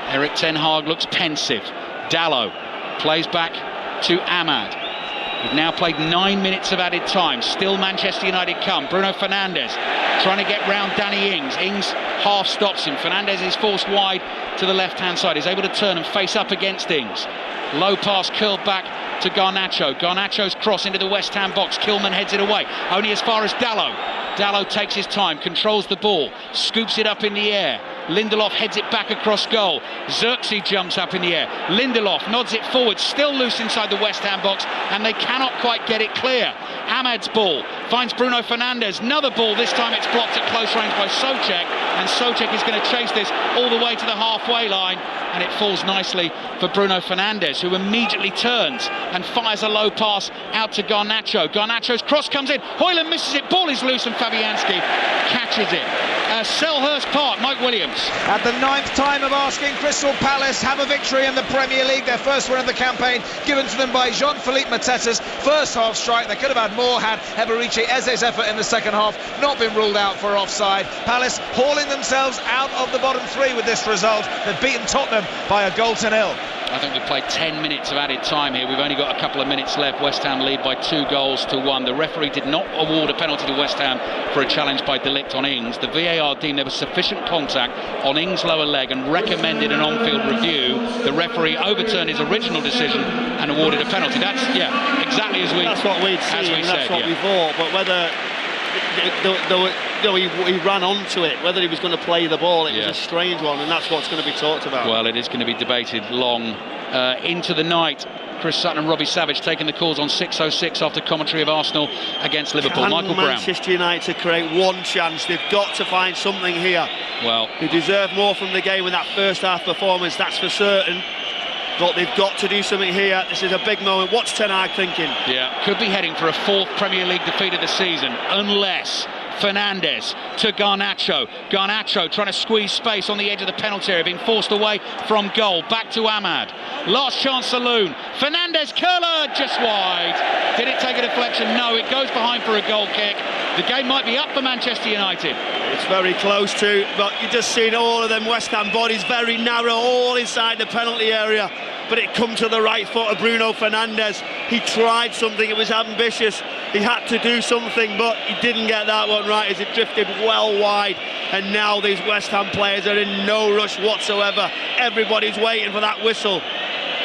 Erik ten Hag looks pensive. Dalot plays back to Ahmad. We've now played 9 minutes of added time. Still Manchester United come. Bruno Fernandes trying to get round Danny Ings. Ings half stops him. Fernandes is forced wide to the left-hand side. He's able to turn and face up against Ings. Low pass curled back to Garnacho. Garnacho's cross into the West Ham box. Kilman heads it away, only as far as Dalot. Dalot takes his time, controls the ball, scoops it up in the air. Lindelof heads it back across goal. Xerxes jumps up in the air. Lindelof nods it forward, still loose inside the West Ham box, and they cannot quite get it clear. Ahmad's ball finds Bruno Fernandes. Another ball, this time it's blocked at close range by Souček, and Souček is going to chase this all the way to the halfway line, and it falls nicely for Bruno Fernandes, who immediately turns and fires a low pass out to Garnacho. Garnacho's cross comes in. Højlund misses it. Ball is loose, and Fabianski catches it. Selhurst Park, Mike Williams. At the 9th time of asking, Crystal Palace have a victory in the Premier League, their first win of the campaign, given to them by Jean-Philippe Mateta's first half strike. They could have had more had Eberechi Eze's effort in the second half not been ruled out for offside. Palace hauling themselves out of the bottom three with this result. They've beaten Tottenham by a goal to nil. I think we've played 10 minutes of added time here. We've only got a couple of minutes left. West Ham lead by 2-1. The referee did not award a penalty to West Ham for a challenge by De Ligt on Ings. The VAR deemed there was sufficient contact on Ings' lower leg and recommended an on-field review. The referee overturned his original decision and awarded a penalty. That's exactly as we That's what we'd seen, and that's what we thought. But whether he ran onto it, whether he was going to play the ball, it was a strange one, and that's what's going to be talked about. Well, it is going to be debated long into the night. Chris Sutton and Robbie Savage taking the calls on 6:06 after commentary of Arsenal against Liverpool. Can Michael Brown. Manchester United create one chance? They've got to find something here. Well, they deserve more from the game with that first half performance, that's for certain. But they've got to do something here. This is a big moment. What's Ten Hag thinking? Yeah, could be heading for a 4th Premier League defeat of the season, unless Fernandes to Garnacho. Garnacho trying to squeeze space on the edge of the penalty area, being forced away from goal. Back to Ahmad. Last chance saloon. Fernandes curler just wide. Did it take a deflection? No, it goes behind for a goal kick. The game might be up for Manchester United. It's very close to, but you've just seen all of them West Ham bodies very narrow, all inside the penalty area. But it come to the right foot of Bruno Fernandes. He tried something, it was ambitious. He had to do something, but he didn't get that one right as it drifted well wide. And now these West Ham players are in no rush whatsoever. Everybody's waiting for that whistle.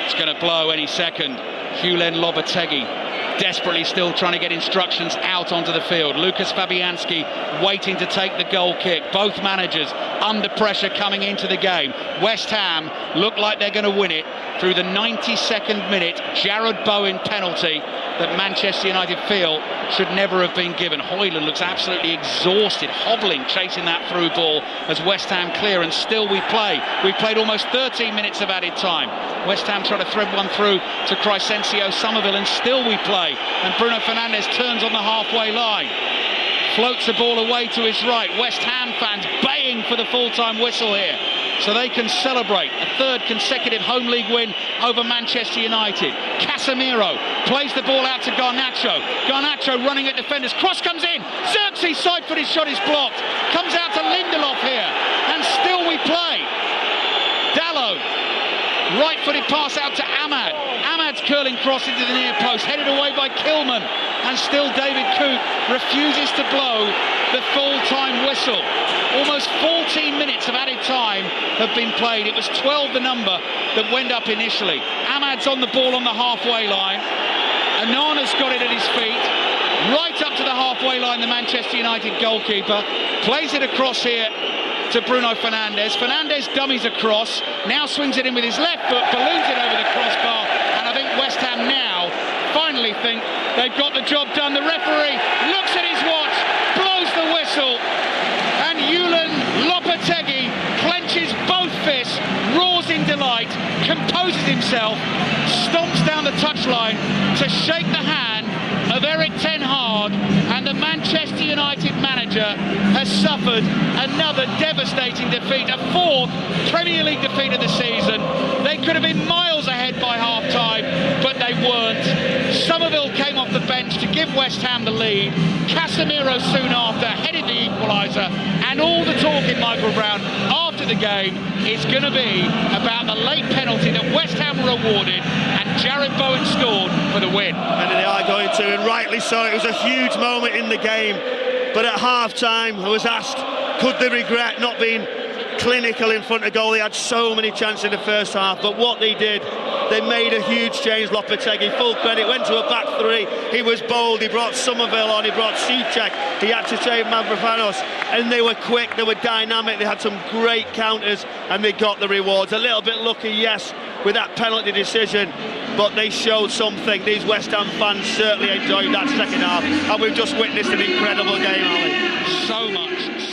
It's going to blow any second. Julen Lopetegui desperately still trying to get instructions out onto the field. Lucas Fabianski waiting to take the goal kick. Both managers under pressure coming into the game. West Ham look like they're going to win it through the 92nd minute Jarrod Bowen penalty that Manchester United feel should never have been given. Højlund looks absolutely exhausted, hobbling, chasing that through ball as West Ham clear, and still we play. We've played almost 13 minutes of added time. West Ham try to thread one through to Crescencio Somerville, and still we play. And Bruno Fernandes turns on the halfway line. Floats the ball away to his right. West Ham fans baying for the full-time whistle here. so they can celebrate a third consecutive home league win over Manchester United. Casemiro plays the ball out to Garnacho. Garnacho running at defenders. Cross comes in. Xerxes side-footed shot is blocked. Comes out to Lindelof here, and still we play. Dalot, right-footed pass out to Ahmad. Ahmad's curling cross into the near post, headed away by Kilman, and still David Coote refuses to blow the full-time whistle. Almost 14 minutes of added time have been played. It was 12 the number that went up initially. Ahmad's on the ball on the halfway line. Anana's got it at his feet. Right up to the halfway line, the Manchester United goalkeeper plays it across here to Bruno Fernandes. Fernandes dummies across, now swings it in with his left foot, balloons it over the crossbar, and I think West Ham now finally think they've got the job done. The referee looks at his watch, blows the whistle, and Julen Lopetegui clenches both fists, roars in delight, composes himself, stomps down the touchline to shake the hand of Erik ten Hag, and the Manchester United manager has suffered another devastating defeat, a fourth Premier League defeat of the season. They could have been miles ahead by half-time, but they weren't. Somerville came off the bench to give West Ham the lead. Casemiro soon after headed the equaliser, and all the talk in Michael Brown after the game is going to be about the late penalty that West Ham were awarded, and Jared Bowen scored for the win. And they are going to, and rightly so. It was a huge moment in the game, but at half-time I was asked, could they regret not being clinical in front of goal? They had so many chances in the first half, but what they did, they made a huge change. Lopetegui, full credit, went to a back three. He was bold, he brought Somerville on, he brought Souček, he had to trade Mavropanos, and they were quick, they were dynamic, they had some great counters, and they got the rewards. A little bit lucky, yes, with that penalty decision, but they showed something. These West Ham fans certainly enjoyed that second half, and we've just witnessed an incredible game, Ali. So much